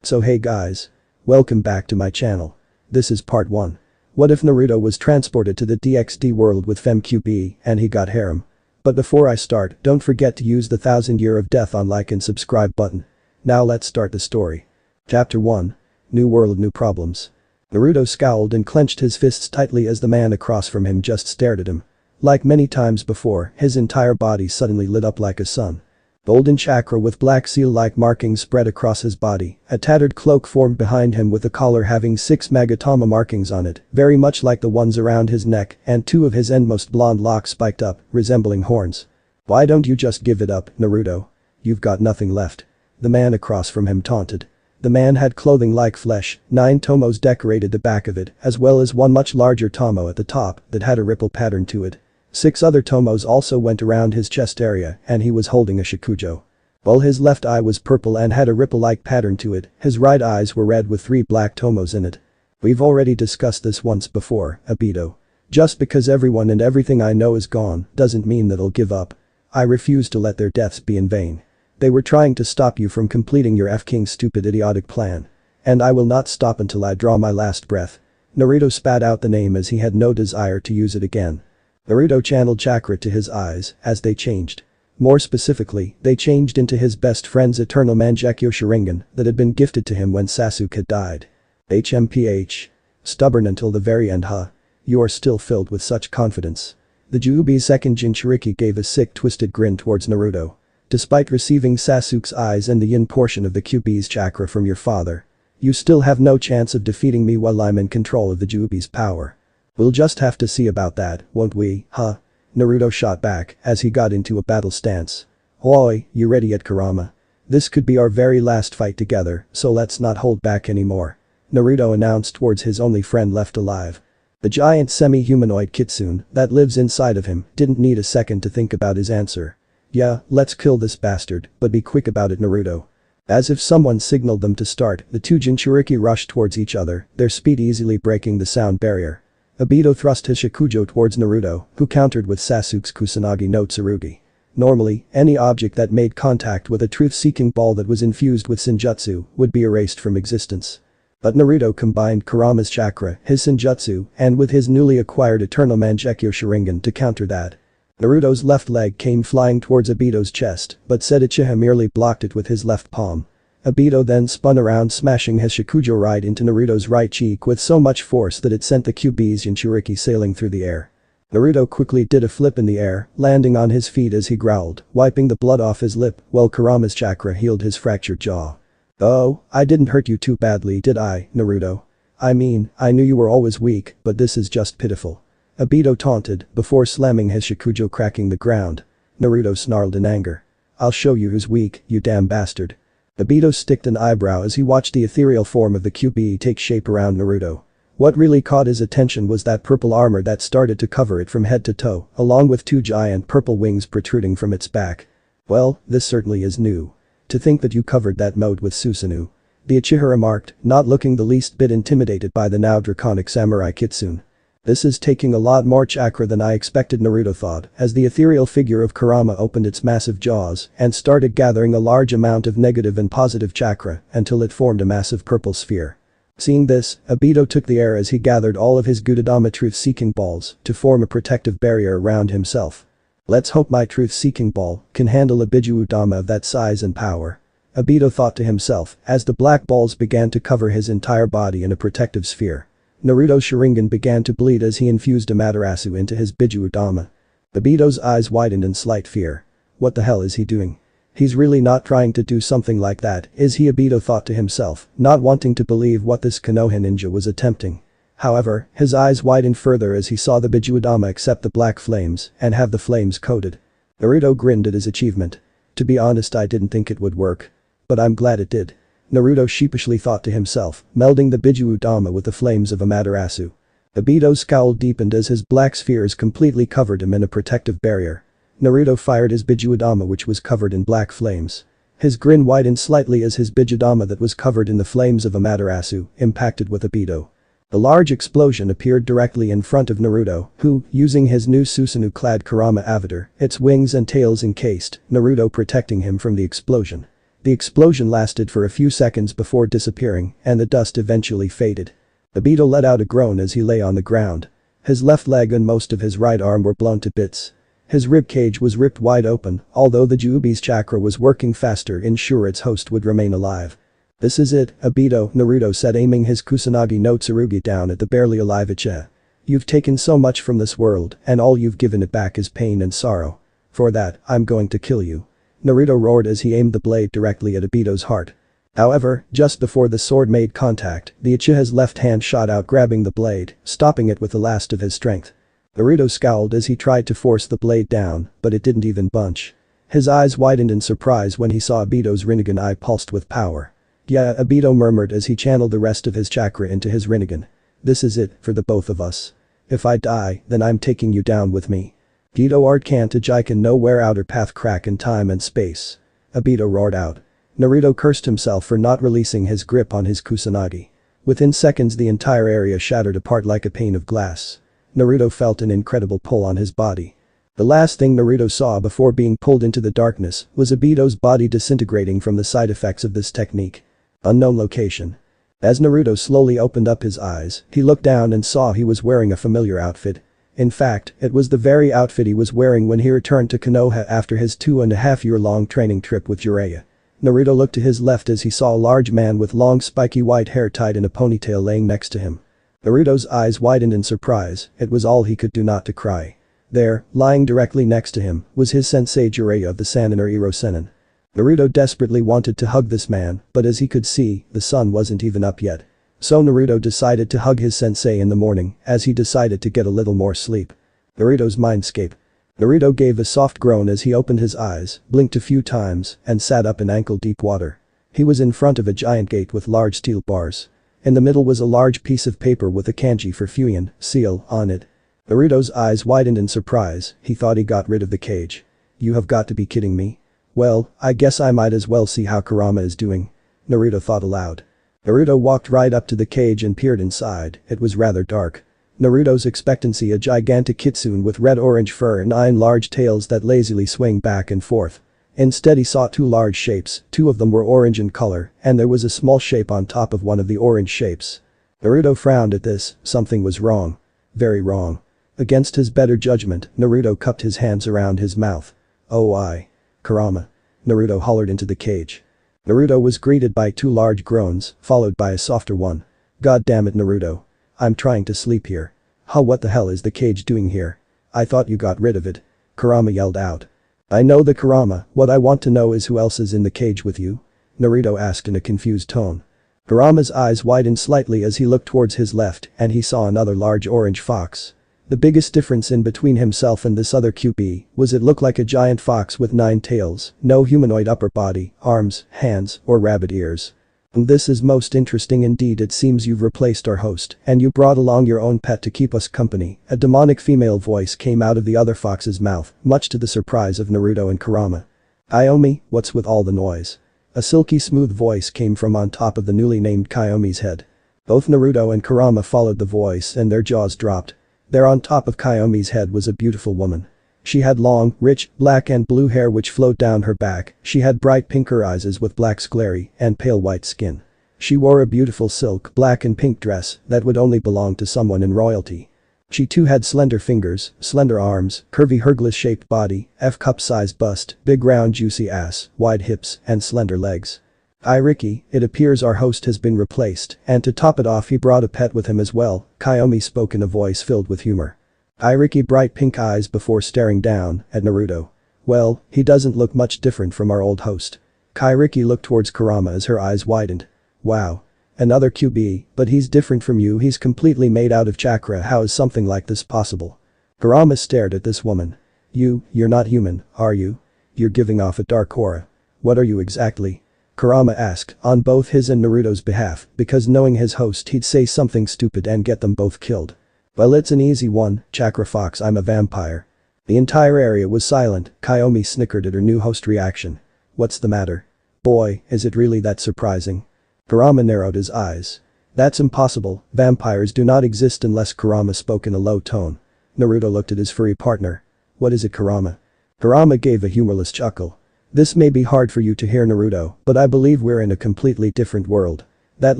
So hey guys. Welcome back to my channel. This is part 1. What if Naruto was transported to the DxD world with Fem Kyubi and he got harem? But before I start, don't forget to use the 1000 Year of Death on like and subscribe button. Now let's start the story. Chapter 1. New World New Problems. Naruto scowled and clenched his fists tightly as the man across from him just stared at him. Like many times before, his entire body suddenly lit up like a sun. Golden chakra with black seal-like markings spread across his body, a tattered cloak formed behind him with a collar having 6 Magatama markings on it, very much like the ones around his neck, and 2 of his endmost blonde locks spiked up, resembling horns. Why don't you just give it up, Naruto? You've got nothing left. The man across from him taunted. The man had clothing like flesh, 9 tomos decorated the back of it, as well as one much larger tomo at the top that had a ripple pattern to it. 6 other tomos also went around his chest area and he was holding a shakujo. While his left eye was purple and had a ripple-like pattern to it, his right eyes were red with 3 black tomos in it. We've already discussed this once before, Aido. Just because everyone and everything I know is gone doesn't mean that I'll give up. I refuse to let their deaths be in vain. They were trying to stop you from completing your F-King's stupid idiotic plan. And I will not stop until I draw my last breath. Naruto spat out the name as he had no desire to use it again. Naruto channeled chakra to his eyes as they changed. More specifically, they changed into his best friend's eternal Mangekyo Sharingan that had been gifted to him when Sasuke had died. HMPH. Stubborn until the very end, huh? You are still filled with such confidence. The Juubi's second Jinchuriki gave a sick twisted grin towards Naruto. Despite receiving Sasuke's eyes and the yin portion of the Kyubi's chakra from your father, you still have no chance of defeating me while I'm in control of the Juubi's power. We'll just have to see about that, won't we, huh? Naruto shot back as he got into a battle stance. Oi, you ready yet, Kurama? This could be our very last fight together, so let's not hold back anymore. Naruto announced towards his only friend left alive. The giant semi-humanoid kitsune that lives inside of him didn't need a second to think about his answer. Yeah, let's kill this bastard, but be quick about it, Naruto. As if someone signaled them to start, the 2 Jinchuriki rushed towards each other, their speed easily breaking the sound barrier. Aido thrust his shakujo towards Naruto, who countered with Sasuke's Kusanagi no Tsurugi. Normally, any object that made contact with a truth-seeking ball that was infused with Senjutsu would be erased from existence. But Naruto combined Kurama's chakra, his Senjutsu, and with his newly acquired eternal Mangekyo Sharingan to counter that. Naruto's left leg came flying towards Aido's chest, but said Uchiha merely blocked it with his left palm. Aido then spun around, smashing his shakujo right into Naruto's right cheek with so much force that it sent the Kyubi's Jinchuriki sailing through the air. Naruto quickly did a flip in the air, landing on his feet as he growled, wiping the blood off his lip while Kurama's chakra healed his fractured jaw. Oh, I didn't hurt you too badly, did I, Naruto? I mean, I knew you were always weak, but this is just pitiful. Aido taunted before slamming his shakujo cracking the ground. Naruto snarled in anger. I'll show you who's weak, you damn bastard. Aido sticked an eyebrow as he watched the ethereal form of the Kyubi take shape around Naruto. What really caught his attention was that purple armor that started to cover it from head to toe, along with 2 giant purple wings protruding from its back. Well, this certainly is new. To think that you covered that mode with Susanoo. The Uchiha remarked, not looking the least bit intimidated by the now draconic samurai kitsune. This is taking a lot more chakra than I expected, Naruto thought, as the ethereal figure of Kurama opened its massive jaws and started gathering a large amount of negative and positive chakra until it formed a massive purple sphere. Seeing this, Aido took the air as he gathered all of his Gudadama truth-seeking balls to form a protective barrier around himself. Let's hope my truth-seeking ball can handle a Bijuudama of that size and power. Aido thought to himself as the black balls began to cover his entire body in a protective sphere. Naruto's Sharingan began to bleed as he infused Amaterasu into his Bijuudama. Aido's eyes widened in slight fear. What the hell is he doing? He's really not trying to do something like that, is he? Aido thought to himself, not wanting to believe what this Konoha ninja was attempting. However, his eyes widened further as he saw the Bijuudama accept the black flames and have the flames coated. Naruto grinned at his achievement. To be honest, I didn't think it would work. But I'm glad it did. Naruto sheepishly thought to himself, melding the Bijuudama with the flames of Amaterasu. Aido's scowl deepened as his black spheres completely covered him in a protective barrier. Naruto fired his Bijuudama, which was covered in black flames. His grin widened slightly as his Bijuudama that was covered in the flames of Amaterasu impacted with Aido. The large explosion appeared directly in front of Naruto, who, using his new Susanoo-clad Kurama avatar, its wings and tails encased, Naruto protecting him from the explosion. The explosion lasted for a few seconds before disappearing, and the dust eventually faded. Aido let out a groan as he lay on the ground. His left leg and most of his right arm were blown to bits. His ribcage was ripped wide open, although the Kyubi's chakra was working faster to ensure its host would remain alive. "This is it, Aido," Naruto said, aiming his Kusanagi no Tsurugi down at the barely alive Ichigo. "You've taken so much from this world, and all you've given it back is pain and sorrow. For that, I'm going to kill you." Naruto roared as he aimed the blade directly at Aido's heart. However, just before the sword made contact, the Ichigo's left hand shot out, grabbing the blade, stopping it with the last of his strength. Naruto scowled as he tried to force the blade down, but it didn't even budge. His eyes widened in surprise when he saw Aido's Rinnegan eye pulsed with power. "Yeah," Aido murmured as he channeled the rest of his chakra into his Rinnegan. "This is it, for the both of us. If I die, then I'm taking you down with me." Aido art can't Jiken nowhere outer path crack in time and space. Aido roared out. Naruto cursed himself for not releasing his grip on his Kusanagi. Within seconds the entire area shattered apart like a pane of glass. Naruto felt an incredible pull on his body. The last thing Naruto saw before being pulled into the darkness was Aido's body disintegrating from the side effects of this technique. Unknown location. As Naruto slowly opened up his eyes, he looked down and saw he was wearing a familiar outfit. In fact, it was the very outfit he was wearing when he returned to Konoha after his 2.5-year-long training trip with Jiraiya. Naruto looked to his left as he saw a large man with long spiky white hair tied in a ponytail laying next to him. Naruto's eyes widened in surprise, it was all he could do not to cry. There, lying directly next to him, was his sensei Jiraiya of the Sannin Iro Sennin. Naruto desperately wanted to hug this man, but as he could see, the sun wasn't even up yet. So Naruto decided to hug his sensei in the morning, as he decided to get a little more sleep. Naruto's mindscape. Naruto gave a soft groan as he opened his eyes, blinked a few times, and sat up in ankle-deep water. He was in front of a giant gate with large steel bars. In the middle was a large piece of paper with a kanji for Fuyin, seal, on it. Naruto's eyes widened in surprise, he thought he got rid of the cage. "You have got to be kidding me. Well, I guess I might as well see how Kurama is doing." Naruto thought aloud. Naruto walked right up to the cage and peered inside, it was rather dark. Naruto's expectancy, a gigantic kitsune with red-orange fur and 9 large tails that lazily swing back and forth. Instead he saw 2 large shapes, 2 of them were orange in color, and there was a small shape on top of one of the orange shapes. Naruto frowned at this, something was wrong. Very wrong. Against his better judgment, Naruto cupped his hands around his mouth. "Oh, Kurama." Naruto hollered into the cage. Naruto was greeted by 2 large groans, followed by a softer one. "God damn it, Naruto. I'm trying to sleep here." What the hell is the cage doing here? I thought you got rid of it." Kurama yelled out. "I know the Kurama, what I want to know is who else is in the cage with you?" Naruto asked in a confused tone. Kurama's eyes widened slightly as he looked towards his left and he saw another large orange fox. The biggest difference in between himself and this other Kyubi was it looked like a giant fox with 9 tails, no humanoid upper body, arms, hands, or rabbit ears. "This is most interesting indeed. It seems you've replaced our host and you brought along your own pet to keep us company." A demonic female voice came out of the other fox's mouth, much to the surprise of Naruto and Kurama. "Kiyomi, what's with all the noise?" A silky smooth voice came from on top of the newly named Kiyomi's head. Both Naruto and Kurama followed the voice and their jaws dropped. There on top of Kiyomi's head was a beautiful woman. She had long, rich, black and blue hair which flowed down her back, she had bright pink eyes with black sclerae and pale white skin. She wore a beautiful silk, black and pink dress that would only belong to someone in royalty. She too had slender fingers, slender arms, curvy Hercules-shaped body, F-cup-sized bust, big round juicy ass, wide hips, and slender legs. "Riki, it appears our host has been replaced, and to top it off he brought a pet with him as well," Kiyomi spoke in a voice filled with humor. Riki bright pink eyes before staring down at Naruto. "Well, he doesn't look much different from our old host." Riki looked towards Kurama as her eyes widened. "Wow. Another Kyubi, but he's different from you, he's completely made out of chakra, how is something like this possible?" Kurama stared at this woman. You're not human, are you? You're giving off a dark aura. What are you exactly?" Kurama asked, on both his and Naruto's behalf, because knowing his host he'd say something stupid and get them both killed. "Well, it's an easy one, Chakra Fox, I'm a vampire." The entire area was silent. Kiyomi snickered at her new host reaction. "What's the matter? Boy, is it really that surprising?" Kurama narrowed his eyes. "That's impossible, vampires do not exist unless." Kurama spoke in a low tone. Naruto looked at his furry partner. "What is it, Kurama?" Kurama gave a humorless chuckle. This may be hard for you to hear, Naruto, but I believe we're in a completely different world. That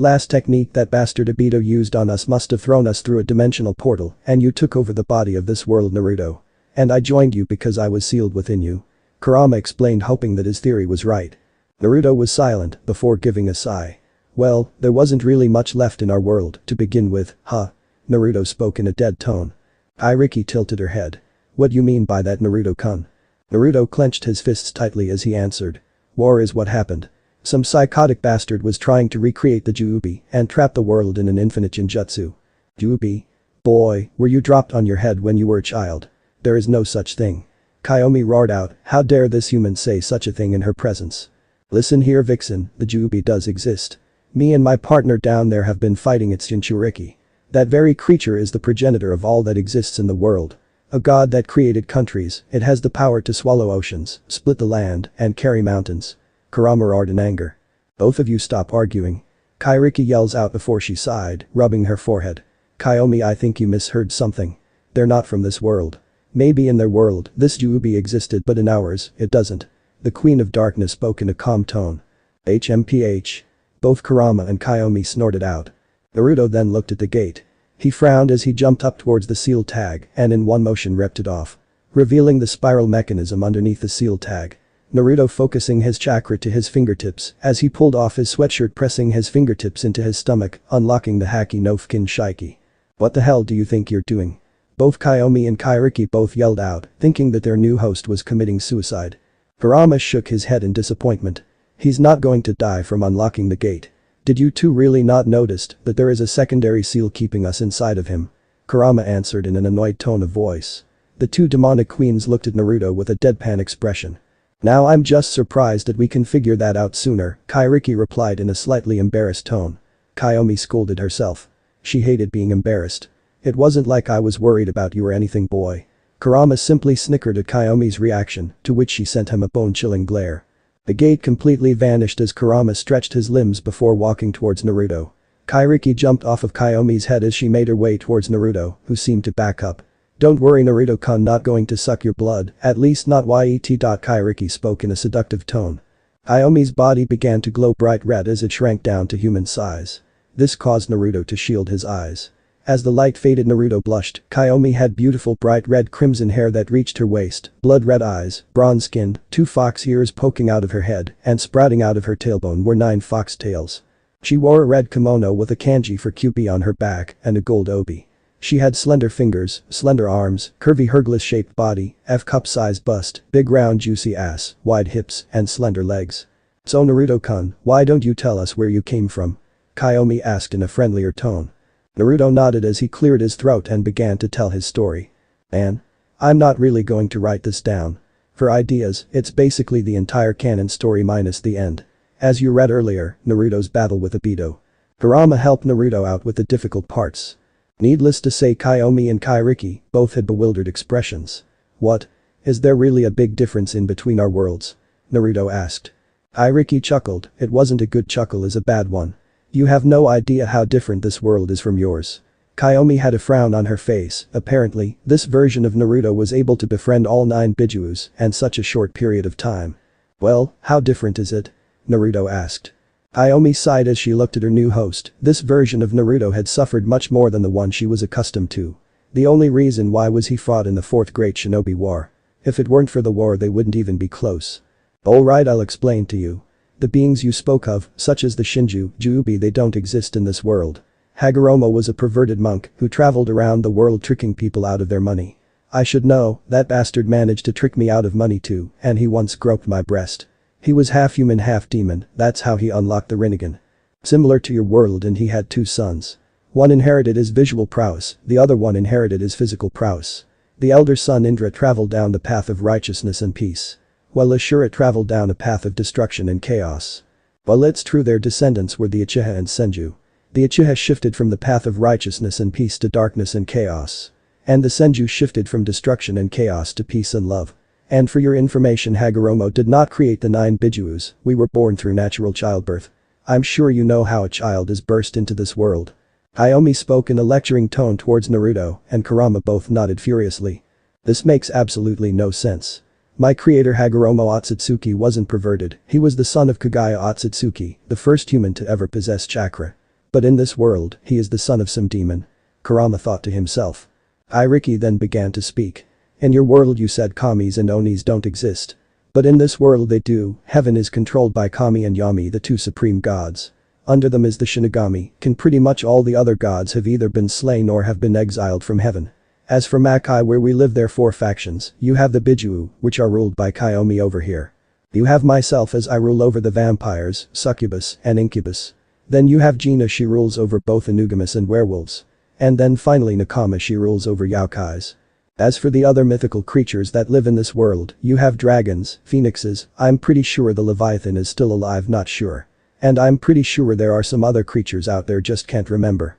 last technique that bastard Aido used on us must have thrown us through a dimensional portal and you took over the body of this world, Naruto. And I joined you because I was sealed within you. Kurama explained, hoping that his theory was right. Naruto was silent before giving a sigh. Well, there wasn't really much left in our world to begin with, huh? Naruto spoke in a dead tone. Kairiki tilted her head. What you mean by that, Naruto-kun? Naruto clenched his fists tightly as he answered. War is what happened. Some psychotic bastard was trying to recreate the Kyubi and trap the world in an infinite genjutsu. Kyubi? Boy, were you dropped on your head when you were a child. There is no such thing. Kaiomi roared out, how dare this human say such a thing in her presence. Listen here, Vixen, the Kyubi does exist. Me and my partner down there have been fighting its Jinchuriki. That very creature is the progenitor of all that exists in the world. A god that created countries, it has the power to swallow oceans, split the land, and carry mountains. Kurama roared in anger. Both of you stop arguing. Kairiki yells out before she sighed, rubbing her forehead. Kaiomi, I think you misheard something. They're not from this world. Maybe in their world, this Kyubi existed, but in ours, it doesn't. The Queen of Darkness spoke in a calm tone. HMPH. Both Kurama and Kaiomi snorted out. Naruto then looked at the gate. He frowned as he jumped up towards the seal tag and in one motion ripped it off, revealing the spiral mechanism underneath the seal tag. Naruto focusing his chakra to his fingertips as he pulled off his sweatshirt, pressing his fingertips into his stomach, unlocking the Haki no Fukin Shiki. What the hell do you think you're doing? Both Kaiomi and Kairiki both yelled out, thinking that their new host was committing suicide. Kurama shook his head in disappointment. He's not going to die from unlocking the gate. Did you two really not notice that there is a secondary seal keeping us inside of him? Kurama answered in an annoyed tone of voice. The two demonic queens looked at Naruto with a deadpan expression. Now I'm just surprised that we can figure that out sooner, Kairiki replied in a slightly embarrassed tone. Kaiomi scolded herself. She hated being embarrassed. It wasn't like I was worried about you or anything, boy. Kurama simply snickered at Kaiomi's reaction, to which she sent him a bone-chilling glare. The gate completely vanished as Kurama stretched his limbs before walking towards Naruto. Kairiki jumped off of Kaiomi's head as she made her way towards Naruto, who seemed to back up. Don't worry, Naruto-kun, not going to suck your blood, at least not yet. Kairiki spoke in a seductive tone. Kaiomi's body began to glow bright red as it shrank down to human size. This caused Naruto to shield his eyes. As the light faded, Naruto blushed. Kaiomi had beautiful bright red crimson hair that reached her waist, blood-red eyes, bronze-skinned, 2 fox ears poking out of her head, and sprouting out of her tailbone were 9 fox tails. She wore a red kimono with a kanji for Kyubi on her back and a gold obi. She had slender fingers, slender arms, curvy hourglass-shaped body, F-cup-sized bust, big round juicy ass, wide hips, and slender legs. So Naruto-kun, why don't you tell us where you came from? Kaiomi asked in a friendlier tone. Naruto nodded as he cleared his throat and began to tell his story. Man. I'm not really going to write this down. For ideas, it's basically the entire canon story minus the end. As you read earlier, Naruto's battle with Aido. Kurama helped Naruto out with the difficult parts. Needless to say, Kaiomi and Kairiki both had bewildered expressions. What? Is there really a big difference in between our worlds? Naruto asked. Kairiki chuckled. It wasn't a good chuckle, as a bad one. You have no idea how different this world is from yours. Kaiomi had a frown on her face. Apparently, this version of Naruto was able to befriend all 9 Bijus in such a short period of time. Well, how different is it? Naruto asked. Kaiomi sighed as she looked at her new host. This version of Naruto had suffered much more than the one she was accustomed to. The only reason why was he fought in the 4th Great Shinobi War. If it weren't for the war, they wouldn't even be close. Alright, I'll explain to you. The beings you spoke of, such as the Shinju, Kyubi, they don't exist in this world. Hagoromo was a perverted monk who traveled around the world tricking people out of their money. I should know, that bastard managed to trick me out of money too, and he once groped my breast. He was half human, half demon, that's how he unlocked the Rinnegan. Similar to your world, and he had 2 sons. One inherited his visual prowess, the other one inherited his physical prowess. The elder son Indra traveled down the path of righteousness and peace, while Ashura traveled down a path of destruction and chaos. While it's true their descendants were the Uchiha and Senju. The Uchiha shifted from the path of righteousness and peace to darkness and chaos. And the Senju shifted from destruction and chaos to peace and love. And for your information, Hagoromo did not create the 9 Bijus, we were born through natural childbirth. I'm sure you know how a child is burst into this world. Kaiomi spoke in a lecturing tone towards Naruto, and Kurama both nodded furiously. This makes absolutely no sense. My creator Hagoromo Otsutsuki wasn't perverted, he was the son of Kagaya Otsutsuki, the first human to ever possess chakra. But in this world, he is the son of some demon. Kurama thought to himself. Iriki then began to speak. In your world you said kamis and onis don't exist. But in this world they do, heaven is controlled by kami and yami, the two supreme gods. Under them is the Shinigami, can pretty much all the other gods have either been slain or have been exiled from heaven. As for Makai, where we live, there are 4 factions. You have the Bijuu, which are ruled by Kyomi over here. You have myself, as I rule over the vampires, succubus, and incubus. Then you have Gina, she rules over both Inugamas and werewolves. And then finally Nakama, she rules over youkais. As for the other mythical creatures that live in this world, you have dragons, phoenixes, I'm pretty sure the Leviathan is still alive, not sure. And I'm pretty sure there are some other creatures out there, just can't remember.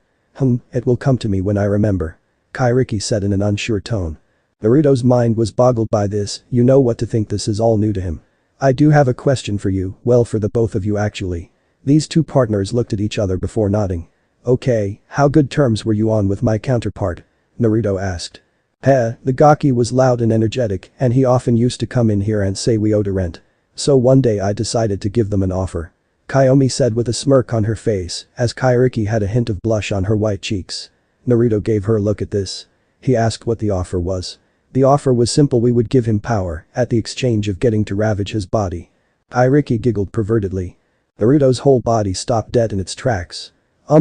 It will come to me when I remember. Kairiki said in an unsure tone. Naruto's mind was boggled by this, you know what to think, this is all new to him. I do have a question for you, well, for the both of you actually. These two partners looked at each other before nodding. Okay, how good terms were you on with my counterpart? Naruto asked. The Gaki was loud and energetic, and he often used to come in here and say we owed a rent. So one day I decided to give them an offer. Kyomi said with a smirk on her face, as Kairiki had a hint of blush on her white cheeks. Naruto gave her a look at this. He asked what the offer was. The offer was simple, we would give him power, at the exchange of getting to ravage his body. Kairiki giggled pervertedly. Naruto's whole body stopped dead in its tracks.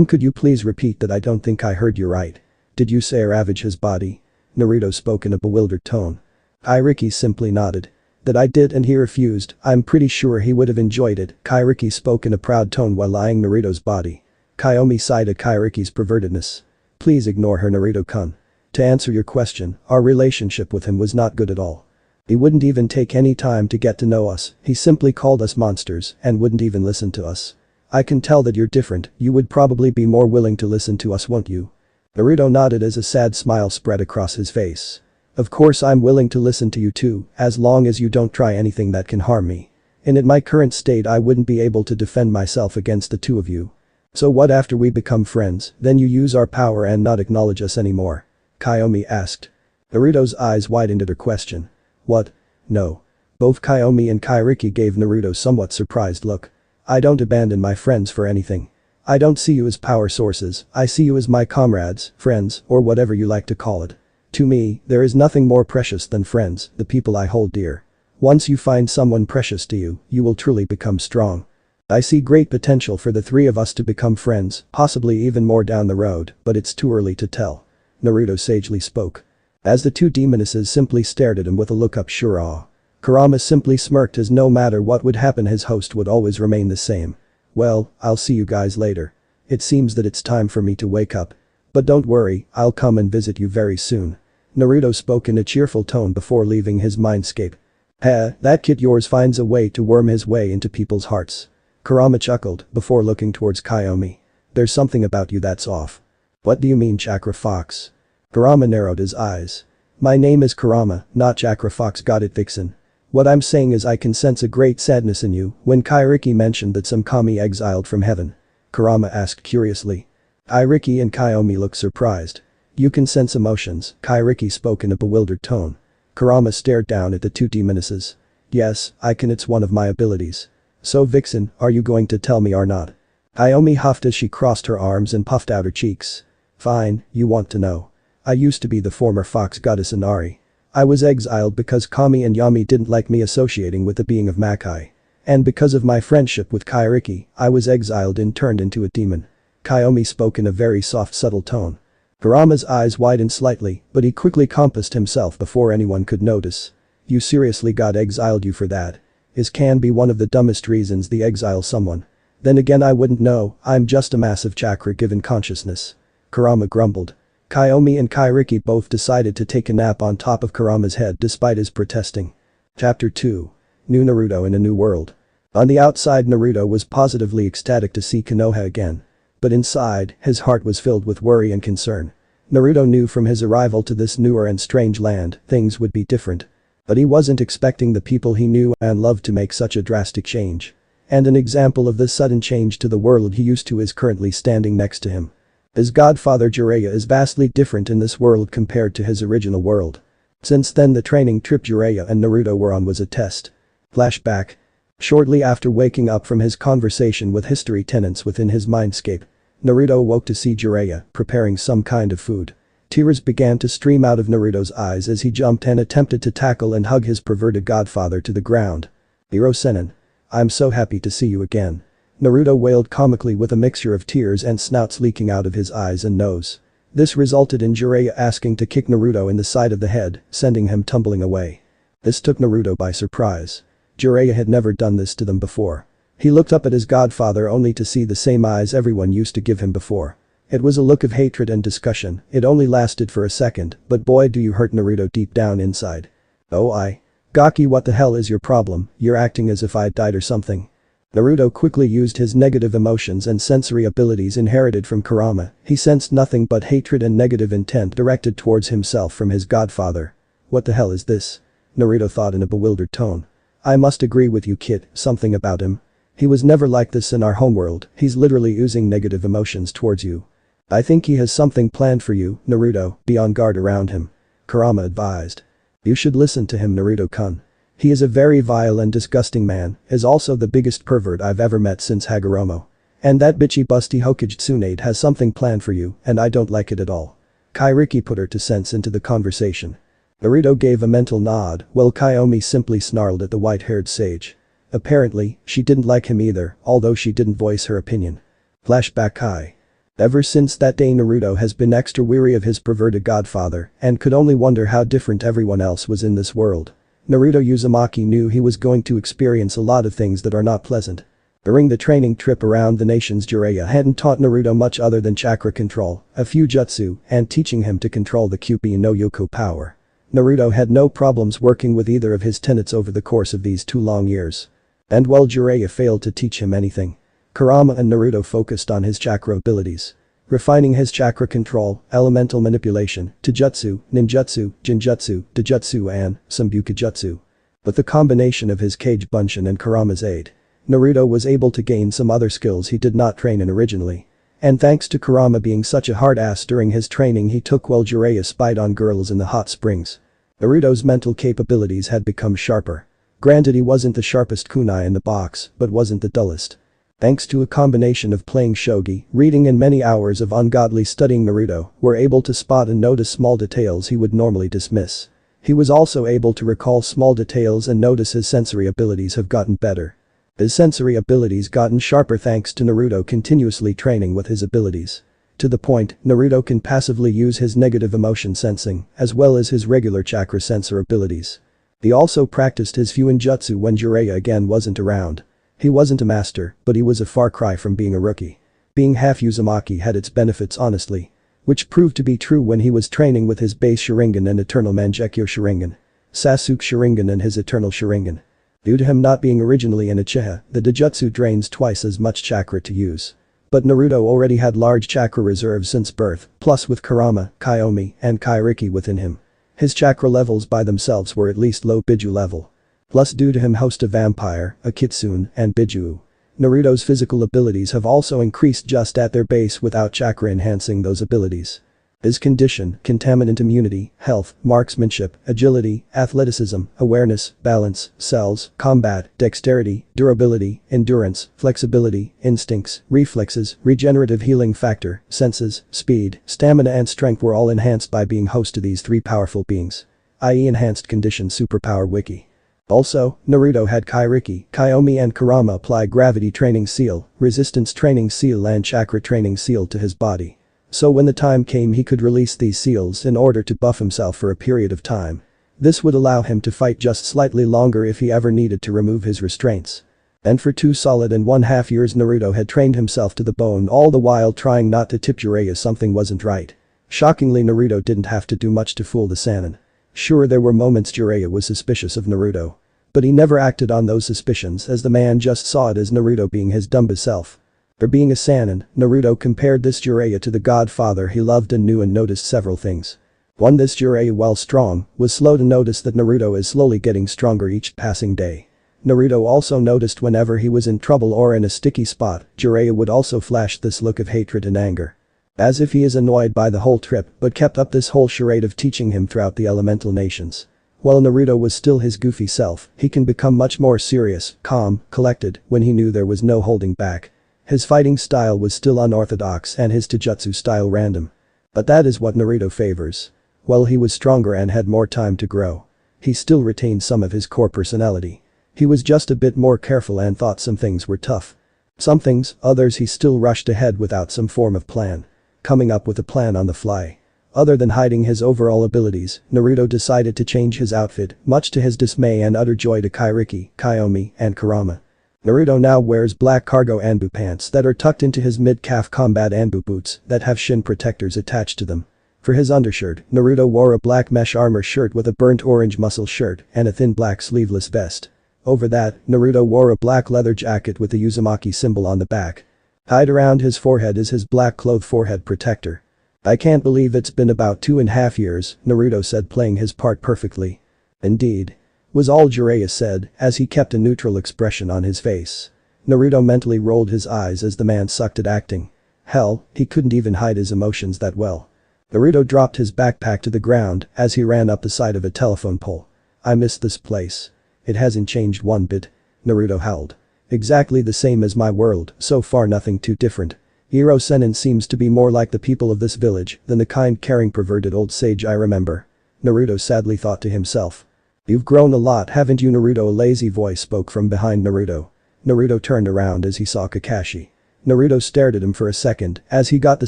Could you please repeat that? I don't think I heard you right. Did you say ravage his body? Naruto spoke in a bewildered tone. Kairiki simply nodded. That I did, and he refused, I'm pretty sure he would have enjoyed it. Kairiki spoke in a proud tone while eyeing Naruto's body. Kyomi sighed at Kairiki's pervertedness. Please ignore her, Naruto-kun. To answer your question, our relationship with him was not good at all. He wouldn't even take any time to get to know us, he simply called us monsters and wouldn't even listen to us. I can tell that you're different, you would probably be more willing to listen to us, won't you? Naruto nodded as a sad smile spread across his face. Of course I'm willing to listen to you too, as long as you don't try anything that can harm me. In my current state I wouldn't be able to defend myself against the two of you. So what after we become friends, then you use our power and not acknowledge us anymore? Kyomi asked. Naruto's eyes widened at her question. What? No. Both Kyomi and Kairiki gave Naruto somewhat surprised look. I don't abandon my friends for anything. I don't see you as power sources, I see you as my comrades, friends, or whatever you like to call it. To me, there is nothing more precious than friends, the people I hold dear. Once you find someone precious to you, you will truly become strong. I see great potential for the three of us to become friends, possibly even more down the road, but it's too early to tell. Naruto sagely spoke. As the two demonesses simply stared at him with a look of sure awe. Kurama simply smirked, as no matter what would happen his host would always remain the same. Well, I'll see you guys later. It seems that it's time for me to wake up. But don't worry, I'll come and visit you very soon. Naruto spoke in a cheerful tone before leaving his mindscape. That kid yours finds a way to worm his way into people's hearts. Kurama chuckled before looking towards Kyomi. There's something about you that's off. What do you mean, Chakra Fox? Kurama narrowed his eyes. My name is Kurama, not Chakra Fox, got it, Vixen. What I'm saying is I can sense a great sadness in you. When Kairiki mentioned that some kami exiled from heaven, Kurama asked curiously. Kairiki and Kyomi looked surprised. You can sense emotions, Kairiki spoke in a bewildered tone. Kurama stared down at the two demonesses. Yes, I can, it's one of my abilities. So Vixen, are you going to tell me or not? Kyomi huffed as she crossed her arms and puffed out her cheeks. Fine, you want to know. I used to be the former fox goddess Inari. I was exiled because Kami and Yami didn't like me associating with the being of Makai. And because of my friendship with Kairiki, I was exiled and turned into a demon. Kyomi spoke in a very soft, subtle tone. Kurama's eyes widened slightly, but he quickly composed himself before anyone could notice. You seriously got exiled, you for that? Is can be one of the dumbest reasons they exile someone. Then again, I wouldn't know, I'm just a massive chakra given consciousness. Kurama grumbled. Kyomi and Kairiki both decided to take a nap on top of Kurama's head despite his protesting. Chapter 2. New Naruto in a New World. On the outside, Naruto was positively ecstatic to see Konoha again. But inside, his heart was filled with worry and concern. Naruto knew from his arrival to this newer and strange land, things would be different. But he wasn't expecting the people he knew and loved to make such a drastic change. And an example of this sudden change to the world he used to is currently standing next to him. His godfather Jiraiya is vastly different in this world compared to his original world. Since then the training trip Jiraiya and Naruto were on was a test. Flashback. Shortly after waking up from his conversation with history tenants within his mindscape, Naruto awoke to see Jiraiya preparing some kind of food. Tears began to stream out of Naruto's eyes as he jumped and attempted to tackle and hug his perverted godfather to the ground. "Hiro Sennin. I'm so happy to see you again." Naruto wailed comically with a mixture of tears and snouts leaking out of his eyes and nose. This resulted in Jiraiya asking to kick Naruto in the side of the head, sending him tumbling away. This took Naruto by surprise. Jiraiya had never done this to them before. He looked up at his godfather only to see the same eyes everyone used to give him before. It was a look of hatred and discussion. It only lasted for a second, but boy do you hurt Naruto deep down inside. "Oh Gaki, what the hell is your problem? You're acting as if I'd died or something." Naruto quickly used his negative emotions and sensory abilities inherited from Kurama. He sensed nothing but hatred and negative intent directed towards himself from his godfather. "What the hell is this?" Naruto thought in a bewildered tone. "I must agree with you, kid, something about him. He was never like this in our homeworld. He's literally oozing negative emotions towards you. I think he has something planned for you, Naruto, be on guard around him," Kurama advised. "You should listen to him, Naruto-kun. He is a very vile and disgusting man, is also the biggest pervert I've ever met since Hagoromo. And that bitchy busty Hokage Tsunade has something planned for you, and I don't like it at all." Kairiki put her 2 cents into the conversation. Naruto gave a mental nod, while Kiyomi simply snarled at the white-haired sage. Apparently, she didn't like him either, although she didn't voice her opinion. Flashback Kai. Ever since that day Naruto has been extra weary of his perverted godfather and could only wonder how different everyone else was in this world. Naruto Uzumaki knew he was going to experience a lot of things that are not pleasant. During the training trip around the nations, Jiraiya hadn't taught Naruto much other than chakra control, a few jutsu, and teaching him to control the Kyubi no Yoko power. Naruto had no problems working with either of his tenets over the course of these 2 long years. And while Jiraiya failed to teach him anything, Kurama and Naruto focused on his chakra abilities. Refining his chakra control, elemental manipulation, taijutsu, ninjutsu, jinjutsu, dojutsu and Sambukajutsu. With the combination of his Kage Bunshin and Kurama's aid, Naruto was able to gain some other skills he did not train in originally. And thanks to Kurama being such a hard ass during his training he took while Jiraiya spied on girls in the hot springs. Naruto's mental capabilities had become sharper. Granted he wasn't the sharpest kunai in the box, but wasn't the dullest. Thanks to a combination of playing shogi, reading and many hours of ungodly studying, Naruto were able to spot and notice small details he would normally dismiss. He was also able to recall small details and notice his sensory abilities have gotten better. His sensory abilities gotten sharper thanks to Naruto continuously training with his abilities. To the point, Naruto can passively use his negative emotion sensing, as well as his regular chakra sensor abilities. He also practiced his Fuin Jutsu when Jiraiya again wasn't around. He wasn't a master, but he was a far cry from being a rookie. Being half Uzumaki had its benefits honestly. Which proved to be true when he was training with his base Sharingan and Eternal Mangekyo Sharingan, Sasuke Sharingan and his Eternal Sharingan. Due to him not being originally an Uchiha, the Dojutsu drains twice as much chakra to use. But Naruto already had large chakra reserves since birth, plus with Kurama, Kiyomi, and Kairiki within him. His chakra levels by themselves were at least low Biju level. Plus due to him host a vampire, a kitsune, and Biju. Naruto's physical abilities have also increased just at their base without chakra enhancing those abilities. His condition, contaminant immunity, health, marksmanship, agility, athleticism, awareness, balance, cells, combat, dexterity, durability, endurance, flexibility, instincts, reflexes, regenerative healing factor, senses, speed, stamina and strength were all enhanced by being host to these 3 powerful beings. I.e. enhanced condition superpower wiki. Also, Naruto had Kairiki, Kiyomi and Kurama apply gravity training seal, resistance training seal and chakra training seal to his body. So when the time came he could release these seals in order to buff himself for a period of time. This would allow him to fight just slightly longer if he ever needed to remove his restraints. And for 2 solid and 1/2 years Naruto had trained himself to the bone, all the while trying not to tip Jiraiya something wasn't right. Shockingly, Naruto didn't have to do much to fool the Sannin. Sure, there were moments Jiraiya was suspicious of Naruto. But he never acted on those suspicions as the man just saw it as Naruto being his dumbest self. For being a Sannin, Naruto compared this Jiraiya to the godfather he loved and knew and noticed several things. 1. This Jiraiya, while strong, was slow to notice that Naruto is slowly getting stronger each passing day. Naruto also noticed whenever he was in trouble or in a sticky spot, Jiraiya would also flash this look of hatred and anger. As if he is annoyed by the whole trip but kept up this whole charade of teaching him throughout the elemental nations. While Naruto was still his goofy self, he can become much more serious, calm, collected when he knew there was no holding back. His fighting style was still unorthodox and his taijutsu style random. But that is what Naruto favors. While he was stronger and had more time to grow, he still retained some of his core personality. He was just a bit more careful and thought some things were tough. Some things, others he still rushed ahead without some form of plan. Coming up with a plan on the fly. Other than hiding his overall abilities, Naruto decided to change his outfit, much to his dismay and utter joy to Kairiki, Kyomi, and Kurama. Naruto now wears black cargo anbu pants that are tucked into his mid-calf combat anbu boots that have shin protectors attached to them. For his undershirt, Naruto wore a black mesh armor shirt with a burnt orange muscle shirt and a thin black sleeveless vest. Over that, Naruto wore a black leather jacket with the Uzumaki symbol on the back. Tied around his forehead is his black cloth forehead protector. I can't believe it's been about 2.5 years, Naruto said, playing his part perfectly. Indeed. Was all Jiraiya said, as he kept a neutral expression on his face. Naruto mentally rolled his eyes as the man sucked at acting. Hell, he couldn't even hide his emotions that well. Naruto dropped his backpack to the ground as he ran up the side of a telephone pole. I miss this place. It hasn't changed one bit. Naruto howled. Exactly the same as my world, so far nothing too different. Iro Sennin seems to be more like the people of this village than the kind, caring, perverted old sage I remember. Naruto sadly thought to himself. You've grown a lot, haven't you, Naruto? A lazy voice spoke from behind Naruto. Naruto turned around as he saw Kakashi. Naruto stared at him for a second as he got the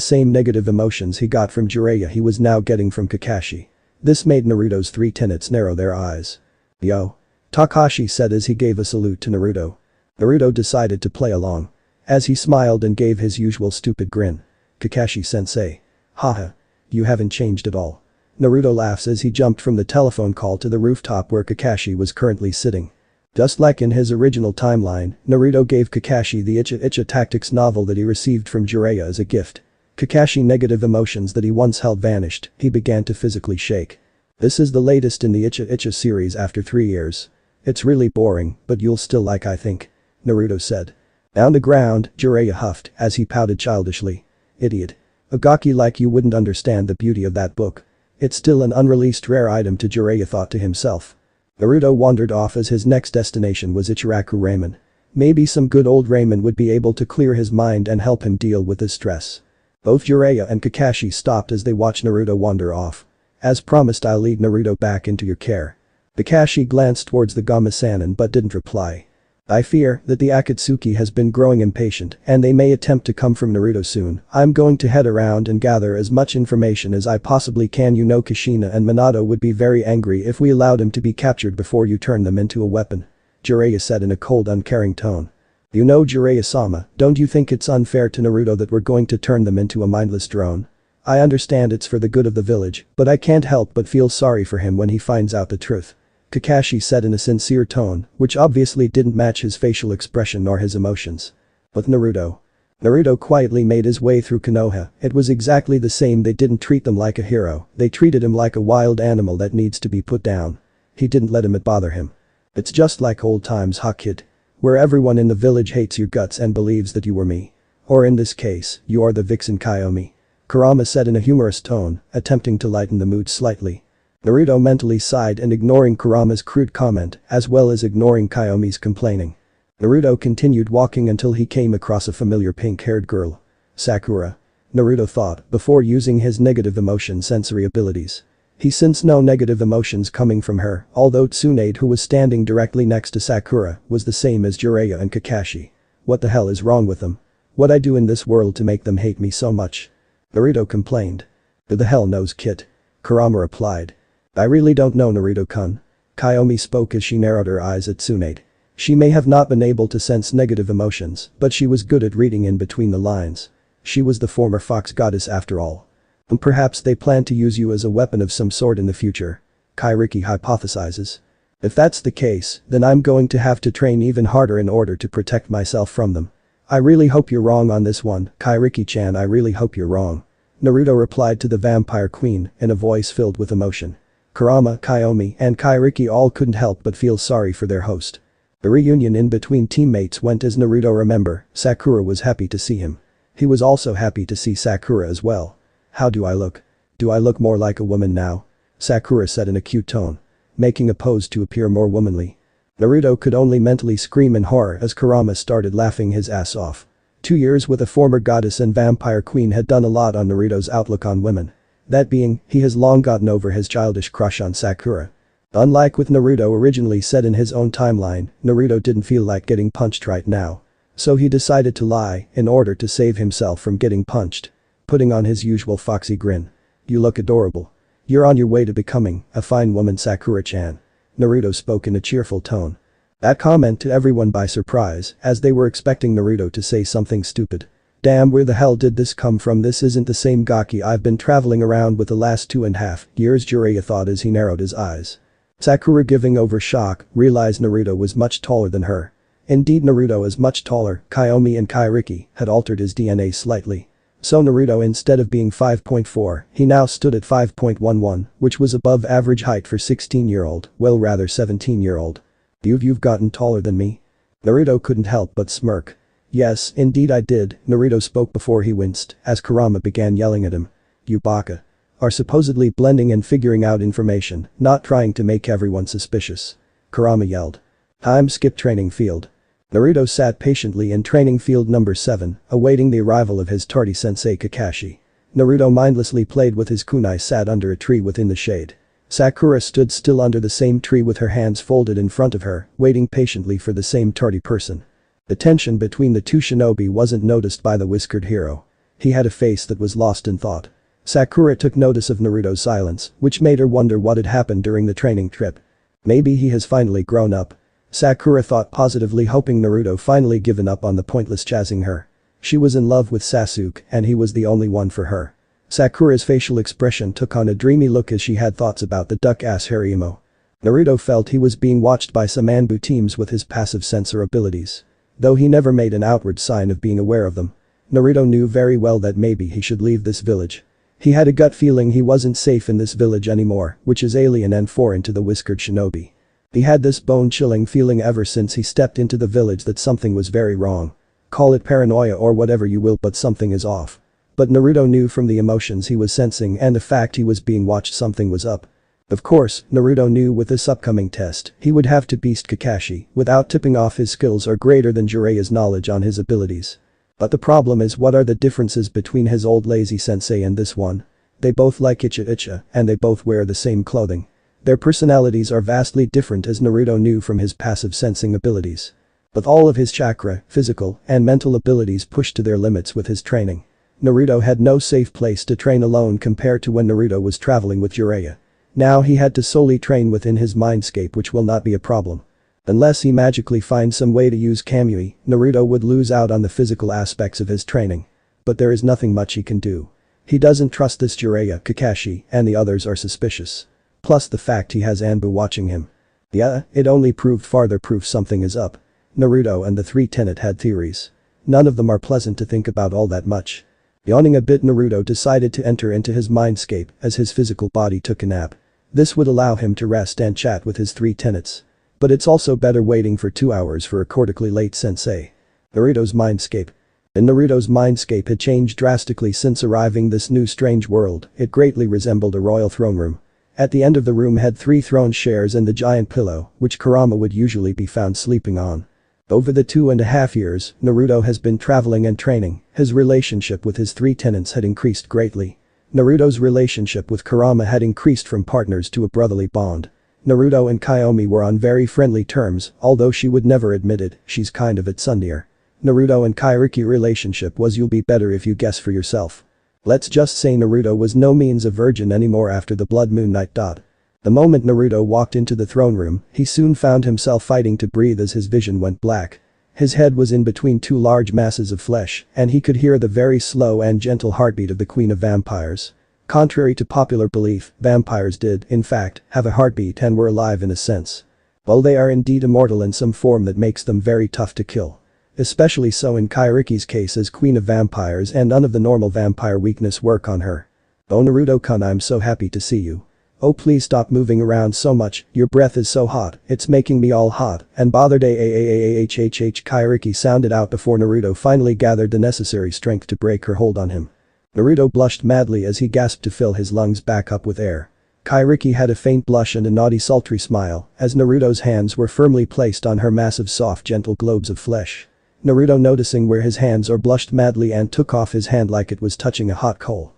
same negative emotions he got from Jiraiya he was now getting from Kakashi. This made Naruto's three tenets narrow their eyes. Yo. Takashi said as he gave a salute to Naruto. Naruto decided to play along. As he smiled and gave his usual stupid grin. Kakashi-sensei. Haha. You haven't changed at all. Naruto laughs as he jumped from the telephone call to the rooftop where Kakashi was currently sitting. Just like in his original timeline, Naruto gave Kakashi the Icha Icha Tactics novel that he received from Jiraiya as a gift. Kakashi negative emotions that he once held vanished, he began to physically shake. This is the latest in the Icha Icha series after 3 years. It's really boring, but you'll still like, I think. Naruto said. On the ground, Jiraiya huffed as he pouted childishly. Idiot. Agaki, like you wouldn't understand the beauty of that book. It's still an unreleased rare item to Jiraiya, thought to himself. Naruto wandered off as his next destination was Ichiraku Ramen. Maybe some good old ramen would be able to clear his mind and help him deal with his stress. Both Jiraiya and Kakashi stopped as they watched Naruto wander off. As promised, I'll lead Naruto back into your care. Kakashi glanced towards the Gama-sanin but didn't reply. I fear that the Akatsuki has been growing impatient and they may attempt to come from Naruto soon. I'm going to head around and gather as much information as I possibly can. You know, Kushina and Minato would be very angry if we allowed him to be captured before you turn them into a weapon. Jiraiya said in a cold, uncaring tone. You know, Jiraiya-sama, don't you think it's unfair to Naruto that we're going to turn them into a mindless drone? I understand it's for the good of the village, but I can't help but feel sorry for him when he finds out the truth. Kakashi said in a sincere tone, which obviously didn't match his facial expression nor his emotions. But Naruto. Naruto quietly made his way through Konoha. It was exactly the same. They didn't treat them like a hero, they treated him like a wild animal that needs to be put down. He didn't let it bother him. It's just like old times, huh, kid? Where everyone in the village hates your guts and believes that you were me. Or in this case, you are the vixen Kyomi. Kurama said in a humorous tone, attempting to lighten the mood slightly. Naruto mentally sighed and ignoring Kurama's crude comment as well as ignoring Kyomi's complaining. Naruto continued walking until he came across a familiar pink-haired girl. Sakura. Naruto thought before using his negative emotion sensory abilities. He sensed no negative emotions coming from her, although Tsunade, who was standing directly next to Sakura, was the same as Jiraiya and Kakashi. What the hell is wrong with them? What'd I do in this world to make them hate me so much? Naruto complained. Who the hell knows, kid? Kurama replied. I really don't know, Naruto-kun. Kyomi spoke as she narrowed her eyes at Tsunade. She may have not been able to sense negative emotions, but she was good at reading in between the lines. She was the former fox goddess after all. And perhaps they plan to use you as a weapon of some sort in the future. Kairiki hypothesizes. If that's the case, then I'm going to have to train even harder in order to protect myself from them. I really hope you're wrong on this one, Kairiki-chan, I really hope you're wrong. Naruto replied to the vampire queen in a voice filled with emotion. Kurama, Kyomi, and Kairiki all couldn't help but feel sorry for their host. The reunion in between teammates went as Naruto remember, Sakura was happy to see him. He was also happy to see Sakura as well. "How do I look? Do I look more like a woman now?" Sakura said in a cute tone, making a pose to appear more womanly. Naruto could only mentally scream in horror as Kurama started laughing his ass off. 2 years with a former goddess and vampire queen had done a lot on Naruto's outlook on women. That being, he has long gotten over his childish crush on Sakura. Unlike with Naruto originally said in his own timeline, Naruto didn't feel like getting punched right now. So he decided to lie in order to save himself from getting punched. Putting on his usual foxy grin. "You look adorable. You're on your way to becoming a fine woman, Sakura-chan." Naruto spoke in a cheerful tone. That comment took everyone by surprise as they were expecting Naruto to say something stupid. "Damn, where the hell did this come from? This isn't the same Gaki I've been traveling around with the last 2.5 years," Jiraiya thought as he narrowed his eyes. Sakura, giving over shock, realized Naruto was much taller than her. Indeed, Naruto is much taller. Kiyomi and Kairiki had altered his DNA slightly. So Naruto, instead of being 5.4, he now stood at 5.11, which was above average height for 16-year-old, well rather 17-year-old. You've gotten taller than me?" Naruto couldn't help but smirk. "Yes, indeed I did," Naruto spoke before he winced as Kurama began yelling at him. "You baka are supposedly blending and figuring out information, not trying to make everyone suspicious," Kurama yelled. "Time skip training field." Naruto sat patiently in training field number 7, awaiting the arrival of his tardy sensei Kakashi. Naruto mindlessly played with his kunai, sat under a tree within the shade. Sakura stood still under the same tree with her hands folded in front of her, waiting patiently for the same tardy person. The tension between the two shinobi wasn't noticed by the whiskered hero. He had a face that was lost in thought. Sakura took notice of Naruto's silence, which made her wonder what had happened during the training trip. Maybe he has finally grown up. Sakura thought positively, hoping Naruto finally given up on the pointless chasing her. She was in love with Sasuke and he was the only one for her. Sakura's facial expression took on a dreamy look as she had thoughts about the duck-ass Harimo. Naruto felt he was being watched by some Anbu teams with his passive sensor abilities. Though he never made an outward sign of being aware of them. Naruto knew very well that maybe he should leave this village. He had a gut feeling he wasn't safe in this village anymore, which is alien and foreign to the whiskered shinobi. He had this bone-chilling feeling ever since he stepped into the village that something was very wrong. Call it paranoia or whatever you will, but something is off. But Naruto knew from the emotions he was sensing and the fact he was being watched something was up. Of course, Naruto knew with this upcoming test, he would have to beast Kakashi without tipping off his skills are greater than Jiraiya's knowledge on his abilities. But the problem is, what are the differences between his old lazy sensei and this one? They both like icha and they both wear the same clothing. Their personalities are vastly different, as Naruto knew from his passive sensing abilities. With all of his chakra, physical, and mental abilities pushed to their limits with his training, Naruto had no safe place to train alone compared to when Naruto was traveling with Jiraiya. Now he had to solely train within his mindscape, which will not be a problem. Unless he magically finds some way to use Kamui, Naruto would lose out on the physical aspects of his training. But there is nothing much he can do. He doesn't trust this Jiraiya, Kakashi, and the others are suspicious. Plus the fact he has Anbu watching him. Yeah, it only proved farther proof something is up. Naruto and the three tenet had theories. None of them are pleasant to think about all that much. Yawning a bit, Naruto decided to enter into his mindscape as his physical body took a nap. This would allow him to rest and chat with his three tenets. But it's also better waiting for 2 hours for a cortically late sensei. Naruto's mindscape. And Naruto's mindscape had changed drastically since arriving this new strange world. It greatly resembled a royal throne room. At the end of the room had 3 throne chairs and the giant pillow, which Kurama would usually be found sleeping on. Over the 2.5 years Naruto has been traveling and training, his relationship with his three tenets had increased greatly. Naruto's relationship with Kurama had increased from partners to a brotherly bond. Naruto and Kiyomi were on very friendly terms, although she would never admit it, she's kind of tsundier. Naruto and Kairiki relationship was, you'll be better if you guess for yourself. Let's just say Naruto was no means a virgin anymore after the Blood Moon night. The moment Naruto walked into the throne room, he soon found himself fighting to breathe as his vision went black. His head was in between 2 large masses of flesh, and he could hear the very slow and gentle heartbeat of the Queen of Vampires. Contrary to popular belief, vampires did, in fact, have a heartbeat and were alive in a sense. Well, they are indeed immortal in some form that makes them very tough to kill. Especially so in Kairiki's case as Queen of Vampires, and none of the normal vampire weakness work on her. Oh, Naruto-kun, I'm so happy to see you. "Oh please stop moving around so much, your breath is so hot, it's making me all hot and bothered Kairiki sounded out before Naruto finally gathered the necessary strength to break her hold on him. Naruto blushed madly as he gasped to fill his lungs back up with air. Kairiki had a faint blush and a naughty sultry smile as Naruto's hands were firmly placed on her massive soft gentle globes of flesh. Naruto noticing where his hands are blushed madly and took off his hand like it was touching a hot coal.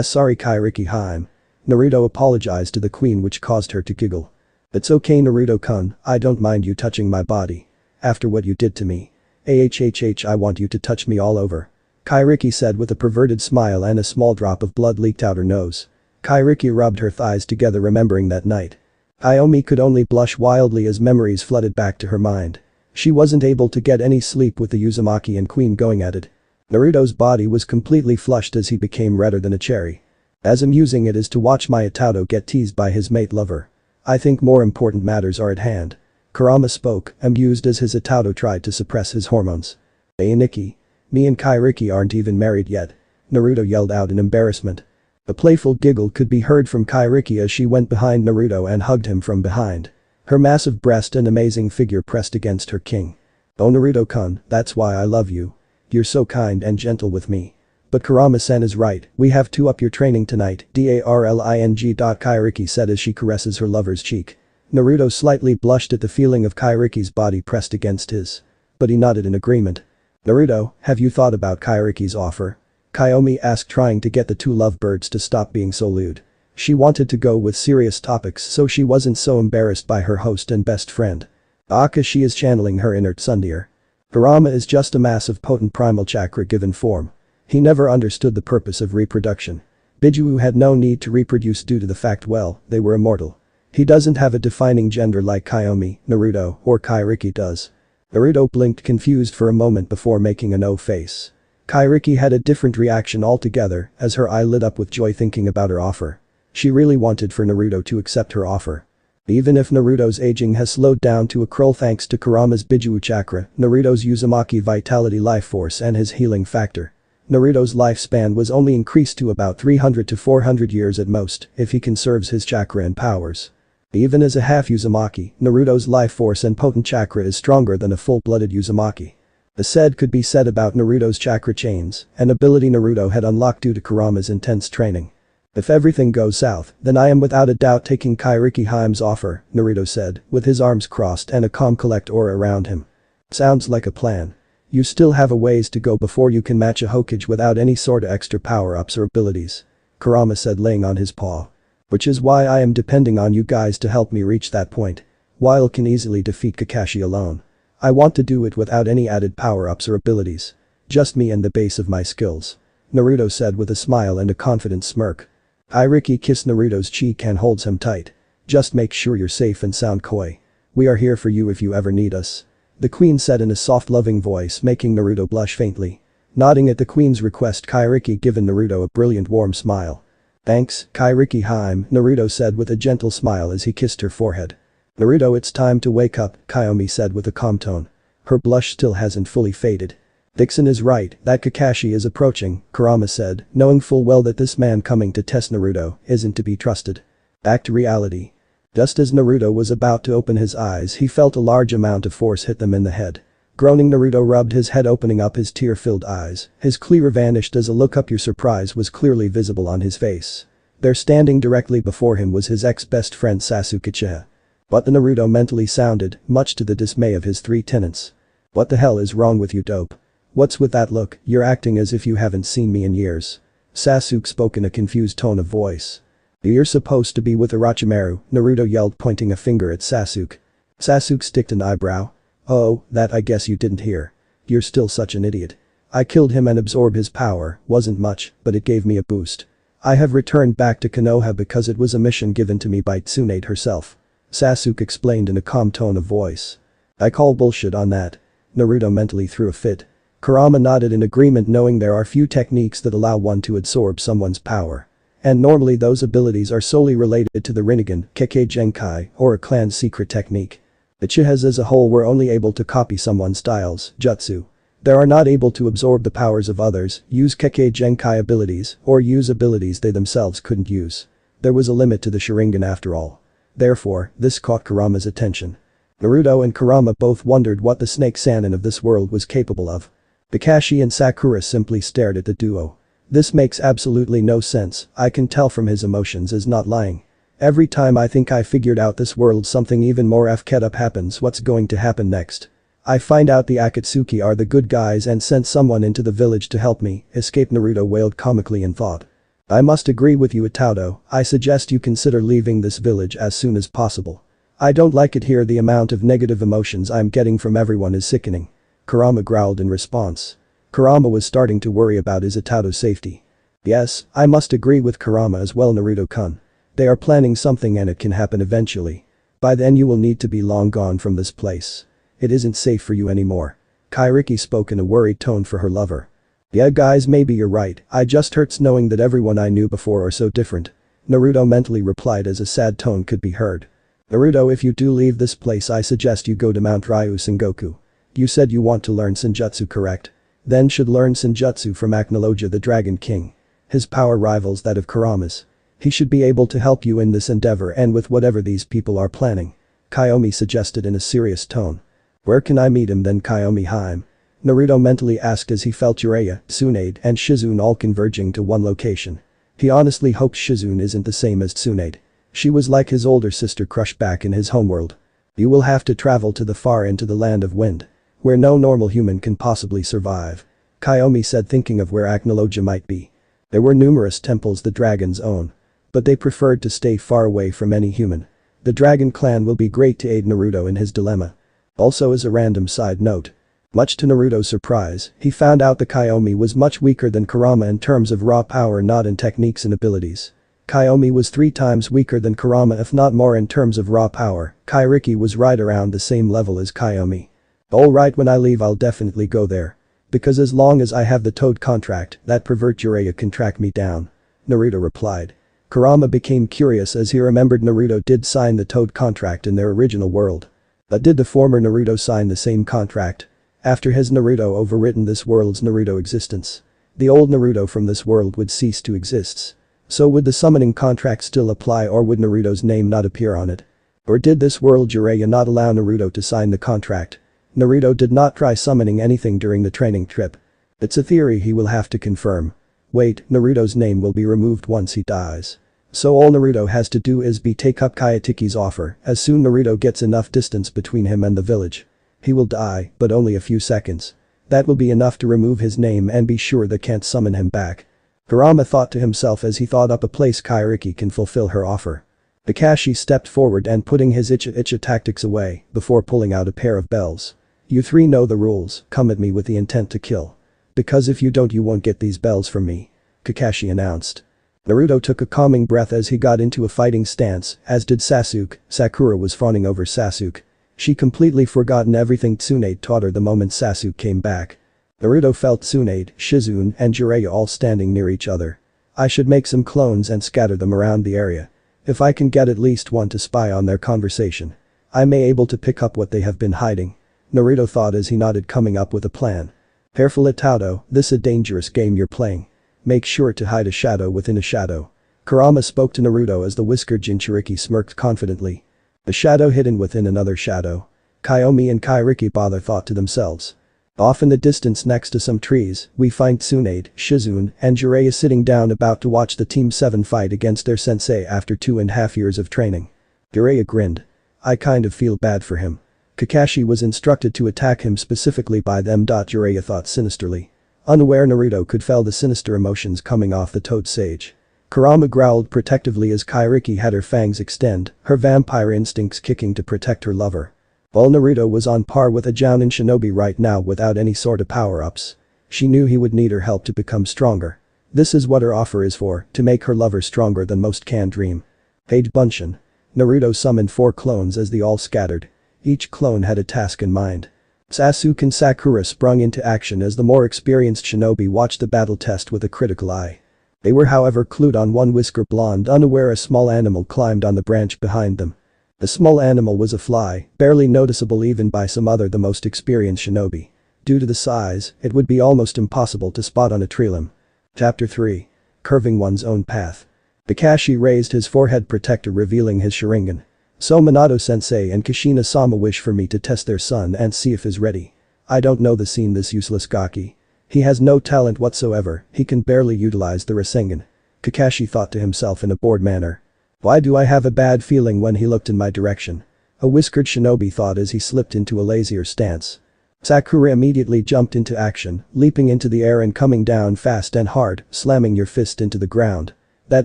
Sorry Kairiki-hime. Naruto apologized to the queen which caused her to giggle. It's okay Naruto-kun, I don't mind you touching my body. After what you did to me. I want you to touch me all over. Kairiki said with a perverted smile and a small drop of blood leaked out her nose. Kairiki rubbed her thighs together remembering that night. Aomi could only blush wildly as memories flooded back to her mind. She wasn't able to get any sleep with the Uzumaki and queen going at it. Naruto's body was completely flushed as he became redder than a cherry. As amusing it is to watch Mayatado get teased by his mate lover. I think more important matters are at hand. Kurama spoke, amused as his Atado tried to suppress his hormones. Hey Nikki. Me and Kairiki aren't even married yet. Naruto yelled out in embarrassment. A playful giggle could be heard from Kairiki as she went behind Naruto and hugged him from behind. Her massive breast and amazing figure pressed against her king. Oh Naruto-kun, that's why I love you. You're so kind and gentle with me. But Kurama-sen is right, we have to up your training tonight, darling. Kairiki said as she caresses her lover's cheek. Naruto slightly blushed at the feeling of Kairiki's body pressed against his. But he nodded in agreement. Naruto, have you thought about Kairiki's offer? Kaomi asked trying to get the two lovebirds to stop being so lewd. She wanted to go with serious topics so she wasn't so embarrassed by her host and best friend. Akashi is channeling her inner tsundere. Kurama is just a mass of potent primal chakra given form. He never understood the purpose of reproduction. Biju had no need to reproduce due to the fact they were immortal. He doesn't have a defining gender like Kaomi, Naruto, or Kairiki does. Naruto blinked confused for a moment before making a no face. Kairiki had a different reaction altogether as her eye lit up with joy thinking about her offer. She really wanted for Naruto to accept her offer. Even if Naruto's aging has slowed down to a crawl thanks to Kurama's Biju chakra, Naruto's Uzumaki vitality life force and his healing factor. Naruto's lifespan was only increased to about 300 to 400 years at most if he conserves his chakra and powers. Even as a half Uzumaki, Naruto's life force and potent chakra is stronger than a full-blooded Uzumaki. The said could be said about Naruto's chakra chains, an ability Naruto had unlocked due to Kurama's intense training. If everything goes south, then I am without a doubt taking Kairiki-hime's offer, Naruto said, with his arms crossed and a calm collect aura around him. Sounds like a plan. You still have a ways to go before you can match a Hokage without any sorta extra power-ups or abilities. Kurama said laying on his paw. Which is why I am depending on you guys to help me reach that point. While can easily defeat Kakashi alone. I want to do it without any added power-ups or abilities. Just me and the base of my skills. Naruto said with a smile and a confident smirk. Kairiki kissed Naruto's cheek and holds him tight. Just make sure you're safe and sound koi. We are here for you if you ever need us. The queen said in a soft loving voice making Naruto blush faintly. Nodding at the queen's request Kairiki given Naruto a brilliant warm smile. Thanks, Kairiki-hime, Naruto said with a gentle smile as he kissed her forehead. Naruto it's time to wake up, Kaomi said with a calm tone. Her blush still hasn't fully faded. Dixon is right, that Kakashi is approaching, Kurama said, knowing full well that this man coming to test Naruto isn't to be trusted. Back to reality. Just as Naruto was about to open his eyes he felt a large amount of force hit them in the head. Groaning Naruto rubbed his head opening up his tear-filled eyes, his clear vanished as a look up your surprise was clearly visible on his face. There standing directly before him was his ex-best friend Sasuke Uchiha. But the Naruto mentally sounded, much to the dismay of his three tenants. What the hell is wrong with you dope? What's with that look, you're acting as if you haven't seen me in years. Sasuke spoke in a confused tone of voice. You're supposed to be with Orochimaru, Naruto yelled pointing a finger at Sasuke. Sasuke sticked an eyebrow. Oh, that I guess you didn't hear. You're still such an idiot. I killed him and absorbed his power, wasn't much, but it gave me a boost. I have returned back to Konoha because it was a mission given to me by Tsunade herself. Sasuke explained in a calm tone of voice. I call bullshit on that. Naruto mentally threw a fit. Kurama nodded in agreement knowing there are few techniques that allow one to absorb someone's power. And normally those abilities are solely related to the Rinnegan, Kekkei Genkai, or a clan's secret technique. The Uchihas as a whole were only able to copy someone's styles, jutsu. They are not able to absorb the powers of others, use Kekkei Genkai abilities, or use abilities they themselves couldn't use. There was a limit to the Sharingan after all. Therefore, this caught Kurama's attention. Naruto and Kurama both wondered what the Snake Sannin of this world was capable of. Kakashi and Sakura simply stared at the duo. This makes absolutely no sense, I can tell from his emotions is not lying. Every time I think I figured out this world something even more f'd up happens. What's going to happen next? I find out the Akatsuki are the good guys and sent someone into the village to help me, escape. Naruto wailed comically in thought. I must agree with you, Itaudo, I suggest you consider leaving this village as soon as possible. I don't like it here, the amount of negative emotions I'm getting from everyone is sickening. Kurama growled in response. Kurama was starting to worry about his Itaudo's safety. Yes, I must agree with Kurama as well, Naruto-kun. They are planning something and it can happen eventually. By then you will need to be long gone from this place. It isn't safe for you anymore. Kairiki spoke in a worried tone for her lover. Yeah guys, maybe you're right, I just hurts knowing that everyone I knew before are so different. Naruto mentally replied as a sad tone could be heard. Naruto, if you do leave this place I suggest you go to Mount Ryu Sengoku. You said you want to learn Senjutsu, correct? Then should learn Senjutsu from Aknologia the Dragon King. His power rivals that of Kurama's. He should be able to help you in this endeavor and with whatever these people are planning. Kiyomi suggested in a serious tone. Where can I meet him then, Kiyomi-hime? Naruto mentally asked as he felt Jiraiya, Tsunade and Shizune all converging to one location. He honestly hopes Shizune isn't the same as Tsunade. She was like his older sister crushed back in his homeworld. You will have to travel to the far end to the land of wind. Where no normal human can possibly survive. Kiyomi said, thinking of where Aknologia might be. There were numerous temples the dragons own. But they preferred to stay far away from any human. The dragon clan will be great to aid Naruto in his dilemma. Also, as a random side note. Much to Naruto's surprise, he found out that Kiyomi was much weaker than Kurama in terms of raw power, not in techniques and abilities. Kiyomi was 3 times weaker than Kurama, if not more, in terms of raw power. Kairiki was right around the same level as Kiyomi. Alright, when I leave I'll definitely go there. Because as long as I have the Toad contract, that pervert Jiraiya can track me down. Naruto replied. Kurama became curious as he remembered Naruto did sign the Toad contract in their original world. But did the former Naruto sign the same contract? After his Naruto overwritten this world's Naruto existence. The old Naruto from this world would cease to exist. So would the summoning contract still apply, or would Naruto's name not appear on it? Or did this world Jiraiya not allow Naruto to sign the contract? Naruto did not try summoning anything during the training trip. It's a theory he will have to confirm. Wait, Naruto's name will be removed once he dies. So all Naruto has to do is take up Kayatiki's offer as soon Naruto gets enough distance between him and the village. He will die, but only a few seconds. That will be enough to remove his name and be sure they can't summon him back. Kurama thought to himself as he thought up a place Kairiki can fulfill her offer. Kakashi stepped forward and putting his Icha tactics away before pulling out a pair of bells. You 3 know the rules, come at me with the intent to kill. Because if you don't you won't get these bells from me. Kakashi announced. Naruto took a calming breath as he got into a fighting stance, as did Sasuke. Sakura was fawning over Sasuke. She completely forgotten everything Tsunade taught her the moment Sasuke came back. Naruto felt Tsunade, Shizune and Jiraiya all standing near each other. I should make some clones and scatter them around the area. If I can get at least one to spy on their conversation, I may able to pick up what they have been hiding. Naruto thought as he nodded, coming up with a plan. Careful Itaudo, this a dangerous game you're playing. Make sure to hide a shadow within a shadow. Kurama spoke to Naruto as the whiskered Jinchuriki smirked confidently. The shadow hidden within another shadow. Kiyomi and Kairiki bother thought to themselves. Off in the distance next to some trees, we find Tsunade, Shizune and Jiraiya sitting down about to watch the Team 7 fight against their sensei after 2.5 years of training. Jiraiya grinned. I kind of feel bad for him. Kakashi was instructed to attack him specifically by them. Jiraiya thought sinisterly. Unaware Naruto could feel the sinister emotions coming off the Toad Sage. Kurama growled protectively as Kairiki had her fangs extend, her vampire instincts kicking to protect her lover. While Naruto was on par with a Jounin shinobi right now without any sort of power-ups. She knew he would need her help to become stronger. This is what her offer is for, to make her lover stronger than most can dream. Page Bunshin. Naruto summoned 4 clones as they all scattered. Each clone had a task in mind. Sasuke and Sakura sprung into action as the more experienced shinobi watched the battle test with a critical eye. They were however clued on one whisker blonde, unaware a small animal climbed on the branch behind them. The small animal was a fly, barely noticeable even by some other the most experienced shinobi. Due to the size, it would be almost impossible to spot on a tree limb. Chapter 3. Curving one's own path. Kakashi raised his forehead protector revealing his Sharingan. So Minato-sensei and Kushina-sama wish for me to test their son and see if he's ready. I don't know the scene this useless Gaki. He has no talent whatsoever, he can barely utilize the Rasengan. Kakashi thought to himself in a bored manner. Why do I have a bad feeling when he looked in my direction? A whiskered shinobi thought as he slipped into a lazier stance. Sakura immediately jumped into action, leaping into the air and coming down fast and hard, slamming your fist into the ground. That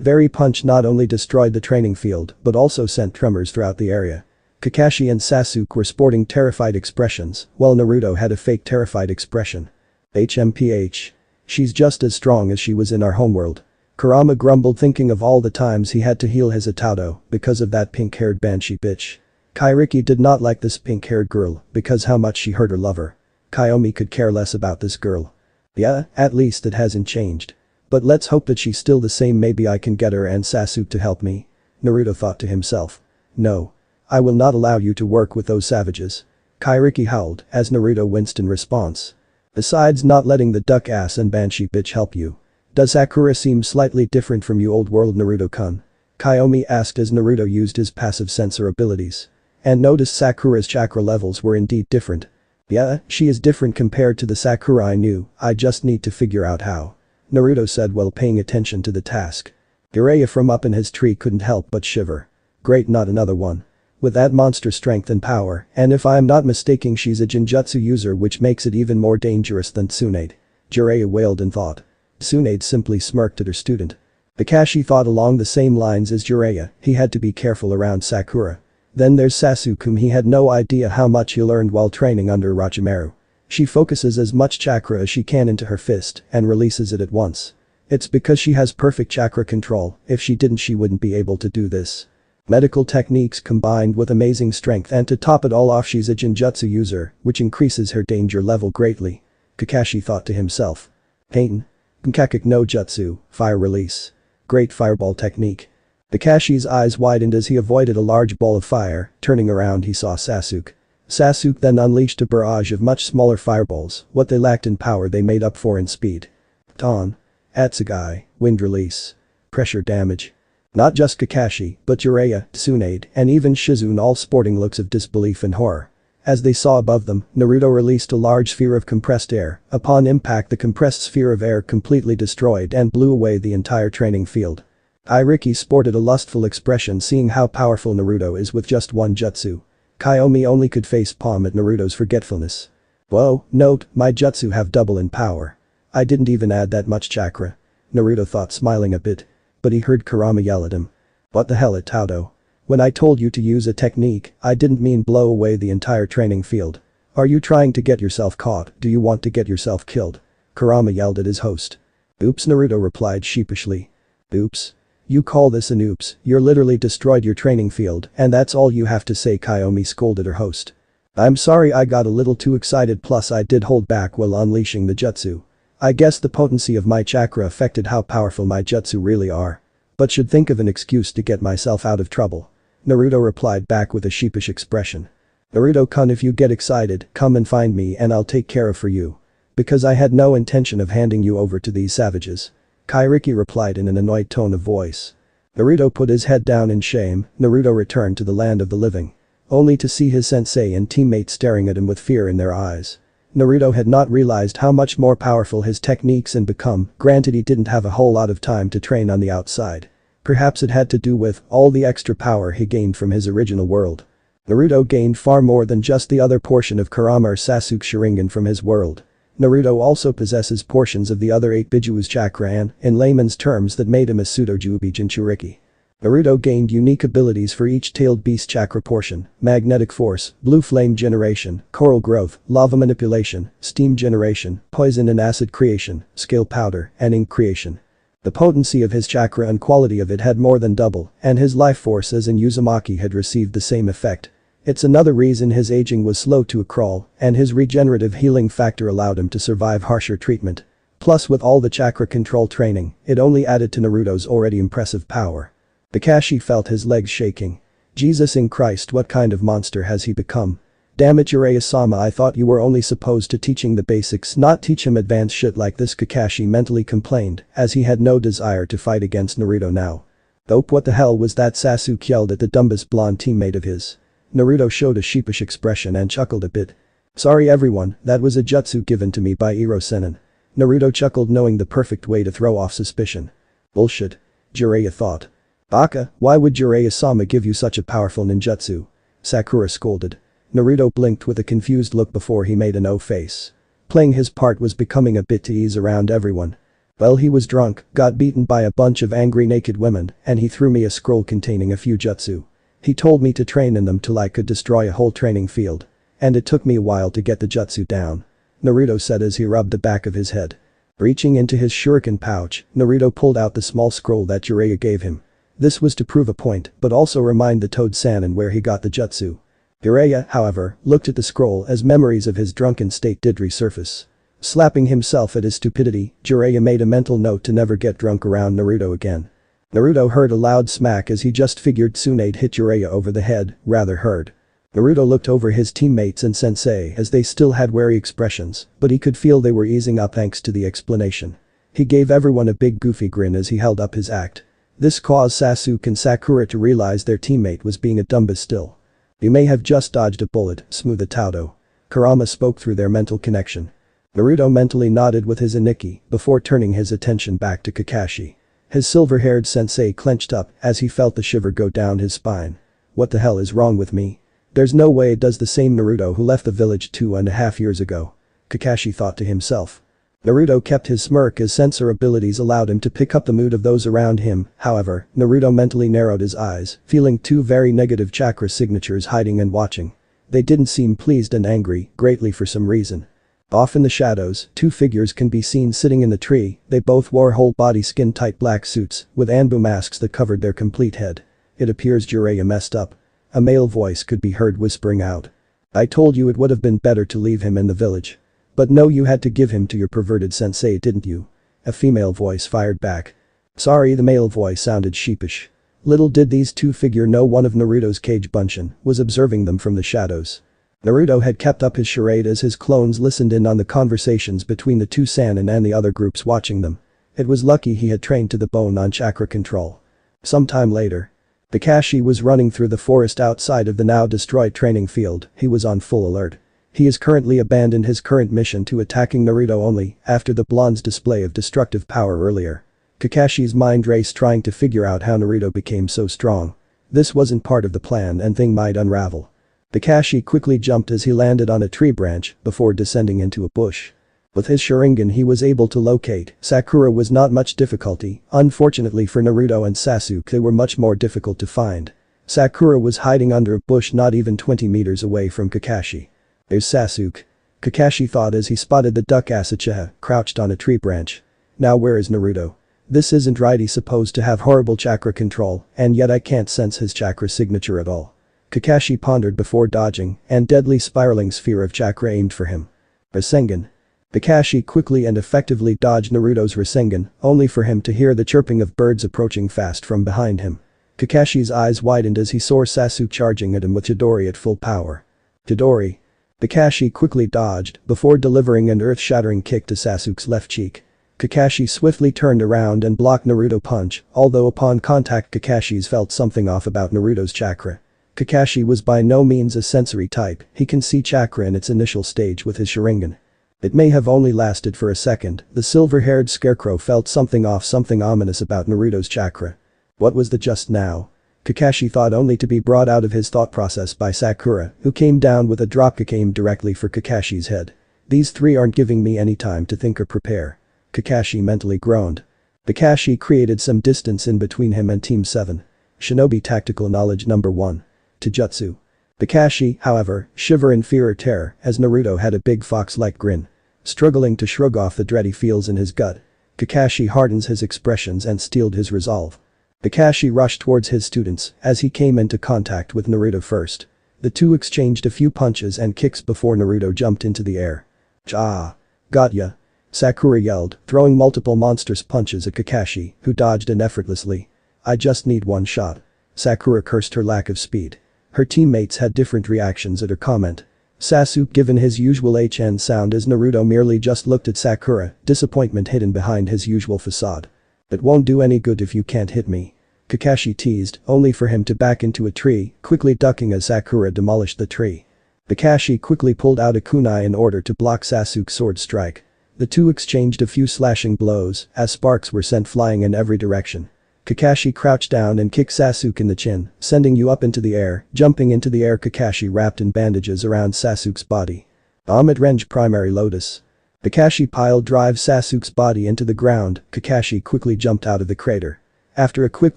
very punch not only destroyed the training field but also sent tremors throughout the area. Kakashi and Sasuke were sporting terrified expressions, while Naruto had a fake terrified expression. HMPH. She's just as strong as she was in our homeworld. Kurama grumbled thinking of all the times he had to heal his Itado because of that pink-haired banshee bitch. Kairiki did not like this pink-haired girl because how much she hurt her lover. Kaomi could care less about this girl. Yeah, at least it hasn't changed. But let's hope that she's still the same, maybe I can get her and Sasuke to help me. Naruto thought to himself. No. I will not allow you to work with those savages. Kairiki howled as Naruto winced in response. Besides not letting the duck ass and banshee bitch help you. Does Sakura seem slightly different from you old world Naruto-kun? Kaomi asked as Naruto used his passive sensor abilities. And noticed Sakura's chakra levels were indeed different. Yeah, she is different compared to the Sakura I knew, I just need to figure out how. Naruto said while paying attention to the task. Jiraiya from up in his tree couldn't help but shiver. Great, not another one. With that monster strength and power, and if I am not mistaken she's a Genjutsu user which makes it even more dangerous than Tsunade. Jiraiya wailed in thought. Tsunade simply smirked at her student. Kakashi thought along the same lines as Jiraiya, he had to be careful around Sakura. Then there's Sasuke whom he had no idea how much he learned while training under Orochimaru. She focuses as much chakra as she can into her fist and releases it at once. It's because she has perfect chakra control, if she didn't she wouldn't be able to do this. Medical techniques combined with amazing strength and to top it all off she's a Genjutsu user, which increases her danger level greatly. Kakashi thought to himself. Pain. Kankakik no Jutsu, fire release. Great fireball technique. Kakashi's eyes widened as he avoided a large ball of fire, turning around he saw Sasuke. Sasuke then unleashed a barrage of much smaller fireballs, what they lacked in power they made up for in speed. Ton. Atsugai, wind release. Pressure damage. Not just Kakashi, but Jiraiya, Tsunade, and even Shizune all sporting looks of disbelief and horror. As they saw above them, Naruto released a large sphere of compressed air. Upon impact the compressed sphere of air completely destroyed and blew away the entire training field. Kairiki sported a lustful expression seeing how powerful Naruto is with just one jutsu. Kaomi only could face palm at Naruto's forgetfulness. Whoa, note, my jutsu have double in power. I didn't even add that much chakra. Naruto thought smiling a bit. But he heard Kurama yell at him. What the hell Itado? When I told you to use a technique, I didn't mean blow away the entire training field. Are you trying to get yourself caught? Do you want to get yourself killed? Kurama yelled at his host. Oops, Naruto replied sheepishly. Oops. You call this an oops, you're literally destroyed your training field and that's all you have to say, Kaomi scolded her host. I'm sorry I got a little too excited plus I did hold back while unleashing the jutsu. I guess the potency of my chakra affected how powerful my jutsu really are. But should think of an excuse to get myself out of trouble. Naruto replied back with a sheepish expression. Naruto-kun, if you get excited, come and find me and I'll take care of for you. Because I had no intention of handing you over to these savages. Kairiki replied in an annoyed tone of voice. Naruto put his head down in shame. Naruto returned to the land of the living. Only to see his sensei and teammates staring at him with fear in their eyes. Naruto had not realized how much more powerful his techniques had become, granted he didn't have a whole lot of time to train on the outside. Perhaps it had to do with all the extra power he gained from his original world. Naruto gained far more than just the other portion of Kurama or Sasuke Sharingan from his world. Naruto also possesses portions of the other 8 Bijuu's chakra and, in layman's terms, that made him a pseudo-Jubi Jinchuriki. Naruto gained unique abilities for each tailed beast chakra portion: magnetic force, blue flame generation, coral growth, lava manipulation, steam generation, poison and acid creation, scale powder, and ink creation. The potency of his chakra and quality of it had more than double, and his life force as in Uzumaki had received the same effect. It's another reason his aging was slow to a crawl, and his regenerative healing factor allowed him to survive harsher treatment. Plus with all the chakra control training, it only added to Naruto's already impressive power. Kakashi felt his legs shaking. Jesus in Christ, what kind of monster has he become? Damn it, Jiraiya-sama, I thought you were only supposed to teaching the basics, not teach him advanced shit like this, Kakashi mentally complained, as he had no desire to fight against Naruto now. "Dope, what the hell was that?" Sasuke yelled at the dumbest blonde teammate of his. Naruto showed a sheepish expression and chuckled a bit. "Sorry everyone, that was a jutsu given to me by Iro Sennin." Naruto chuckled, knowing the perfect way to throw off suspicion. "Bullshit," Jiraiya thought. "Baka, why would Jiraiya-sama give you such a powerful ninjutsu?" Sakura scolded. Naruto blinked with a confused look before he made a no face. Playing his part was becoming a bit to ease around everyone. "Well, he was drunk, got beaten by a bunch of angry naked women, and he threw me a scroll containing a few jutsu. He told me to train in them till I could destroy a whole training field. And it took me a while to get the jutsu down," Naruto said as he rubbed the back of his head. Reaching into his shuriken pouch, Naruto pulled out the small scroll that Jiraiya gave him. This was to prove a point, but also remind the Toad-san where he got the jutsu. Jiraiya, however, looked at the scroll as memories of his drunken state did resurface. Slapping himself at his stupidity, Jiraiya made a mental note to never get drunk around Naruto again. Naruto heard a loud smack as he just figured Tsunade hit Jiraiya over the head, rather hard. Naruto looked over his teammates and sensei as they still had wary expressions, but he could feel they were easing up thanks to the explanation. He gave everyone a big goofy grin as he held up his act. This caused Sasuke and Sakura to realize their teammate was being a dumbass still. "You may have just dodged a bullet, smooth Taudo." Kurama spoke through their mental connection. Naruto mentally nodded with his Aniki before turning his attention back to Kakashi. His silver-haired sensei clenched up as he felt the shiver go down his spine. "What the hell is wrong with me? There's no way it does." The same Naruto who left the village 2.5 years ago. Kakashi thought to himself. Naruto kept his smirk as sensor abilities allowed him to pick up the mood of those around him, however, Naruto mentally narrowed his eyes, feeling two very negative chakra signatures hiding and watching. They didn't seem pleased and angry, greatly for some reason. Off in the shadows, two figures can be seen sitting in the tree. They both wore whole-body skin-tight black suits, with Anbu masks that covered their complete head. It appears Jiraiya messed up. A male voice could be heard whispering out. "I told you it would have been better to leave him in the village. But no, you had to give him to your perverted sensei, didn't you?" A female voice fired back. "Sorry," the male voice sounded sheepish. Little did these two figure know one of Naruto's Kage Bunshin was observing them from the shadows. Naruto had kept up his charade as his clones listened in on the conversations between the two Sannin and the other groups watching them. It was lucky he had trained to the bone on chakra control. Sometime later, Kakashi was running through the forest outside of the now destroyed training field. He was on full alert. He has currently abandoned his current mission to attacking Naruto only after the blonde's display of destructive power earlier. Kakashi's mind raced trying to figure out how Naruto became so strong. This wasn't part of the plan and thing might unravel. Kakashi quickly jumped as he landed on a tree branch before descending into a bush. With his Sharingan he was able to locate Sakura was not much difficulty. Unfortunately for Naruto and Sasuke, they were much more difficult to find. Sakura was hiding under a bush not even 20 meters away from Kakashi. "There's Sasuke," Kakashi thought as he spotted the duck Asuchiha crouched on a tree branch. "Now where is Naruto? This isn't right, he's supposed to have horrible chakra control, and yet I can't sense his chakra signature at all." Kakashi pondered before dodging, and deadly spiraling sphere of chakra aimed for him. Rasengan. Kakashi quickly and effectively dodged Naruto's Rasengan, only for him to hear the chirping of birds approaching fast from behind him. Kakashi's eyes widened as he saw Sasuke charging at him with Chidori at full power. Chidori. Kakashi quickly dodged before delivering an earth-shattering kick to Sasuke's left cheek. Kakashi swiftly turned around and blocked Naruto's punch, although upon contact Kakashi's felt something off about Naruto's chakra. Kakashi was by no means a sensory type, he can see chakra in its initial stage with his Sharingan. It may have only lasted for a second, the silver-haired scarecrow felt something off, something ominous about Naruto's chakra. What was the just now? Kakashi thought, only to be brought out of his thought process by Sakura, who came down with a dropkick aimed directly for Kakashi's head. "These three aren't giving me any time to think or prepare." Kakashi mentally groaned. Kakashi created some distance in between him and Team 7. Shinobi Tactical Knowledge Number 1. Taijutsu. Kakashi, however, shiver in fear or terror as Naruto had a big fox-like grin. Struggling to shrug off the dread he feels in his gut, Kakashi hardens his expressions and steeled his resolve. Kakashi rushed towards his students as he came into contact with Naruto first. The two exchanged a few punches and kicks before Naruto jumped into the air. "Ah! Got ya!" Sakura yelled, throwing multiple monstrous punches at Kakashi, who dodged in effortlessly. "I just need one shot." Sakura cursed her lack of speed. Her teammates had different reactions at her comment. Sasuke given his usual HN sound as Naruto merely just looked at Sakura, disappointment hidden behind his usual facade. "It won't do any good if you can't hit me." Kakashi teased, only for him to back into a tree, quickly ducking as Sakura demolished the tree. Kakashi quickly pulled out a kunai in order to block Sasuke's sword strike. The two exchanged a few slashing blows as sparks were sent flying in every direction. Kakashi crouched down and kicked Sasuke in the chin, sending you up into the air. Jumping into the air, Kakashi wrapped in bandages around Sasuke's body. Amit Range Primary Lotus. Kakashi pile drives Sasuke's body into the ground. Kakashi quickly jumped out of the crater. After a quick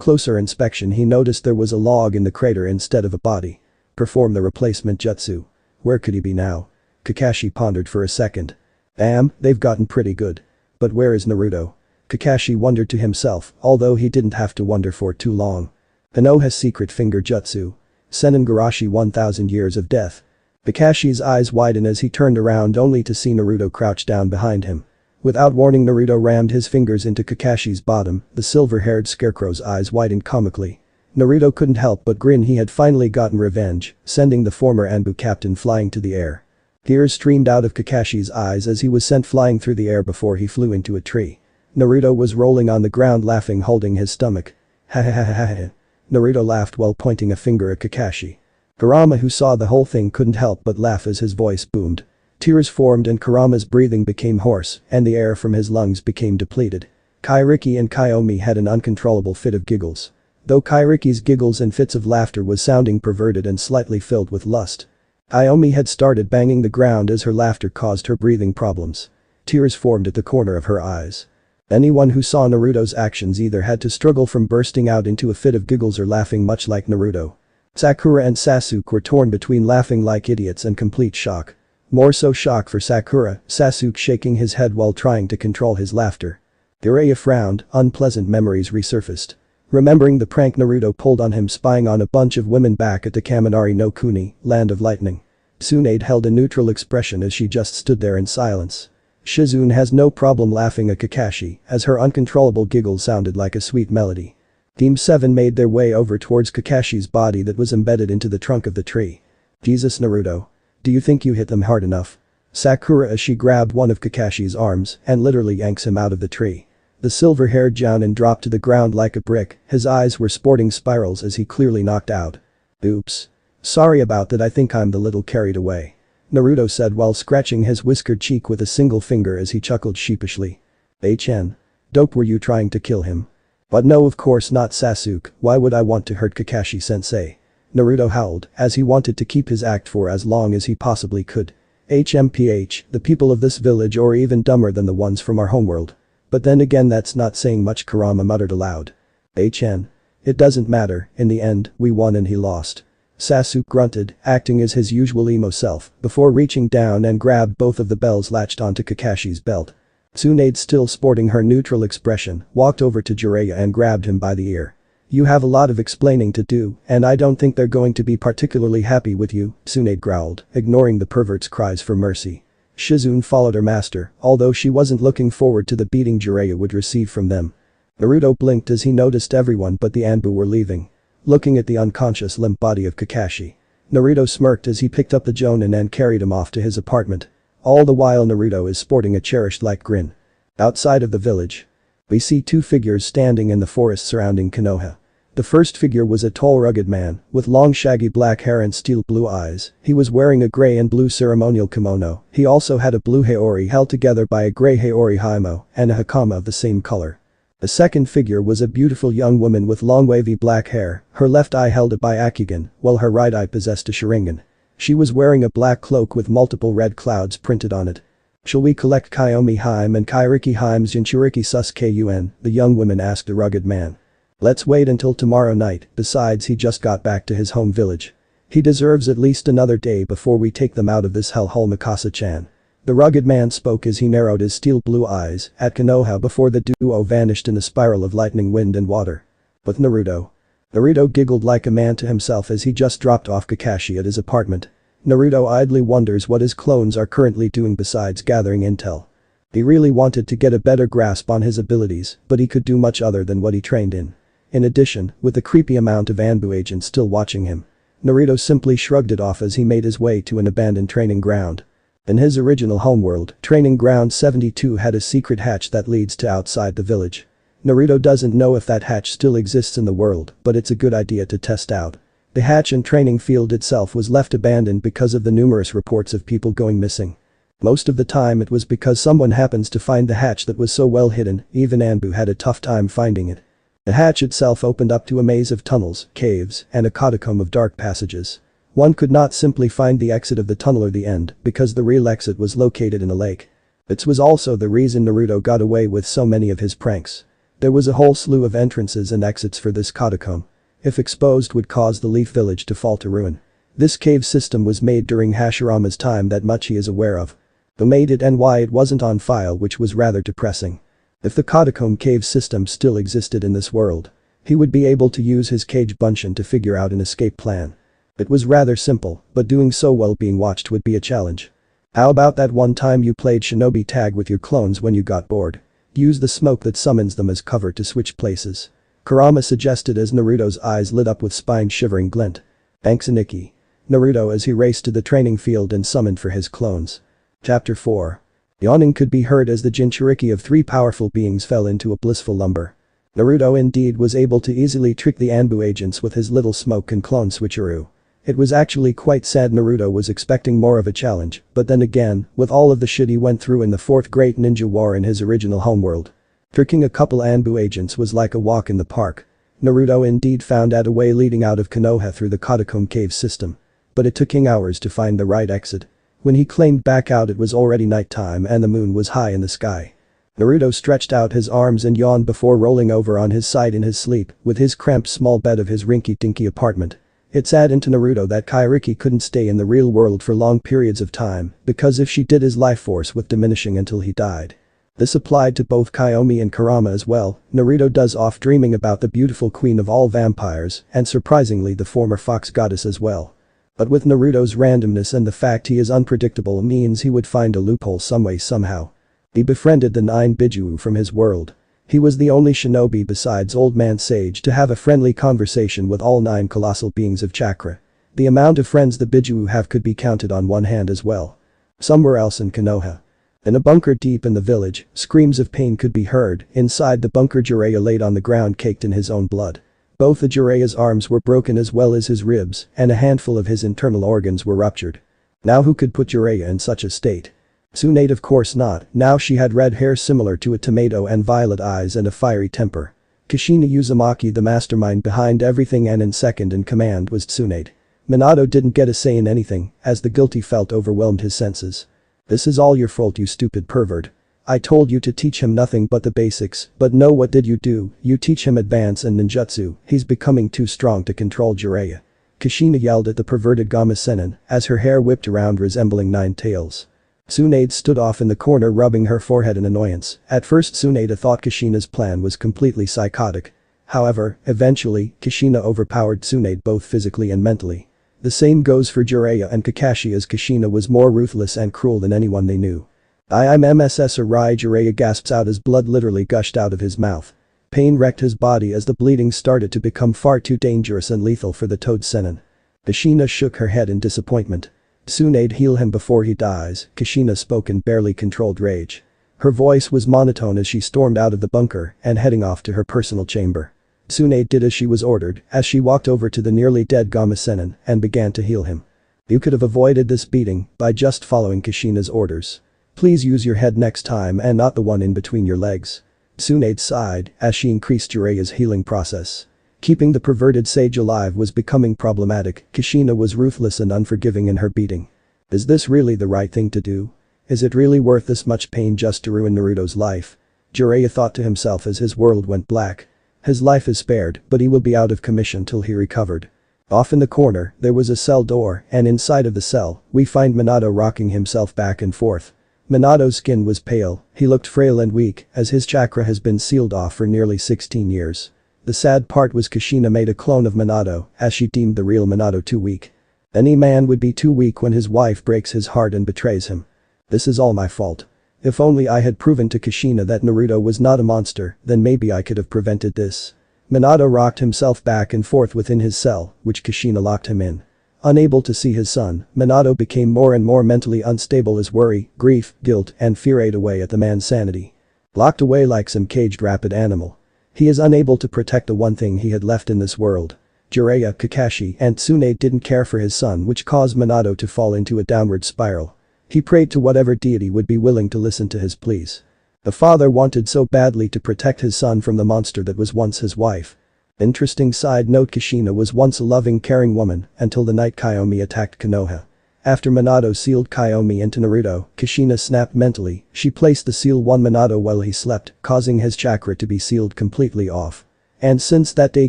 closer inspection, he noticed there was a log in the crater instead of a body. Perform the replacement jutsu. Where could he be now? Kakashi pondered for a second. Damn, they've gotten pretty good. But where is Naruto? Kakashi wondered to himself, although he didn't have to wonder for too long. Konoha's secret finger jutsu. Senin Garashi 1000 years of death. Kakashi's eyes widened as he turned around only to see Naruto crouch down behind him. Without warning, Naruto rammed his fingers into Kakashi's bottom. The silver-haired scarecrow's eyes widened comically. Naruto couldn't help but grin. He had finally gotten revenge, sending the former Anbu captain flying to the air. Tears streamed out of Kakashi's eyes as he was sent flying through the air before he flew into a tree. Naruto was rolling on the ground laughing, holding his stomach. Ha ha ha ha ha. Naruto laughed while pointing a finger at Kakashi. Kurama, who saw the whole thing, couldn't help but laugh as his voice boomed. Tears formed and Kurama's breathing became hoarse and the air from his lungs became depleted. Kairiki and Kaiomi had an uncontrollable fit of giggles. Though Kairiki's giggles and fits of laughter was sounding perverted and slightly filled with lust. Kaiomi had started banging the ground as her laughter caused her breathing problems. Tears formed at the corner of her eyes. Anyone who saw Naruto's actions either had to struggle from bursting out into a fit of giggles or laughing much like Naruto. Sakura and Sasuke were torn between laughing like idiots and complete shock. More so shock for Sakura, Sasuke shaking his head while trying to control his laughter. Jiraiya frowned, unpleasant memories resurfaced. Remembering the prank Naruto pulled on him spying on a bunch of women back at the Kaminari no Kuni, Land of Lightning. Tsunade held a neutral expression as she just stood there in silence. Shizune has no problem laughing at Kakashi, as her uncontrollable giggle sounded like a sweet melody. Team 7 made their way over towards Kakashi's body that was embedded into the trunk of the tree. Jesus, Naruto. Do you think you hit them hard enough? Sakura, as she grabbed one of Kakashi's arms and literally yanks him out of the tree. The silver-haired Jounin dropped to the ground like a brick. His eyes were sporting spirals as he clearly knocked out. Oops. Sorry about that, I think I'm the little carried away. Naruto said while scratching his whiskered cheek with a single finger as he chuckled sheepishly. HN. Dope, were you trying to kill him? But no, of course not, Sasuke, why would I want to hurt Kakashi-sensei? Naruto howled as he wanted to keep his act for as long as he possibly could. HMPH, the people of this village are even dumber than the ones from our homeworld. But then again, that's not saying much, Kurama muttered aloud. HN. It doesn't matter, in the end, we won and he lost. Sasuke grunted, acting as his usual emo self, before reaching down and grabbed both of the bells latched onto Kakashi's belt. Tsunade, still sporting her neutral expression, walked over to Jiraiya and grabbed him by the ear. You have a lot of explaining to do, and I don't think they're going to be particularly happy with you, Tsunade growled, ignoring the pervert's cries for mercy. Shizune followed her master, although she wasn't looking forward to the beating Jiraiya would receive from them. Naruto blinked as he noticed everyone but the Anbu were leaving. Looking at the unconscious limp body of Kakashi. Naruto smirked as he picked up the Jounin and carried him off to his apartment. All the while Naruto is sporting a cherished-like grin. Outside of the village. We see two figures standing in the forest surrounding Konoha. The first figure was a tall, rugged man, with long shaggy black hair and steel blue eyes. He was wearing a gray and blue ceremonial kimono. He also had a blue haori held together by a gray haori haimo and a hakama of the same color. The second figure was a beautiful young woman with long wavy black hair. Her left eye held a byakugan, while her right eye possessed a sharingan. She was wearing a black cloak with multiple red clouds printed on it. Shall we collect Kaiomi Haim and Kairiki Haim's Jinchuriki Suskun? The young woman asked the rugged man. Let's wait until tomorrow night, besides he just got back to his home village. He deserves at least another day before we take them out of this hellhole, Mikasa-chan. The rugged man spoke as he narrowed his steel blue eyes at Konoha before the duo vanished in a spiral of lightning, wind and water. But Naruto. Naruto giggled like a man to himself as he just dropped off Kakashi at his apartment. Naruto idly wonders what his clones are currently doing besides gathering intel. He really wanted to get a better grasp on his abilities, but he could do much other than what he trained in. In addition, with the creepy amount of Anbu agents still watching him, Naruto simply shrugged it off as he made his way to an abandoned training ground. In his original homeworld, Training Ground 72 had a secret hatch that leads to outside the village. Naruto doesn't know if that hatch still exists in the world, but it's a good idea to test out. The hatch and training field itself was left abandoned because of the numerous reports of people going missing. Most of the time it was because someone happens to find the hatch that was so well hidden, even Anbu had a tough time finding it. The hatch itself opened up to a maze of tunnels, caves, and a catacomb of dark passages. One could not simply find the exit of the tunnel or the end, because the real exit was located in a lake. This was also the reason Naruto got away with so many of his pranks. There was a whole slew of entrances and exits for this catacomb. If exposed would cause the Leaf Village to fall to ruin. This cave system was made during Hashirama's time, that much he is aware of. Who made it and why it wasn't on file, which was rather depressing. If the catacomb cave system still existed in this world, he would be able to use his Kage Bunshin to figure out an escape plan. It was rather simple, but doing so while being watched would be a challenge. How about that one time you played shinobi tag with your clones when you got bored? Use the smoke that summons them as cover to switch places. Kurama suggested as Naruto's eyes lit up with spine-shivering glint. Thanks Aniki. Naruto as he raced to the training field and summoned for his clones. Chapter 4. Yawning could be heard as the Jinchuriki of three powerful beings fell into a blissful slumber. Naruto indeed was able to easily trick the Anbu agents with his little smoke and clone switcheroo. It was actually quite sad. Naruto was expecting more of a challenge, but then again, with all of the shit he went through in the fourth great ninja war in his original homeworld. Tricking a couple Anbu agents was like a walk in the park. Naruto indeed found out a way leading out of Konoha through the catacomb cave system. But it took him hours to find the right exit. When he claimed back out it was already nighttime and the moon was high in the sky. Naruto stretched out his arms and yawned before rolling over on his side in his sleep with his cramped small bed of his rinky-dinky apartment. It sad into Naruto that Kairiki couldn't stay in the real world for long periods of time because if she did his life force was diminishing until he died. This applied to both Kiyomi and Kurama as well. Naruto does off dreaming about the beautiful queen of all vampires and surprisingly the former fox goddess as well. But with Naruto's randomness and the fact he is unpredictable means he would find a loophole some way somehow. He befriended the 9 Biju from his world. He was the only shinobi besides Old Man Sage to have a friendly conversation with all 9 colossal beings of chakra. The amount of friends the Biju have could be counted on one hand as well. Somewhere else in Konoha. In a bunker deep in the village, screams of pain could be heard. Inside the bunker Jiraiya laid on the ground caked in his own blood. Both of Jiraiya's arms were broken as well as his ribs, and a handful of his internal organs were ruptured. Now who could put Jiraiya in such a state? Tsunade of course not, now she had red hair similar to a tomato and violet eyes and a fiery temper. Kushina Uzumaki the mastermind behind everything and in second in command was Tsunade. Minato didn't get a say in anything, as the guilty felt overwhelmed his senses. This is all your fault you stupid pervert. I told you to teach him nothing but the basics, but no what did you do, you teach him advance and ninjutsu, he's becoming too strong to control Jiraiya. Kushina yelled at the perverted Gama-senin as her hair whipped around resembling 9 tails. Tsunade stood off in the corner rubbing her forehead in annoyance. At first Tsunade thought Kushina's plan was completely psychotic. However, eventually, Kushina overpowered Tsunade both physically and mentally. The same goes for Jiraiya and Kakashi as Kushina was more ruthless and cruel than anyone they knew. I'm MSS Rai Jiraiya gasps out as blood literally gushed out of his mouth. Pain wrecked his body as the bleeding started to become far too dangerous and lethal for the Toad Senin. Kushina shook her head in disappointment. Tsunade heal him before he dies, Kushina spoke in barely controlled rage. Her voice was monotone as she stormed out of the bunker and heading off to her personal chamber. Tsunade did as she was ordered as she walked over to the nearly dead Gama-senin and began to heal him. You could have avoided this beating by just following Kushina's orders. Please use your head next time and not the one in between your legs. Tsunade sighed as she increased Jiraiya's healing process. Keeping the perverted sage alive was becoming problematic. Kushina was ruthless and unforgiving in her beating. Is this really the right thing to do? Is it really worth this much pain just to ruin Naruto's life? Jiraiya thought to himself as his world went black. His life is spared, but he will be out of commission till he recovered. Off in the corner, there was a cell door, and inside of the cell, we find Minato rocking himself back and forth. Minato's skin was pale, he looked frail and weak, as his chakra has been sealed off for nearly 16 years. The sad part was Kushina made a clone of Minato, as she deemed the real Minato too weak. Any man would be too weak when his wife breaks his heart and betrays him. This is all my fault. If only I had proven to Kushina that Naruto was not a monster, then maybe I could have prevented this. Minato rocked himself back and forth within his cell, which Kushina locked him in. Unable to see his son, Minato became more and more mentally unstable as worry, grief, guilt, and fear ate away at the man's sanity. Locked away like some caged rabid animal. He is unable to protect the one thing he had left in this world. Jiraiya, Kakashi, and Tsunade didn't care for his son, which caused Minato to fall into a downward spiral. He prayed to whatever deity would be willing to listen to his pleas. The father wanted so badly to protect his son from the monster that was once his wife. Interesting side note: Kushina was once a loving, caring woman until the night Kiyomi attacked Konoha. After Minato sealed Kiyomi into Naruto, Kushina snapped mentally. She placed the seal on Minato while he slept, causing his chakra to be sealed completely off. And since that day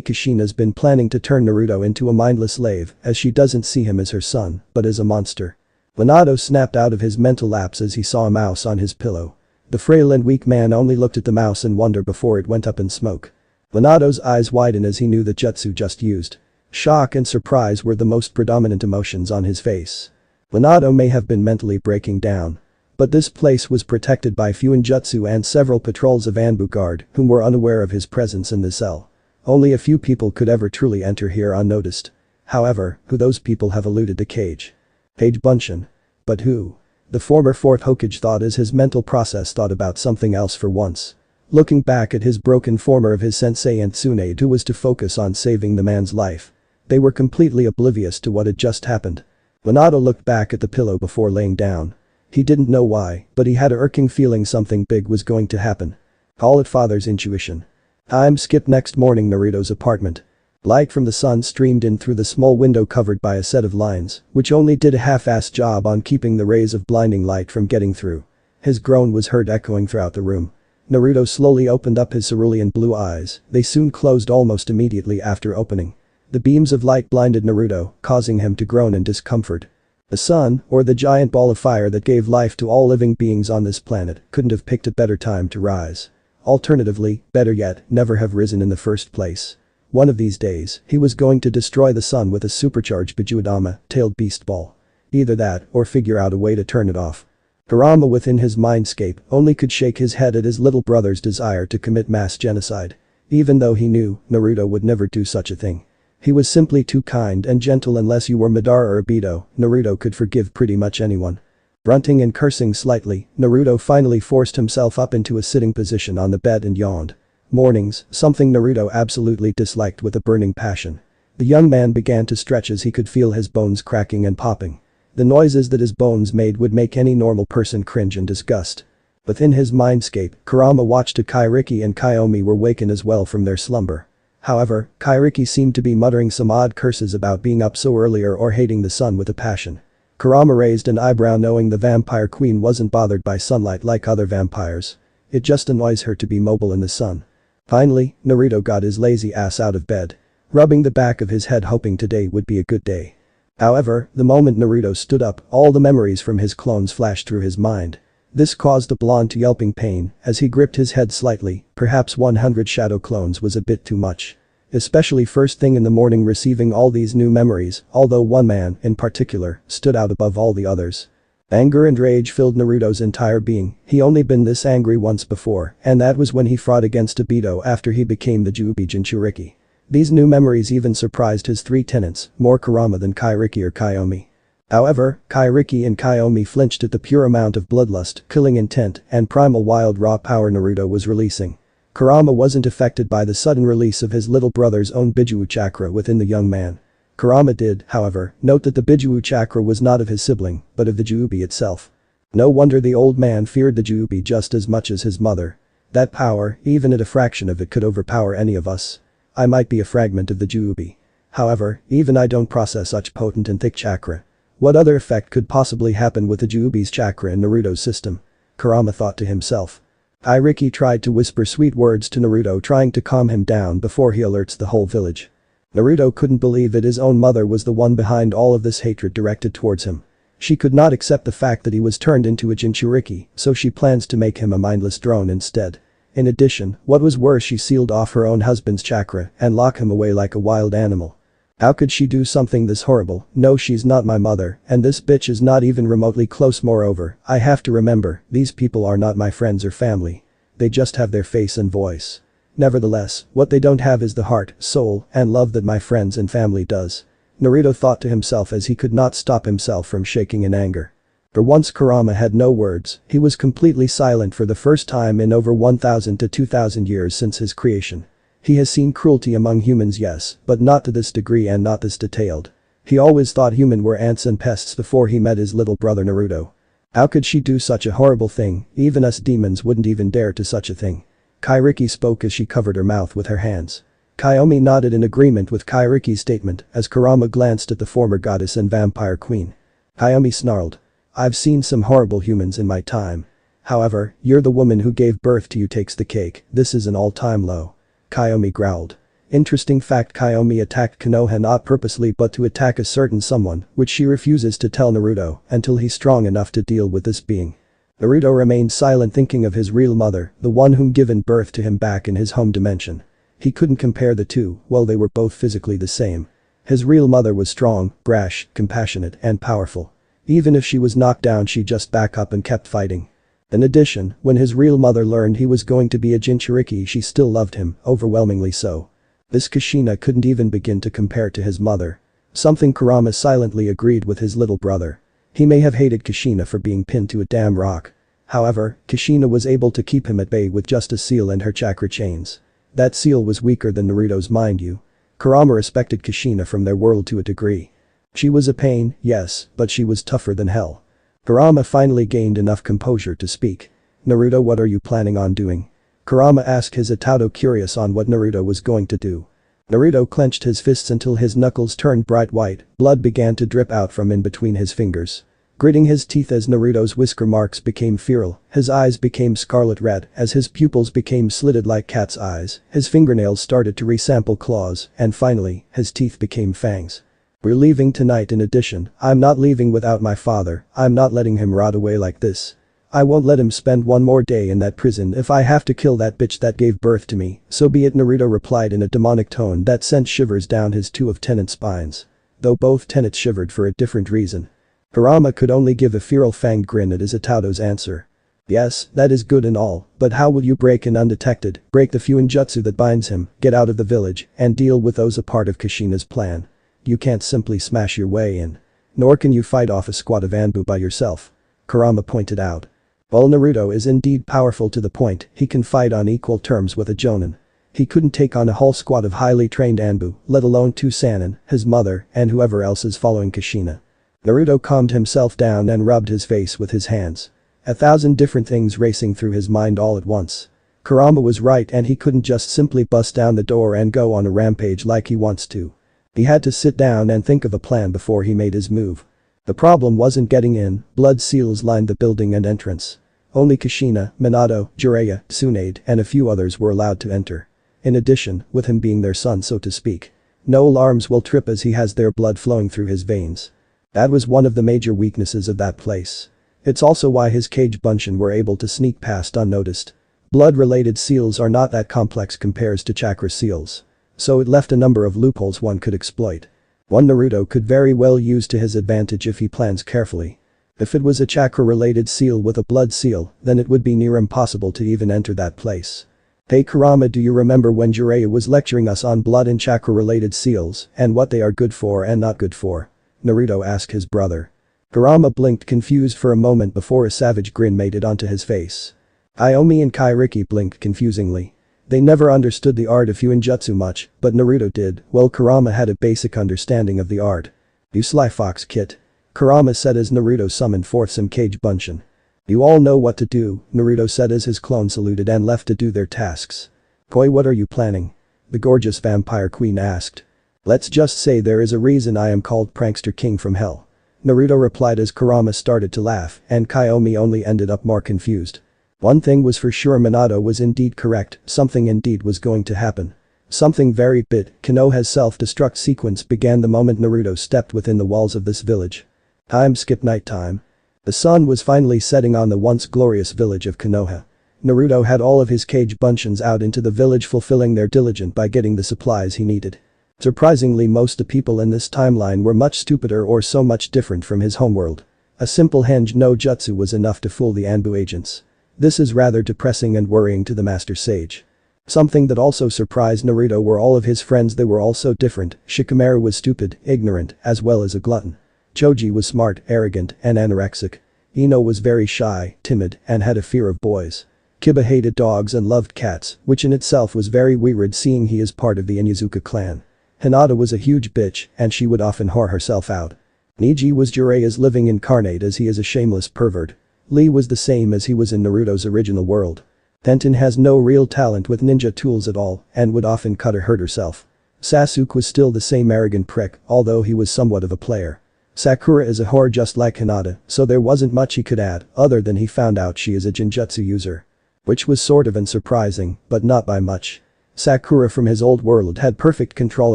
Kushina's been planning to turn Naruto into a mindless slave, as she doesn't see him as her son, but as a monster. Minato snapped out of his mental lapse as he saw a mouse on his pillow. The frail and weak man only looked at the mouse in wonder before it went up in smoke. Minato's eyes widened as he knew the jutsu just used. Shock and surprise were the most predominant emotions on his face. Minato may have been mentally breaking down. But this place was protected by Fuinjutsu and several patrols of Anbu guard whom were unaware of his presence in the cell. Only a few people could ever truly enter here unnoticed. However, who those people have eluded the cage? Page Bunshin. But who? The former 4th Hokage thought as his mental process thought about something else for once. Looking back at his broken former of his sensei and Tsunade who was to focus on saving the man's life. They were completely oblivious to what had just happened. Minato looked back at the pillow before laying down. He didn't know why, but he had a irking feeling something big was going to happen. Call it father's intuition. Time skipped. Next morning, Naruto's apartment. Light from the sun streamed in through the small window covered by a set of blinds, which only did a half-assed job on keeping the rays of blinding light from getting through. His groan was heard echoing throughout the room. Naruto slowly opened up his cerulean blue eyes. They soon closed almost immediately after opening. The beams of light blinded Naruto, causing him to groan in discomfort. The sun, or the giant ball of fire that gave life to all living beings on this planet, couldn't have picked a better time to rise. Alternatively, better yet, never have risen in the first place. One of these days, he was going to destroy the sun with a supercharged Bijuadama-tailed beast ball. Either that, or figure out a way to turn it off. Kurama within his mindscape only could shake his head at his little brother's desire to commit mass genocide. Even though he knew Naruto would never do such a thing. He was simply too kind and gentle. Unless you were Madara or Aido, Naruto could forgive pretty much anyone. Grunting and cursing slightly, Naruto finally forced himself up into a sitting position on the bed and yawned. Mornings, something Naruto absolutely disliked with a burning passion. The young man began to stretch as he could feel his bones cracking and popping. The noises that his bones made would make any normal person cringe in disgust. Within his mindscape, Kurama watched as Kairiki and Kiyomi were wakened as well from their slumber. However, Kairiki seemed to be muttering some odd curses about being up so earlier or hating the sun with a passion. Kurama raised an eyebrow knowing the vampire queen wasn't bothered by sunlight like other vampires. It just annoys her to be mobile in the sun. Finally, Naruto got his lazy ass out of bed. Rubbing the back of his head hoping today would be a good day. However, the moment Naruto stood up, all the memories from his clones flashed through his mind. This caused the blonde to yelping pain as he gripped his head slightly. Perhaps 100 shadow clones was a bit too much. Especially first thing in the morning receiving all these new memories, although one man, in particular, stood out above all the others. Anger and rage filled Naruto's entire being. He only been this angry once before, and that was when he fought against Aido after he became the Kyuubi Jinchuriki. These new memories even surprised his 3 tenants, more Kurama than Kairiki or Kiyomi. However, Kairiki and Kiyomi flinched at the pure amount of bloodlust, killing intent, and primal wild raw power Naruto was releasing. Kurama wasn't affected by the sudden release of his little brother's own Biju chakra within the young man. Kurama did, however, note that the Biju chakra was not of his sibling, but of the Kyuubi itself. No wonder the old man feared the Kyuubi just as much as his mother. That power, even at a fraction of it, could overpower any of us. I might be a fragment of the Kyuubi. However, even I don't process such potent and thick chakra. What other effect could possibly happen with the Kyuubi's chakra in Naruto's system? Kurama thought to himself. Kairiki tried to whisper sweet words to Naruto, trying to calm him down before he alerts the whole village. Naruto couldn't believe that his own mother was the one behind all of this hatred directed towards him. She could not accept the fact that he was turned into a Jinchuriki, so she plans to make him a mindless drone instead. In addition, what was worse, she sealed off her own husband's chakra and locked him away like a wild animal. How could she do something this horrible? No, she's not my mother, and this bitch is not even remotely close. Moreover, I have to remember, these people are not my friends or family. They just have their face and voice. Nevertheless, what they don't have is the heart, soul, and love that my friends and family does. Naruto thought to himself as he could not stop himself from shaking in anger. For once Kurama had no words. He was completely silent for the first time in over 1,000 to 2,000 years since his creation. He has seen cruelty among humans, yes, but not to this degree and not this detailed. He always thought human were ants and pests before he met his little brother Naruto. How could she do such a horrible thing? Even us demons wouldn't even dare to such a thing. Kairiki spoke as she covered her mouth with her hands. Kaiomi nodded in agreement with Kairiki's statement as Kurama glanced at the former goddess and vampire queen. Kaiomi snarled. I've seen some horrible humans in my time. However, you're the woman who gave birth to you takes the cake, this is an all-time low. Kaiomi growled. Interesting fact, Kaiomi attacked Konoha not purposely but to attack a certain someone, which she refuses to tell Naruto until he's strong enough to deal with this being. Naruto remained silent, thinking of his real mother, the one whom given birth to him back in his home dimension. He couldn't compare the two, while they were both physically the same. His real mother was strong, brash, compassionate, and powerful. Even if she was knocked down, she just back up and kept fighting. In addition, when his real mother learned he was going to be a Jinchuriki, she still loved him, overwhelmingly so. This Kushina couldn't even begin to compare to his mother. Something Kurama silently agreed with his little brother. He may have hated Kushina for being pinned to a damn rock. However, Kushina was able to keep him at bay with just a seal and her chakra chains. That seal was weaker than Naruto's, mind you. Kurama respected Kushina from their world to a degree. She was a pain, yes, but she was tougher than hell. Kurama finally gained enough composure to speak. Naruto, what are you planning on doing? Kurama asked his Itato, curious on what Naruto was going to do. Naruto clenched his fists until his knuckles turned bright white, blood began to drip out from in between his fingers. Gritting his teeth as Naruto's whisker marks became feral, his eyes became scarlet red as his pupils became slitted like cat's eyes, his fingernails started to resemble claws, and finally, his teeth became fangs. We're leaving tonight. In addition, I'm not leaving without my father, I'm not letting him rot away like this. I won't let him spend one more day in that prison. If I have to kill that bitch that gave birth to me, so be it, Naruto replied in a demonic tone that sent shivers down his two of tenant spines. Though both tenants shivered for a different reason. Kurama could only give a feral fanged grin at his Itato's answer. Yes, that is good and all, but how will you break in undetected, break the fuinjutsu that binds him, get out of the village, and deal with those a part of Kushina's plan? You can't simply smash your way in. Nor can you fight off a squad of Anbu by yourself. Kurama pointed out. While Naruto is indeed powerful to the point he can fight on equal terms with a Jonin. He couldn't take on a whole squad of highly trained Anbu, let alone two Sannin, his mother, and whoever else is following Kushina. Naruto calmed himself down and rubbed his face with his hands. 1,000 different things racing through his mind all at once. Kurama was right, and he couldn't just simply bust down the door and go on a rampage like he wants to. He had to sit down and think of a plan before he made his move. The problem wasn't getting in, blood seals lined the building and entrance. Only Kushina, Minato, Jiraiya, Tsunade, and a few others were allowed to enter. In addition, with him being their son so to speak. No alarms will trip as he has their blood flowing through his veins. That was one of the major weaknesses of that place. It's also why his cage bunshin were able to sneak past unnoticed. Blood-related seals are not that complex compared to chakra seals. So it left a number of loopholes one could exploit. One Naruto could very well use to his advantage if he plans carefully. If it was a chakra-related seal with a blood seal, then it would be near impossible to even enter that place. Hey Kurama, do you remember when Jiraiya was lecturing us on blood and chakra-related seals and what they are good for and not good for? Naruto asked his brother. Kurama blinked, confused for a moment before a savage grin made it onto his face. Aidomi and Kairiki blinked confusingly. They never understood the art of fuinjutsu much, but Naruto did, while Kurama had a basic understanding of the art. You sly fox kid. Kurama said as Naruto summoned forth some cage bunshin. You all know what to do, Naruto said as his clone saluted and left to do their tasks. Koi, what are you planning? The gorgeous vampire queen asked. Let's just say there is a reason I am called Prankster King from Hell. Naruto replied as Kurama started to laugh and Kaiomi only ended up more confused. One thing was for sure, Minato was indeed correct, something indeed was going to happen. Something very big. Konoha's self-destruct sequence began the moment Naruto stepped within the walls of this village. Time skip nighttime. The sun was finally setting on the once glorious village of Konoha. Naruto had all of his cage bunshins out into the village, fulfilling their diligence by getting the supplies he needed. Surprisingly, most of the people in this timeline were much stupider or so much different from his homeworld. A simple henge no jutsu was enough to fool the Anbu agents. This is rather depressing and worrying to the Master Sage. Something that also surprised Naruto were all of his friends. They were all so different. Shikamaru was stupid, ignorant, as well as a glutton. Choji was smart, arrogant, and anorexic. Ino was very shy, timid, and had a fear of boys. Kiba hated dogs and loved cats, which in itself was very weird seeing he is part of the Inyazuka clan. Hinata was a huge bitch and she would often whore herself out. Niji was Jiraiya's living incarnate as he is a shameless pervert. Lee was the same as he was in Naruto's original world. Tenten has no real talent with ninja tools at all and would often cut or hurt herself. Sasuke was still the same arrogant prick, although he was somewhat of a player. Sakura is a whore just like Hinata, so there wasn't much he could add other than he found out she is a genjutsu user. Which was sort of unsurprising, but not by much. Sakura from his old world had perfect control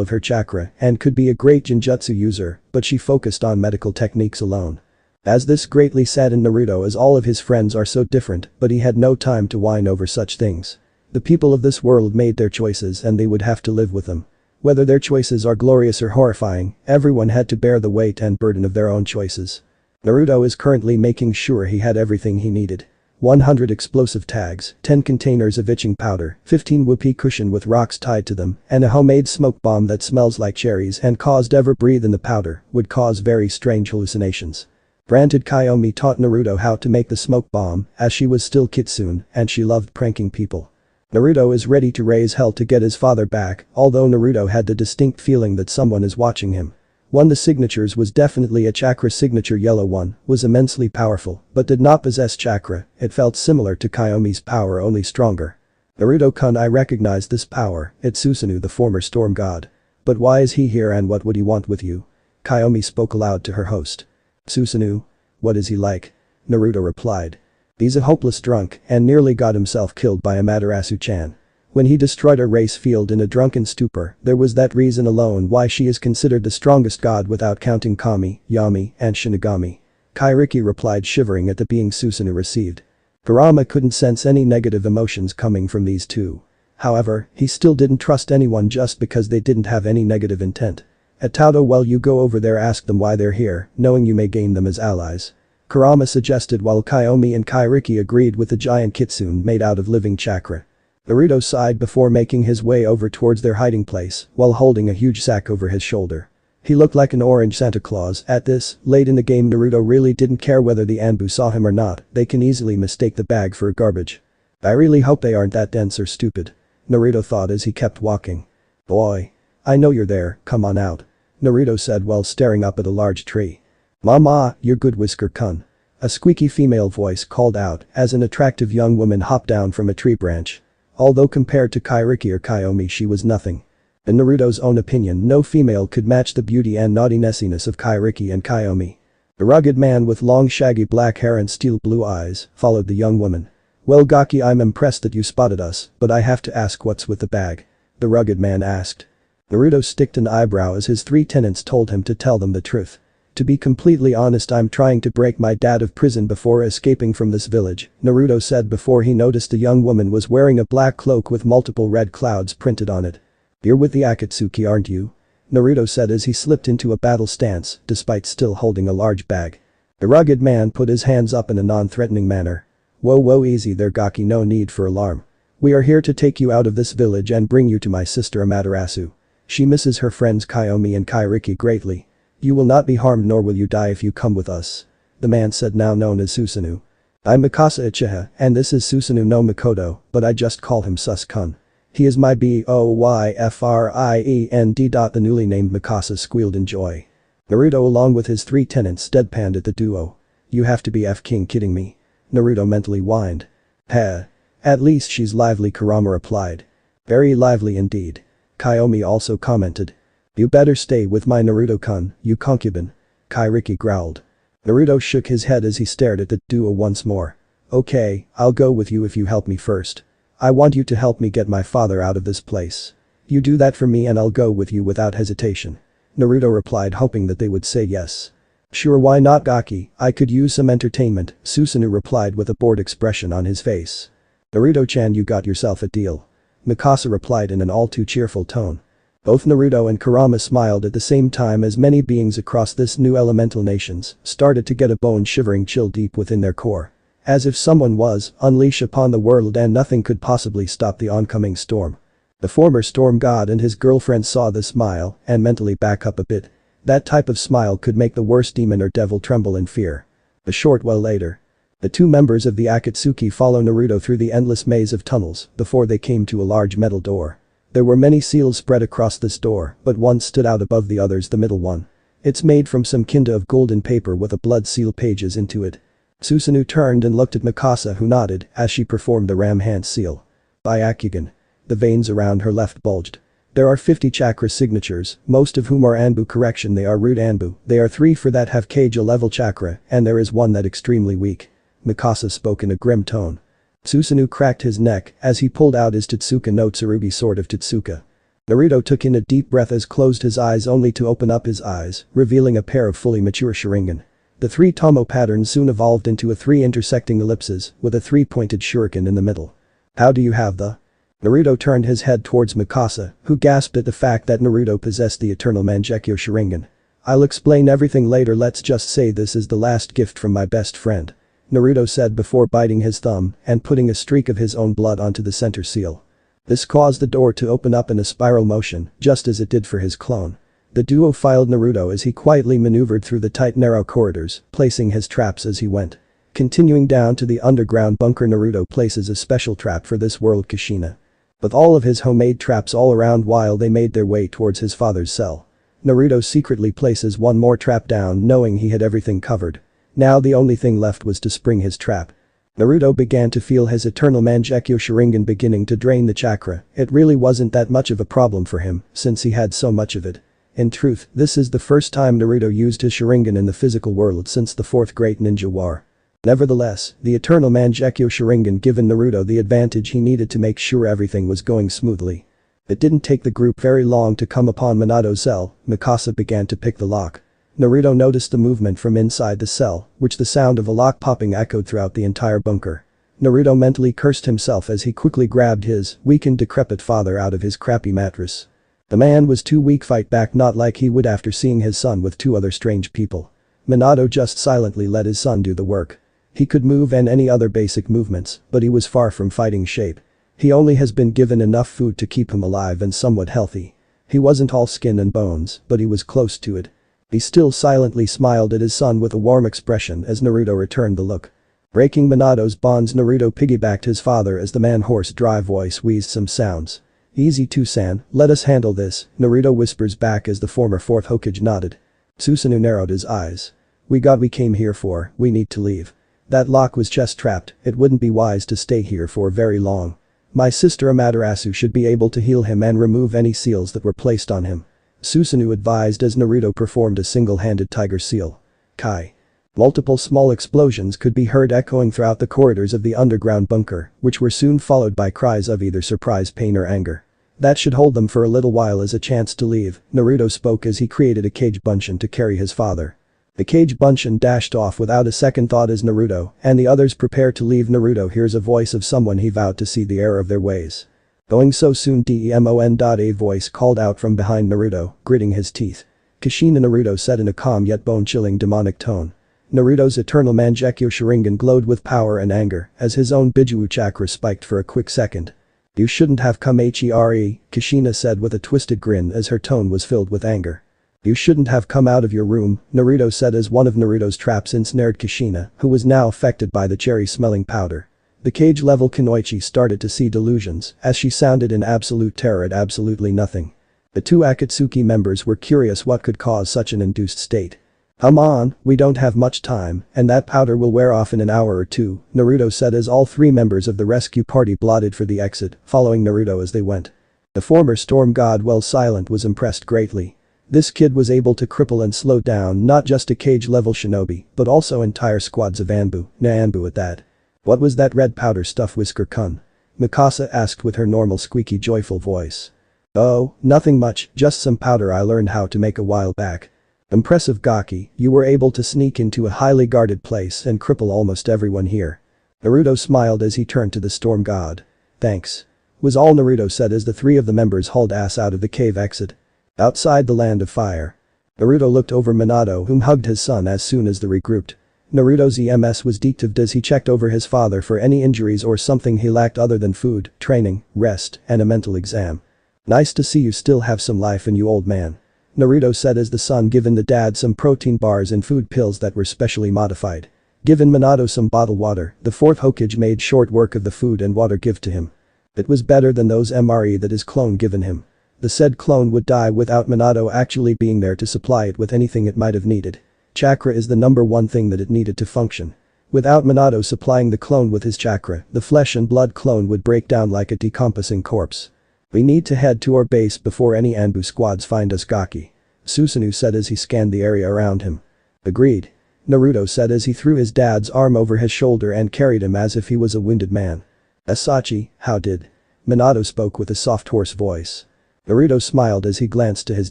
of her chakra and could be a great genjutsu user, but she focused on medical techniques alone. As this greatly saddened Naruto as all of his friends are so different, but he had no time to whine over such things. The people of this world made their choices and they would have to live with them. Whether their choices are glorious or horrifying, everyone had to bear the weight and burden of their own choices. Naruto is currently making sure he had everything he needed. 100 explosive tags, 10 containers of itching powder, 15 whoopee cushion with rocks tied to them, and a homemade smoke bomb that smells like cherries and caused ever breathe in the powder would cause very strange hallucinations. Granted, Kiyomi taught Naruto how to make the smoke bomb as she was still kitsune and she loved pranking people. Naruto is ready to raise hell to get his father back, although Naruto had the distinct feeling that someone is watching him. One of the signatures was definitely a chakra signature. Yellow one was immensely powerful but did not possess chakra. It felt similar to Kiyomi's power, only stronger. Naruto-kun, I recognize this power, it's Susanoo, the former storm god. But why is he here and what would he want with you? Kiyomi spoke aloud to her host. Susanoo? What is he like? Naruto replied. He's a hopeless drunk and nearly got himself killed by Amaterasu-chan. When he destroyed a race field in a drunken stupor, there was that reason alone why she is considered the strongest god without counting Kami, Yami, and Shinigami. Kairiki replied, shivering at the being Susanoo received. Kurama couldn't sense any negative emotions coming from these two. However, he still didn't trust anyone just because they didn't have any negative intent. At Tauto, while you go over there, ask them why they're here, knowing you may gain them as allies. Kurama suggested while Kiyomi and Kairiki agreed with the giant kitsune made out of living chakra. Naruto sighed before making his way over towards their hiding place while holding a huge sack over his shoulder. He looked like an orange Santa Claus. At this, late in the game, Naruto really didn't care whether the Anbu saw him or not, they can easily mistake the bag for garbage. I really hope they aren't that dense or stupid. Naruto thought as he kept walking. Boy. I know you're there, come on out. Naruto said while staring up at a large tree. Mama, you're good, Whisker-kun. A squeaky female voice called out as an attractive young woman hopped down from a tree branch. Although compared to Kairiki or Kiyomi she was nothing. In Naruto's own opinion, no female could match the beauty and naughty-nessiness of Kairiki and Kiyomi. The rugged man with long shaggy black hair and steel blue eyes followed the young woman. Well, Gaki, I'm impressed that you spotted us, but I have to ask, what's with the bag? The rugged man asked. Naruto sticked an eyebrow as his three tenants told him to tell them the truth. To be completely honest, I'm trying to break my dad of prison before escaping from this village, Naruto said before he noticed the young woman was wearing a black cloak with multiple red clouds printed on it. You're with the Akatsuki, aren't you? Naruto said as he slipped into a battle stance despite still holding a large bag. The rugged man put his hands up in a non-threatening manner. Whoa, easy there, Gaki, no need for alarm. We are here to take you out of this village and bring you to my sister Amaterasu. She misses her friends Kiyomi and Kairiki greatly. You will not be harmed nor will you die if you come with us. The man said, now known as Susanoo. I'm Mikasa Uchiha and this is Susanoo no Mikoto, but I just call him Sus-kun. He is my boyfriend. The newly named Mikasa squealed in joy. Naruto along with his three tenants deadpanned at the duo. You have to be f-king kidding me. Naruto mentally whined. Heh. At least she's lively, Kurama replied. Very lively indeed. Kiyomi also commented. You better stay with my Naruto-kun, you concubine. Kairiki growled. Naruto shook his head as he stared at the duo once more. Okay, I'll go with you if you help me first. I want you to help me get my father out of this place. You do that for me and I'll go with you without hesitation. Naruto replied, hoping that they would say yes. Sure, why not, Gaki, I could use some entertainment, Susanoo replied with a bored expression on his face. Naruto-chan, you got yourself a deal. Mikasa replied in an all too cheerful tone. Both Naruto and Kurama smiled at the same time as many beings across this new elemental nations started to get a bone-shivering chill deep within their core. As if someone was unleashed upon the world and nothing could possibly stop the oncoming storm. The former storm god and his girlfriend saw the smile and mentally back up a bit. That type of smile could make the worst demon or devil tremble in fear. A short while later. The two members of the Akatsuki follow Naruto through the endless maze of tunnels before they came to a large metal door. There were many seals spread across this door, but one stood out above the others, the middle one. It's made from some kind of golden paper with a blood seal pages into it. Susanoo turned and looked at Mikasa, who nodded as she performed the ram hand seal. Byakugan. The veins around her left bulged. There are 50 chakra signatures, most of whom are Anbu. Correction, they are root Anbu. They are 3 for that have Kage level chakra, and there is one that extremely weak. Mikasa spoke in a grim tone. Susanoo cracked his neck as he pulled out his Totsuka no Tsurugi sword of Totsuka. Naruto took in a deep breath as closed his eyes only to open up his eyes, revealing a pair of fully mature Sharingan. The 3 Tomo patterns soon evolved into a 3 intersecting ellipses with a 3-pointed shuriken in the middle. How do you have the? Naruto turned his head towards Mikasa, who gasped at the fact that Naruto possessed the eternal Mangekyo Sharingan. I'll explain everything later, let's just say this is the last gift from my best friend. Naruto said before biting his thumb and putting a streak of his own blood onto the center seal. This caused the door to open up in a spiral motion, just as it did for his clone. The duo filed Naruto as he quietly maneuvered through the tight narrow corridors, placing his traps as he went. Continuing down to the underground bunker, Naruto places a special trap for this world, Kushina. With all of his homemade traps all around while they made their way towards his father's cell. Naruto secretly places one more trap down, knowing he had everything covered. Now the only thing left was to spring his trap. Naruto began to feel his eternal Mangekyo Sharingan beginning to drain the chakra. It really wasn't that much of a problem for him, since he had so much of it. In truth, this is the first time Naruto used his Sharingan in the physical world since the 4th Great Ninja War. Nevertheless, the eternal Mangekyo Sharingan given Naruto the advantage he needed to make sure everything was going smoothly. It didn't take the group very long to come upon Minato's cell. Mikasa began to pick the lock. Naruto noticed the movement from inside the cell, which the sound of a lock popping echoed throughout the entire bunker. Naruto mentally cursed himself as he quickly grabbed his weakened, decrepit father out of his crappy mattress. The man was too weak to fight back, not like he would after seeing his son with 2 other strange people. Minato just silently let his son do the work. He could move and any other basic movements, but he was far from fighting shape. He only has been given enough food to keep him alive and somewhat healthy. He wasn't all skin and bones, but he was close to it. He still silently smiled at his son with a warm expression as Naruto returned the look. Breaking Minato's bonds, Naruto piggybacked his father as the man-horse dry voice wheezed some sounds. Easy San, let us handle this, Naruto whispers back as the former 4th Hokage nodded. Susanoo narrowed his eyes. We came here for, we need to leave. That lock was chest trapped, it wouldn't be wise to stay here for very long. My sister Amaterasu should be able to heal him and remove any seals that were placed on him. Susanoo advised as Naruto performed a single-handed tiger seal. Kai. Multiple small explosions could be heard echoing throughout the corridors of the underground bunker, which were soon followed by cries of either surprise, pain or anger. That should hold them for a little while as a chance to leave, Naruto spoke as he created a cage bunshin to carry his father. The cage bunshin dashed off without a second thought as Naruto and the others prepared to leave. Naruto hears a voice of someone he vowed to see the error of their ways. Going so soon, Demon. A voice called out from behind Naruto, gritting his teeth. Kushina, Naruto said in a calm yet bone-chilling demonic tone. Naruto's eternal Mangekyo Sharingan glowed with power and anger as his own Bijuu chakra spiked for a quick second. You shouldn't have come here, Kushina said with a twisted grin as her tone was filled with anger. You shouldn't have come out of your room, Naruto said as one of Naruto's traps ensnared Kushina, who was now affected by the cherry-smelling powder. The cage-level Kunoichi started to see delusions as she sounded in absolute terror at absolutely nothing. The 2 Akatsuki members were curious what could cause such an induced state. Come on, we don't have much time, and that powder will wear off in an hour or 2, Naruto said as all 3 members of the rescue party blotted for the exit, following Naruto as they went. The former storm god, while silent, was impressed greatly. This kid was able to cripple and slow down not just a cage-level shinobi, but also entire squads of Anbu, Anbu at that. What was that red powder stuff, Whisker-kun? Mikasa asked with her normal squeaky joyful voice. Oh, nothing much, just some powder I learned how to make a while back. Impressive, Gaki, you were able to sneak into a highly guarded place and cripple almost everyone here. Naruto smiled as he turned to the storm god. Thanks. Was all Naruto said as the 3 of the members hauled ass out of the cave exit. Outside the land of fire. Naruto looked over Minato, whom hugged his son as soon as they regrouped. Naruto's EMS was deactivated as he checked over his father for any injuries or something he lacked other than food, training, rest, and a mental exam. Nice to see you still have some life in you, old man. Naruto said as the son given the dad some protein bars and food pills that were specially modified. Given Minato some bottled water, the fourth Hokage made short work of the food and water give to him. It was better than those MRE that his clone given him. The said clone would die without Minato actually being there to supply it with anything it might have needed. Chakra is the number one thing that it needed to function. Without Minato supplying the clone with his chakra, the flesh and blood clone would break down like a decomposing corpse. We need to head to our base before any Anbu squads find us, Gaki. Susanoo said as he scanned the area around him. Agreed. Naruto said as he threw his dad's arm over his shoulder and carried him as if he was a wounded man. Asachi, how did? Minato spoke with a soft hoarse voice. Naruto smiled as he glanced to his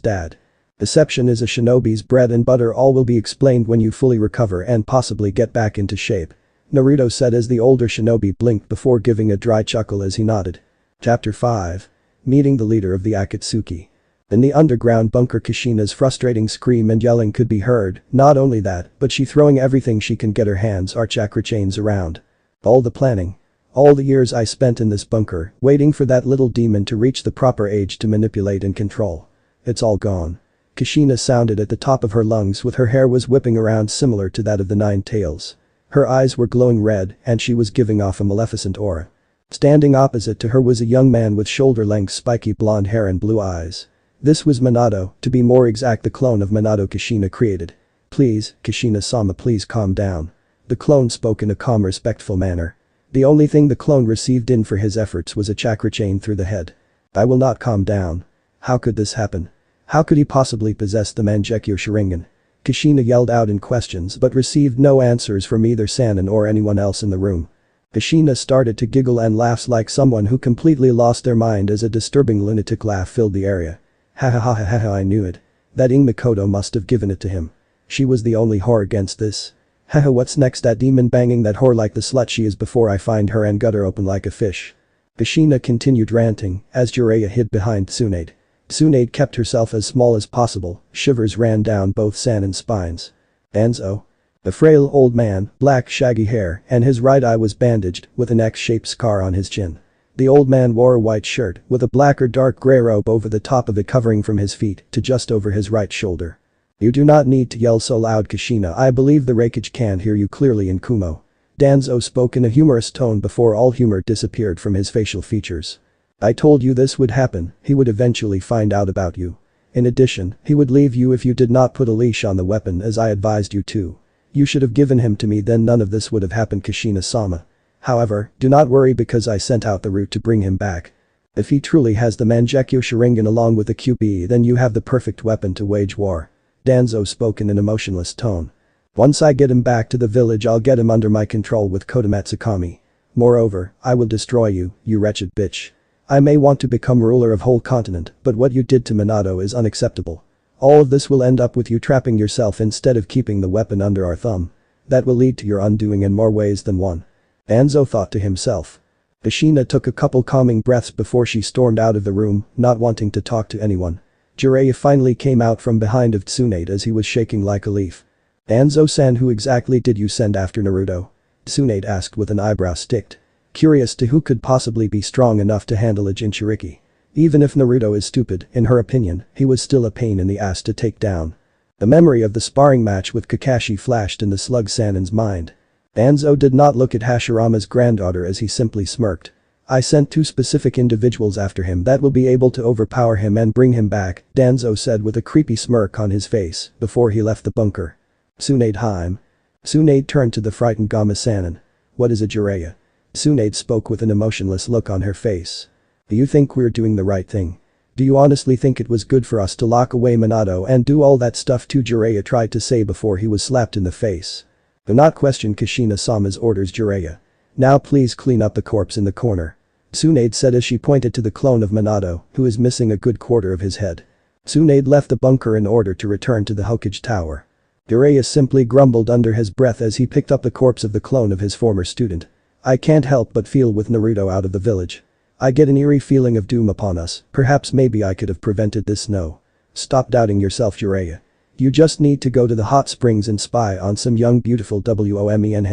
dad. Deception is a shinobi's bread and butter. All will be explained when you fully recover and possibly get back into shape. Naruto said as the older shinobi blinked before giving a dry chuckle as he nodded. Chapter 5. Meeting the leader of the Akatsuki. In the underground bunker, Kushina's frustrating scream and yelling could be heard. Not only that, but she throwing everything she can get her hands on chakra chains around. All the planning. All the years I spent in this bunker, waiting for that little demon to reach the proper age to manipulate and control. It's all gone. Kushina sounded at the top of her lungs with her hair was whipping around similar to that of the Nine Tails. Her eyes were glowing red and she was giving off a maleficent aura. Standing opposite to her was a young man with shoulder-length spiky blonde hair and blue eyes. This was Minato, to be more exact the clone of Minato Kushina created. Please, Kushina-sama, please calm down. The clone spoke in a calm, respectful manner. The only thing the clone received in for his efforts was a chakra chain through the head. I will not calm down. How could this happen? How could he possibly possess the Mangekyo Sharingan? Kushina yelled out in questions but received no answers from either Sanin or anyone else in the room. Kushina started to giggle and laughs like someone who completely lost their mind as a disturbing lunatic laugh filled the area. Ha ha ha ha ha, I knew it. That Ing Mikoto must have given it to him. She was the only whore against this. Haha, what's next? That demon banging that whore like the slut she is before I find her and gut her open like a fish. Kushina continued ranting as Jiraiya hid behind Tsunade. Tsunade kept herself as small as possible. Shivers ran down both Sanin's spines. Danzo. The frail old man, black shaggy hair, and his right eye was bandaged with an X-shaped scar on his chin. The old man wore a white shirt with a black or dark gray robe over the top of it covering from his feet to just over his right shoulder. You do not need to yell so loud, Kushina. I believe the Raikage can hear you clearly in Kumo. Danzo spoke in a humorous tone before all humor disappeared from his facial features. I told you this would happen. He would eventually find out about you. In addition, he would leave you if you did not put a leash on the weapon as I advised you to. You should have given him to me, then none of this would have happened, Kushina-sama. However, do not worry because I sent out the route to bring him back. If he truly has the Mangekyo Sharingan along with the QB, then you have the perfect weapon to wage war. Danzo spoke in an emotionless tone. Once I get him back to the village, I'll get him under my control with Kodomatsukami. Moreover, I will destroy you, you wretched bitch. I may want to become ruler of whole continent, but what you did to Minato is unacceptable. All of this will end up with you trapping yourself instead of keeping the weapon under our thumb. That will lead to your undoing in more ways than one. Danzo thought to himself. Kushina took a couple calming breaths before she stormed out of the room, not wanting to talk to anyone. Jiraiya finally came out from behind of Tsunade as he was shaking like a leaf. Danzo-san, who exactly did you send after Naruto? Tsunade asked with an eyebrow sticked. Curious to who could possibly be strong enough to handle a Jinchuriki. Even if Naruto is stupid, in her opinion, he was still a pain in the ass to take down. The memory of the sparring match with Kakashi flashed in the slug Sanin's mind. Danzo did not look at Hashirama's granddaughter as he simply smirked. I sent 2 specific individuals after him that will be able to overpower him and bring him back, Danzo said with a creepy smirk on his face before he left the bunker. Tsunade Haim. Tsunade turned to the frightened Gama Sanin. What is a Jiraiya? Tsunade spoke with an emotionless look on her face. Do you think we're doing the right thing? Do you honestly think it was good for us to lock away Minato and do all that stuff too? Jiraiya tried to say before he was slapped in the face. Do not question Kushina-sama's orders, Jiraiya. Now please clean up the corpse in the corner. Tsunade said as she pointed to the clone of Minato, who is missing a good quarter of his head. Tsunade left the bunker in order to return to the Hokage Tower. Jiraiya simply grumbled under his breath as he picked up the corpse of the clone of his former student. I can't help but feel with Naruto out of the village. I get an eerie feeling of doom upon us. Perhaps maybe I could have prevented this. No. Stop doubting yourself, Jiraiya. You just need to go to the hot springs and spy on some young beautiful women.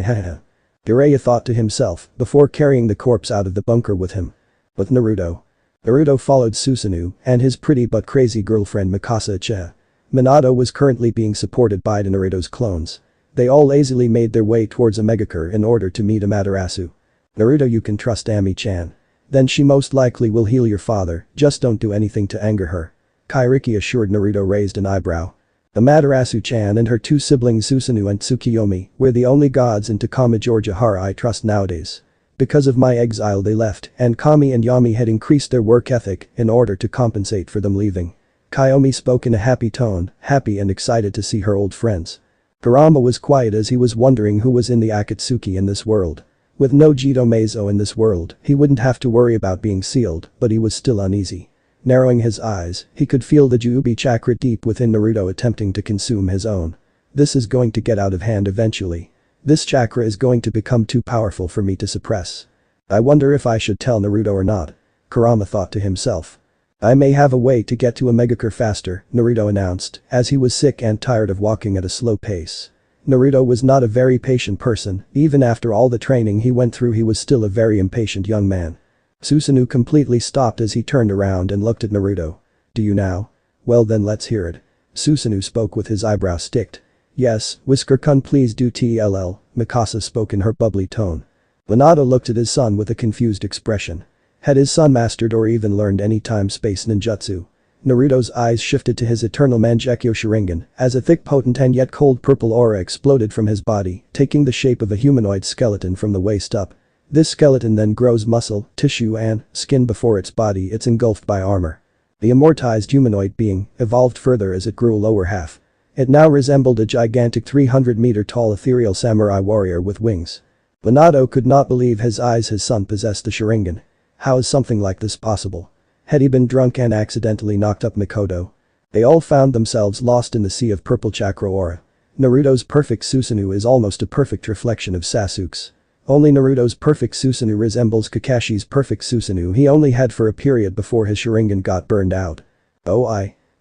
Jiraiya thought to himself before carrying the corpse out of the bunker with him. With Naruto. Naruto followed Susanoo and his pretty but crazy girlfriend Mikasa Ichiha. Minato was currently being supported by Naruto's clones. They all lazily made their way towards a megacure in order to meet Amaterasu. "Naruto, you can trust Ami-chan. Then she most likely will heal your father, just don't do anything to anger her," Kairiki assured. Naruto raised an eyebrow. "Amaterasu-chan and her two siblings Susanoo and Tsukiyomi were the only gods in Takama Georgia I trust nowadays. Because of my exile they left and Kami and Yami had increased their work ethic in order to compensate for them leaving." Kiyomi spoke in a happy tone, happy and excited to see her old friends. Kurama was quiet as he was wondering who was in the Akatsuki in this world. With no Jito Meizo in this world, he wouldn't have to worry about being sealed, but he was still uneasy. Narrowing his eyes, he could feel the Juubi chakra deep within Naruto attempting to consume his own. This is going to get out of hand eventually. This chakra is going to become too powerful for me to suppress. I wonder if I should tell Naruto or not. Kurama thought to himself. "I may have a way to get to a megacure faster," Naruto announced, as he was sick and tired of walking at a slow pace. Naruto was not a very patient person, even after all the training he went through he was still a very impatient young man. Susanoo completely stopped as he turned around and looked at Naruto. "Do you now? Well then let's hear it." Susanoo spoke with his eyebrow sticked. "Yes, Whisker-kun, please do tell," Mikasa spoke in her bubbly tone. Minato looked at his son with a confused expression. Had his son mastered or even learned any time-space ninjutsu? Naruto's eyes shifted to his eternal Mangekyo Sharingan as a thick, potent and yet cold purple aura exploded from his body, taking the shape of a humanoid skeleton from the waist up. This skeleton then grows muscle, tissue and skin before its body it's engulfed by armor. The immortized humanoid being evolved further as it grew lower half. It now resembled a gigantic 300-meter-tall ethereal samurai warrior with wings. Minato could not believe his eyes. His son possessed the Sharingan. How is something like this possible? Had he been drunk and accidentally knocked up Mikoto? They all found themselves lost in the sea of purple chakra aura. Naruto's perfect Susanoo is almost a perfect reflection of Sasuke's. Only Naruto's perfect Susanoo resembles Kakashi's perfect Susanoo he only had for a period before his Sharingan got burned out.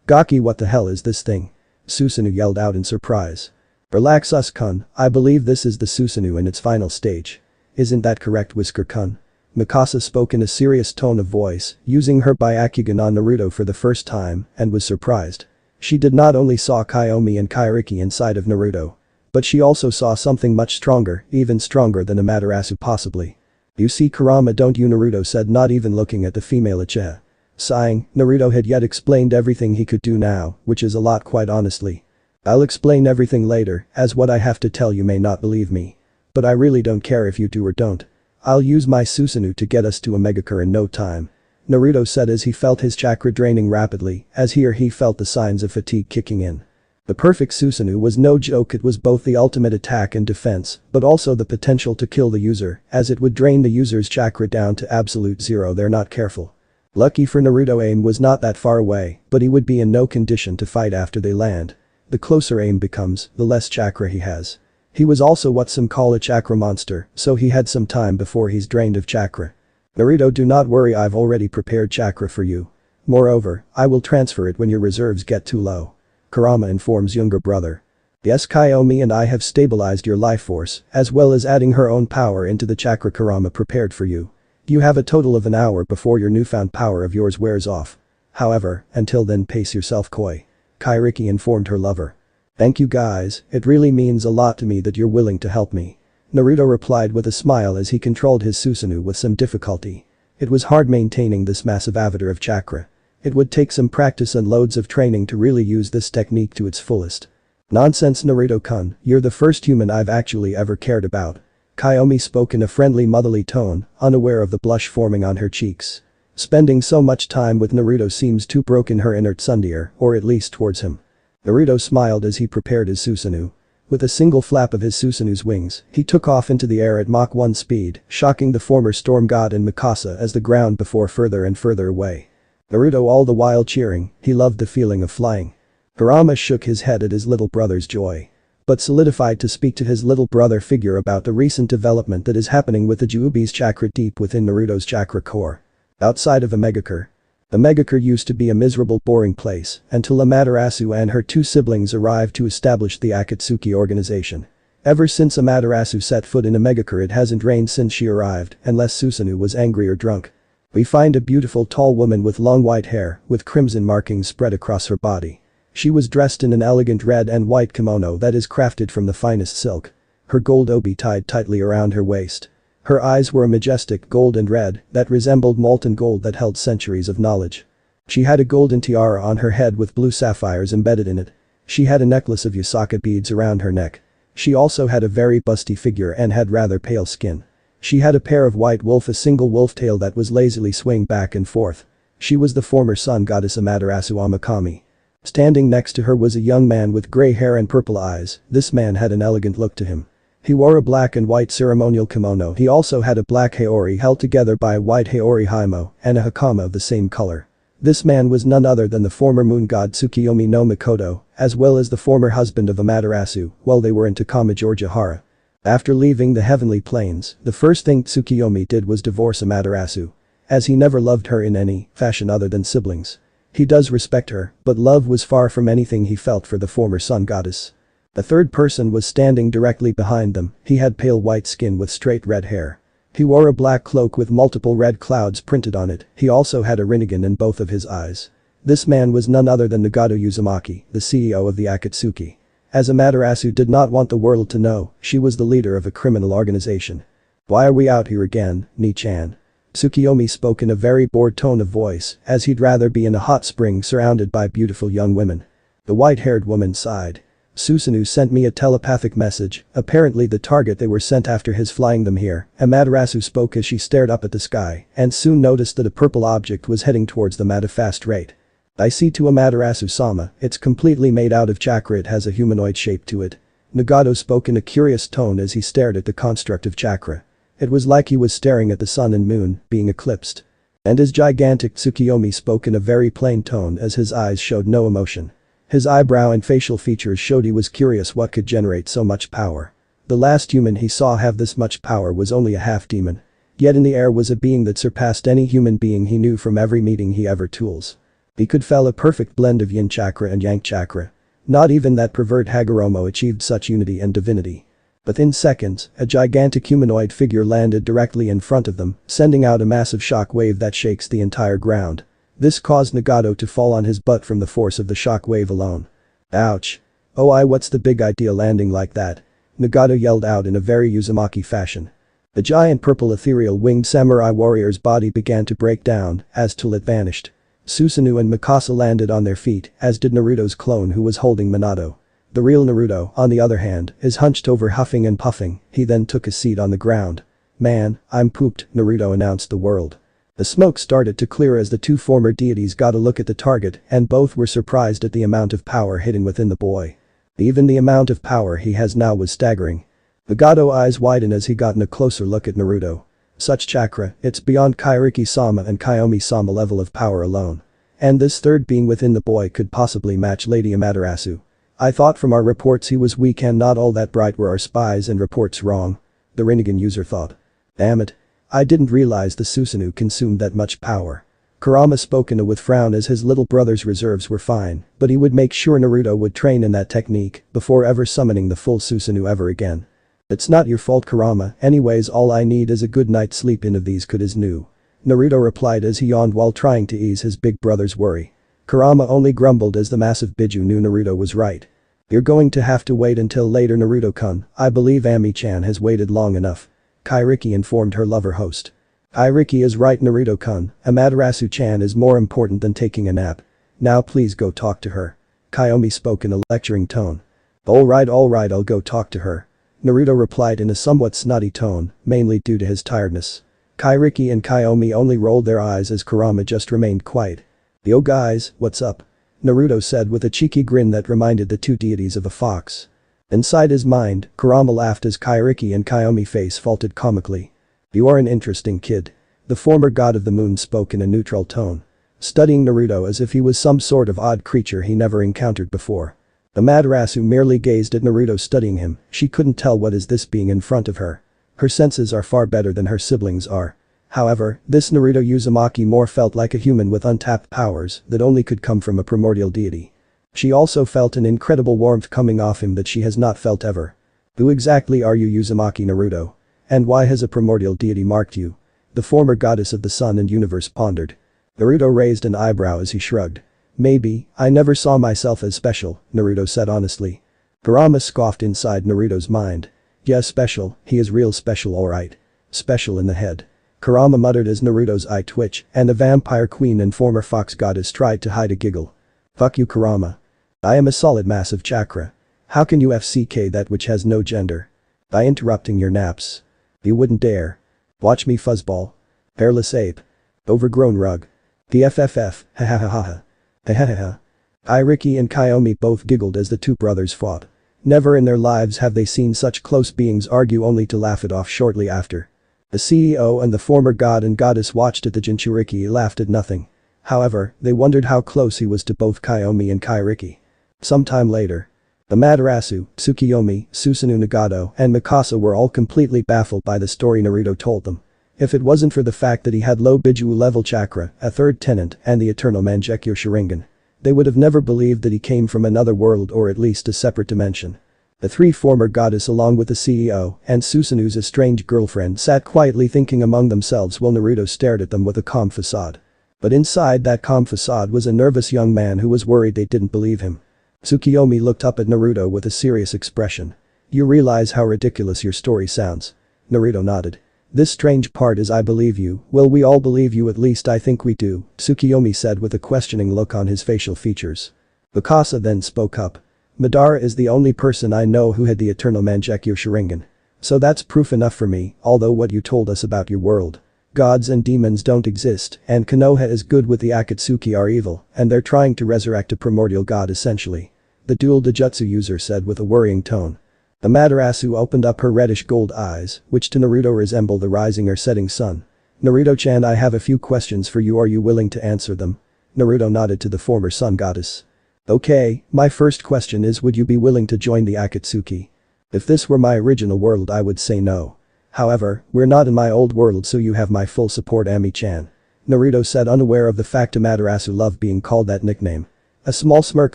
Gaki, what the hell is this thing? Susanoo yelled out in surprise. "Relax us-kun, I believe this is the Susanoo in its final stage. Isn't that correct, Whisker-kun?" Mikasa spoke in a serious tone of voice, using her Byakugan on Naruto for the first time, and was surprised. She did not only saw Kiyomi and Kairiki inside of Naruto, but she also saw something much stronger, even stronger than Amaterasu possibly. "You see Kurama, don't you?" Naruto said, not even looking at the female Uchiha. Sighing, Naruto had yet explained everything he could do now, which is a lot quite honestly. "I'll explain everything later, as what I have to tell you may not believe me. But I really don't care if you do or don't. I'll use my Susanoo to get us to a megacure in no time," Naruto said as he felt his chakra draining rapidly, as he felt the signs of fatigue kicking in. The perfect Susanoo was no joke. It was both the ultimate attack and defense, but also the potential to kill the user, as it would drain the user's chakra down to absolute zero they're not careful. Lucky for Naruto, aim was not that far away, but he would be in no condition to fight after they land. The closer aim becomes, the less chakra he has. He was also what some call a chakra monster, so he had some time before he's drained of chakra. "Naruto, do not worry, I've already prepared chakra for you. Moreover, I will transfer it when your reserves get too low," Kurama informs younger brother. "Yes, Kiyomi and I have stabilized your life force, as well as adding her own power into the chakra Kurama prepared for you. You have a total of an hour before your newfound power of yours wears off. However, until then pace yourself, Koi," Kairiki informed her lover. "Thank you guys, it really means a lot to me that you're willing to help me," Naruto replied with a smile as he controlled his Susanoo with some difficulty. It was hard maintaining this massive avatar of chakra. It would take some practice and loads of training to really use this technique to its fullest. "Nonsense, Naruto-kun, you're the first human I've actually ever cared about." Kiyomi spoke in a friendly motherly tone, unaware of the blush forming on her cheeks. Spending so much time with Naruto seems to broken her inner tsundere, or at least towards him. Naruto smiled as he prepared his Susanoo. With a single flap of his Susanoo's wings, he took off into the air at Mach 1 speed, shocking the former storm god and Mikasa as the ground before further and further away. Naruto all the while cheering, he loved the feeling of flying. Kurama shook his head at his little brother's joy. But solidified to speak to his little brother figure about the recent development that is happening with the Juubi's chakra deep within Naruto's chakra core. Outside of a megacure. The megacure used to be a miserable, boring place until Amaterasu and her two siblings arrived to establish the Akatsuki organization. Ever since Amaterasu set foot in a megacure, it hasn't rained since she arrived, unless Susanoo was angry or drunk. We find a beautiful tall woman with long white hair with crimson markings spread across her body. She was dressed in an elegant red and white kimono that is crafted from the finest silk. Her gold obi tied tightly around her waist. Her eyes were a majestic gold and red that resembled molten gold that held centuries of knowledge. She had a golden tiara on her head with blue sapphires embedded in it. She had a necklace of Yasaka beads around her neck. She also had a very busty figure and had rather pale skin. She had a pair of white wolf, a single wolf tail that was lazily swaying back and forth. She was the former sun goddess Amaterasu Amakami. Standing next to her was a young man with grey hair and purple eyes. This man had an elegant look to him. He wore a black and white ceremonial kimono. He also had a black haori held together by a white haori himo and a hakama of the same color. This man was none other than the former moon god Tsukiyomi no Mikoto, as well as the former husband of Amaterasu while they were in Takama Georgia Hara. After leaving the heavenly plains, the first thing Tsukiyomi did was divorce Amaterasu. As he never loved her in any fashion other than siblings. He does respect her, but love was far from anything he felt for the former sun goddess. A third person was standing directly behind them. He had pale white skin with straight red hair. He wore a black cloak with multiple red clouds printed on it. He also had a rinnegan in both of his eyes. This man was none other than Nagato Uzumaki, the CEO of the Akatsuki. As Amaterasu did not want the world to know, she was the leader of a criminal organization. "Why are we out here again, Ni-chan?" Tsukiyomi spoke in a very bored tone of voice, as he'd rather be in a hot spring surrounded by beautiful young women. The white-haired woman sighed. "Susu sent me a telepathic message, apparently the target they were sent after is flying them here." Amaterasu spoke as she stared up at the sky and soon noticed that a purple object was heading towards them at a fast rate. "I see to Amaterasu-sama, it's completely made out of chakra, it has a humanoid shape to it." Nagato spoke in a curious tone as he stared at the construct of chakra. It was like he was staring at the sun and moon being eclipsed. And his gigantic Tsukiyomi spoke in a very plain tone as his eyes showed no emotion. His eyebrow and facial features showed he was curious what could generate so much power. The last human he saw have this much power was only a half-demon. Yet in the air was a being that surpassed any human being he knew from every meeting he ever tools. He could fell a perfect blend of yin chakra and yang chakra. Not even that pervert Hagoromo achieved such unity and divinity. Within seconds, a gigantic humanoid figure landed directly in front of them, sending out a massive shock wave that shakes the entire ground. This caused Nagato to fall on his butt from the force of the shock wave alone. "Ouch. Oh, what's the big idea landing like that?" Nagato yelled out in a very Uzumaki fashion. The giant purple ethereal winged samurai warrior's body began to break down till it vanished. Susu and Mikasa landed on their feet, as did Naruto's clone who was holding Minato. The real Naruto, on the other hand, is hunched over huffing and puffing. He then took a seat on the ground. "Man, I'm pooped," Naruto announced the world. The smoke started to clear as the two former deities got a look at the target and both were surprised at the amount of power hidden within the boy. Even the amount of power he has now was staggering. Nagato eyes widened as he got a closer look at Naruto. Such chakra, it's beyond Kairiki-sama and Kiyomi-sama level of power alone. And this third being within the boy could possibly match Lady Amaterasu. "I thought from our reports he was weak and not all that bright. Were our spies and reports wrong?" the Rinnegan user thought. "Damn it. I didn't realize the Susu consumed that much power." Kurama spoke in a with frown as his little brother's reserves were fine, but he would make sure Naruto would train in that technique before ever summoning the full Susu ever again. "It's not your fault, Kurama, anyways all I need is a good night's sleep in of these could is new." Naruto replied as he yawned while trying to ease his big brother's worry. Kurama only grumbled as the massive Biju knew Naruto was right. "You're going to have to wait until later, Naruto-kun. I believe Ami-chan has waited long enough," Kairiki informed her lover host. "Kairiki is right, Naruto-kun. Amaterasu-chan is more important than taking a nap. Now please go talk to her." Kiyomi spoke in a lecturing tone. Alright, I'll go talk to her," Naruto replied in a somewhat snotty tone, mainly due to his tiredness. Kairiki and Kiyomi only rolled their eyes as Kurama just remained quiet. "Yo guys, what's up?" Naruto said with a cheeky grin that reminded the two deities of a fox. Inside his mind, Kurama laughed as Kairiki and Kiyomi face faulted comically. "You are an interesting kid." The former god of the moon spoke in a neutral tone. Studying Naruto as if he was some sort of odd creature he never encountered before. Amaterasu merely gazed at Naruto studying him. She couldn't tell what is this being in front of her. Her senses are far better than her siblings are. However, this Naruto Uzumaki more felt like a human with untapped powers that only could come from a primordial deity. She also felt an incredible warmth coming off him that she has not felt ever. "Who exactly are you, Uzumaki Naruto? And why has a primordial deity marked you?" the former goddess of the sun and universe pondered. Naruto raised an eyebrow as he shrugged. Maybe, I never saw myself as special, Naruto said honestly. Kurama scoffed inside Naruto's mind. Yeah, special, he is real special alright. Special in the head. Kurama muttered as Naruto's eye twitched and the vampire queen and former fox goddess tried to hide a giggle. Fuck you Kurama. I am a solid mass of chakra. How can you FCK that which has no gender? By interrupting your naps. You wouldn't dare. Watch me fuzzball. Hairless ape. Overgrown rug. The FFF, ha ha ha ha ha. Ha ha ha ha. Iriki and Kiyomi both giggled as the two brothers fought. Never in their lives have they seen such close beings argue only to laugh it off shortly after. The CEO and the former god and goddess watched it. The Jinchuriki laughed at nothing. However, they wondered how close he was to both Kiyomi and Kairiki. Sometime later. The Amaterasu, Tsukiyomi, Susanoo Nagato, and Mikasa were all completely baffled by the story Naruto told them. If it wasn't for the fact that he had low Biju level chakra, a third tenant, and the eternal Mangekyo Sharingan, they would have never believed that he came from another world or at least a separate dimension. The three former goddess along with the CEO and Susanoo's estranged girlfriend sat quietly thinking among themselves while Naruto stared at them with a calm facade. But inside that calm facade was a nervous young man who was worried they didn't believe him. Tsukiyomi looked up at Naruto with a serious expression. You realize how ridiculous your story sounds. Naruto nodded. This strange part is I believe you, well we all believe you at least I think we do, Tsukiyomi said with a questioning look on his facial features. Mikasa then spoke up. Madara is the only person I know who had the eternal Mangekyo Sharingan. So that's proof enough for me, although what you told us about your world. Gods and demons don't exist, and Konoha is good with the Akatsuki are evil, and they're trying to resurrect a primordial god essentially. The dual Dojutsu user said with a worrying tone. The Amaterasu opened up her reddish gold eyes, which to Naruto resemble the rising or setting sun. Naruto-chan, I have a few questions for you, are you willing to answer them? Naruto nodded to the former sun goddess. Okay, my first question is would you be willing to join the Akatsuki? If this were my original world I would say no. However, we're not in my old world so you have my full support Ami-chan. Naruto said unaware of the fact Amaterasu loved being called that nickname. A small smirk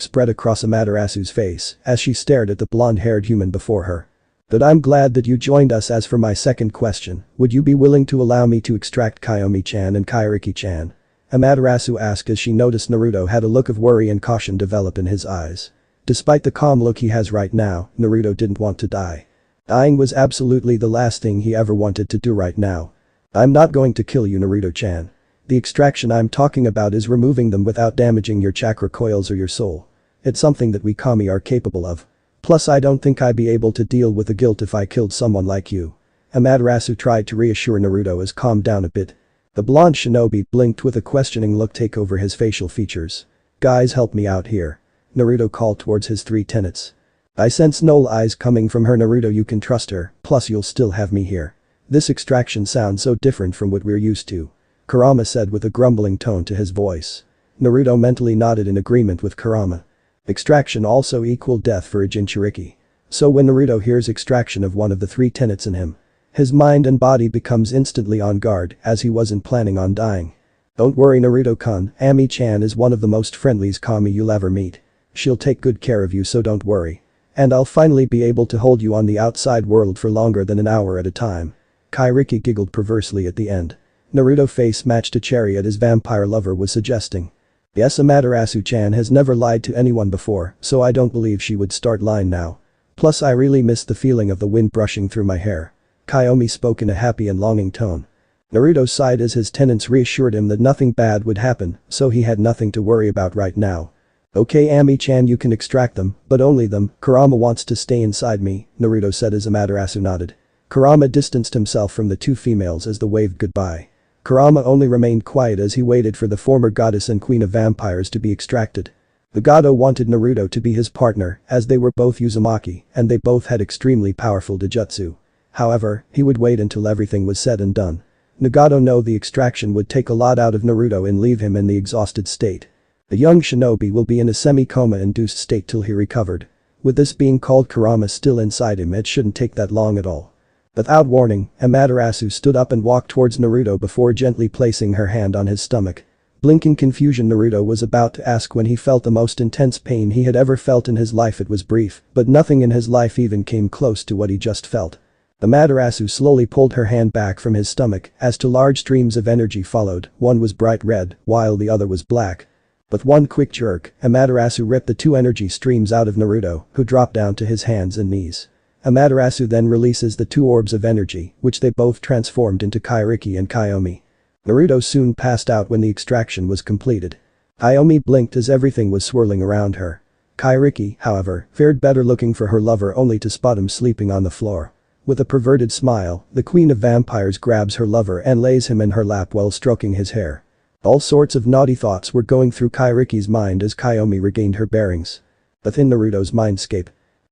spread across Amaterasu's face as she stared at the blonde-haired human before her. But I'm glad that you joined us. As for my second question, would you be willing to allow me to extract Kiyomi-chan and Kairiki-chan? Amaterasu asked as she noticed Naruto had a look of worry and caution develop in his eyes. Despite the calm look he has right now, Naruto didn't want to die. Dying was absolutely the last thing he ever wanted to do right now. I'm not going to kill you Naruto-chan. The extraction I'm talking about is removing them without damaging your chakra coils or your soul. It's something that we kami are capable of. Plus I don't think I'd be able to deal with the guilt if I killed someone like you. Amaterasu tried to reassure Naruto as calmed down a bit. The blonde shinobi blinked with a questioning look take over his facial features. Guys help me out here. Naruto called towards his three tenants. I sense no lies coming from her Naruto, you can trust her, plus you'll still have me here. This extraction sounds so different from what we're used to. Kurama said with a grumbling tone to his voice. Naruto mentally nodded in agreement with Kurama. Extraction also equaled death for a Jinchuriki. So when Naruto hears extraction of one of the three tenets in him, his mind and body becomes instantly on guard as he wasn't planning on dying. Don't worry Naruto-kun, Ami-chan is one of the most friendliest kami you'll ever meet. She'll take good care of you so don't worry. And I'll finally be able to hold you on the outside world for longer than an hour at a time. Kairiki giggled perversely at the end. Naruto face matched a chariot his vampire lover was suggesting. Yes, Amaterasu-chan has never lied to anyone before, so I don't believe she would start lying now. Plus I really miss the feeling of the wind brushing through my hair. Kiyomi spoke in a happy and longing tone. Naruto sighed as his tenants reassured him that nothing bad would happen, so he had nothing to worry about right now. Okay Ami-chan, you can extract them, but only them. Kurama wants to stay inside me, Naruto said as Amaterasu nodded. Kurama distanced himself from the two females as they waved goodbye. Kurama only remained quiet as he waited for the former goddess and queen of vampires to be extracted. The Gado wanted Naruto to be his partner as they were both Uzumaki and they both had extremely powerful Dojutsu. However, he would wait until everything was said and done. Nagato knew the extraction would take a lot out of Naruto and leave him in the exhausted state. The young shinobi will be in a semi-coma induced state till he recovered. With this being called Kurama still inside him, it shouldn't take that long at all. Without warning, Amaterasu stood up and walked towards Naruto before gently placing her hand on his stomach. Blinking confusion, Naruto was about to ask when he felt the most intense pain he had ever felt in his life. It was brief, but nothing in his life even came close to what he just felt. Amaterasu slowly pulled her hand back from his stomach as two large streams of energy followed, one was bright red, while the other was black. With one quick jerk, Amaterasu ripped the two energy streams out of Naruto, who dropped down to his hands and knees. Amaterasu then releases the two orbs of energy, which they both transformed into Kairiki and Kiyomi. Naruto soon passed out when the extraction was completed. Kiyomi blinked as everything was swirling around her. Kairiki, however, fared better looking for her lover only to spot him sleeping on the floor. With a perverted smile, the queen of vampires grabs her lover and lays him in her lap while stroking his hair. All sorts of naughty thoughts were going through Kairiki's mind as Kiyomi regained her bearings. Within Naruto's mindscape.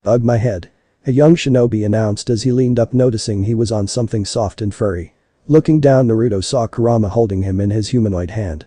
"Ugh, my head," a young shinobi announced as he leaned up, noticing he was on something soft and furry. Looking down, Naruto saw Kurama holding him in his humanoid hand.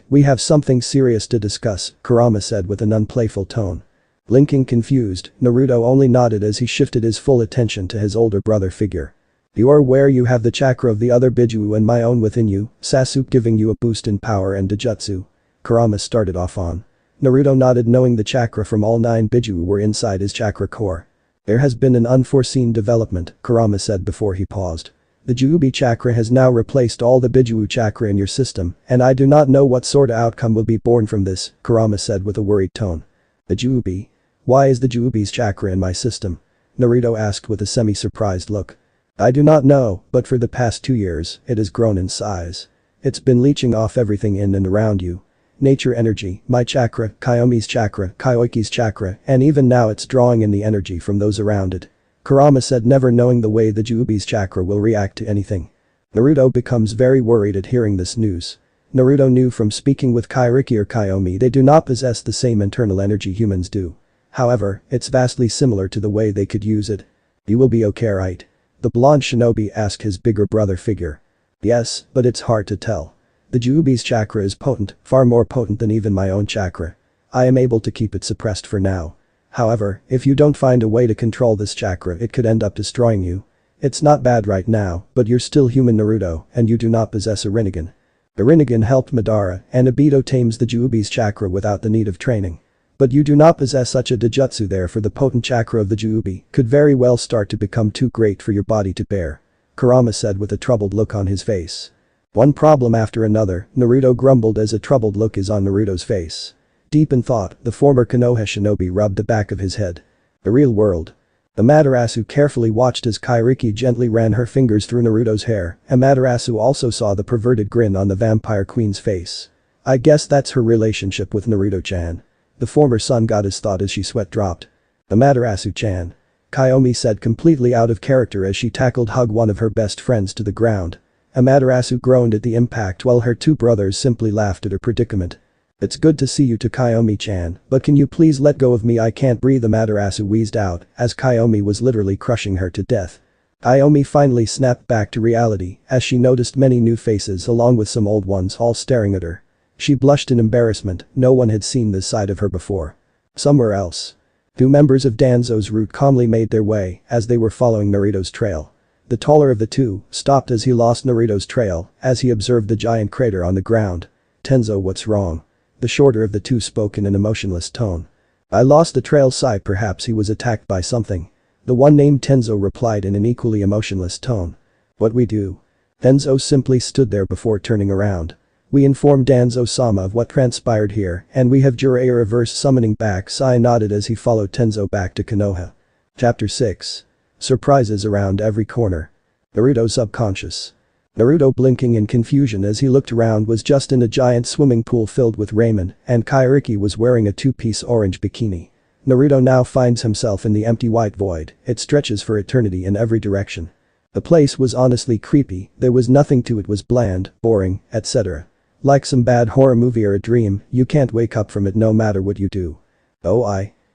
We have something serious to discuss," Kurama said with an unplayful tone. Blinking confused, Naruto only nodded as he shifted his full attention to his older brother figure. "You are aware you have the chakra of the other Biju and my own within you, Sasuke, giving you a boost in power and Dojutsu," Kurama started off on. Naruto nodded, knowing the chakra from all 9 Biju were inside his chakra core. "There has been an unforeseen development," Kurama said before he paused. "The Jubi chakra has now replaced all the Biju chakra in your system, and I do not know what sort of outcome will be born from this," Kurama said with a worried tone. "The Jubi? Why is the Jubi's chakra in my system?" Naruto asked with a semi-surprised look. "I do not know, but for the past 2 years, it has grown in size. It's been leeching off everything in and around you. Nature energy, my chakra, Kiyomi's chakra, Kyoiki's chakra, and even now it's drawing in the energy from those around it," Kurama said, never knowing the way the Jubi's chakra will react to anything. Naruto becomes very worried at hearing this news. Naruto knew from speaking with Kairiki or Kiyomi they do not possess the same internal energy humans do. However, it's vastly similar to the way they could use it. "You will be okay, right?" the blonde shinobi asked his bigger brother figure. "Yes, but it's hard to tell. The Jubi's chakra is potent, far more potent than even my own chakra. I am able to keep it suppressed for now. However, if you don't find a way to control this chakra, it could end up destroying you. It's not bad right now, but you're still human, Naruto, and you do not possess a Rinnegan. The Rinnegan helped Madara, and Aido tames the Jubi's chakra without the need of training. But you do not possess such a Dojutsu, therefore the potent chakra of the Jubi could very well start to become too great for your body to bear," Kurama said with a troubled look on his face. "One problem after another," Naruto grumbled as a troubled look is on Naruto's face. Deep in thought, the former Konoha shinobi rubbed the back of his head. "The real world." Amaterasu carefully watched as Kairiki gently ran her fingers through Naruto's hair. Amaterasu also saw the perverted grin on the vampire queen's face. "I guess that's her relationship with Naruto-chan." The former sun goddess thought as she sweat dropped. "Amaterasu-chan," Kiyomi said, completely out of character as she tackled hug one of her best friends to the ground. Amaterasu groaned at the impact while her 2 brothers simply laughed at her predicament. "It's good to see you to Kiyomi-chan, but can you please let go of me, I can't breathe," Amaterasu wheezed out as Kiyomi was literally crushing her to death. Kiyomi finally snapped back to reality as she noticed many new faces along with some old ones all staring at her. She blushed in embarrassment, no one had seen this side of her before. Somewhere else. 2 members of Danzo's route calmly made their way as they were following Naruto's trail. The taller of the 2 stopped as he lost Naruto's trail as he observed the giant crater on the ground. "Tenzo, what's wrong?" The shorter of the 2 spoke in an emotionless tone. "I lost the trail, Sai, perhaps he was attacked by something." The one named Tenzo replied in an equally emotionless tone. "What we do?" Tenzo simply stood there before turning around. "We informed Danzo-sama of what transpired here, and we have Jiraiya reverse summoning back." Sai nodded as he followed Tenzo back to Konoha. Chapter 6. Surprises around every corner. Naruto subconscious. Naruto, blinking in confusion as he looked around, was just in a giant swimming pool filled with ramen, and Kairiki was wearing a 2-piece orange bikini. Naruto now finds himself in the empty white void, it stretches for eternity in every direction. The place was honestly creepy, there was nothing to it, was bland, boring, etc. Like some bad horror movie or a dream, you can't wake up from it no matter what you do. "Oh,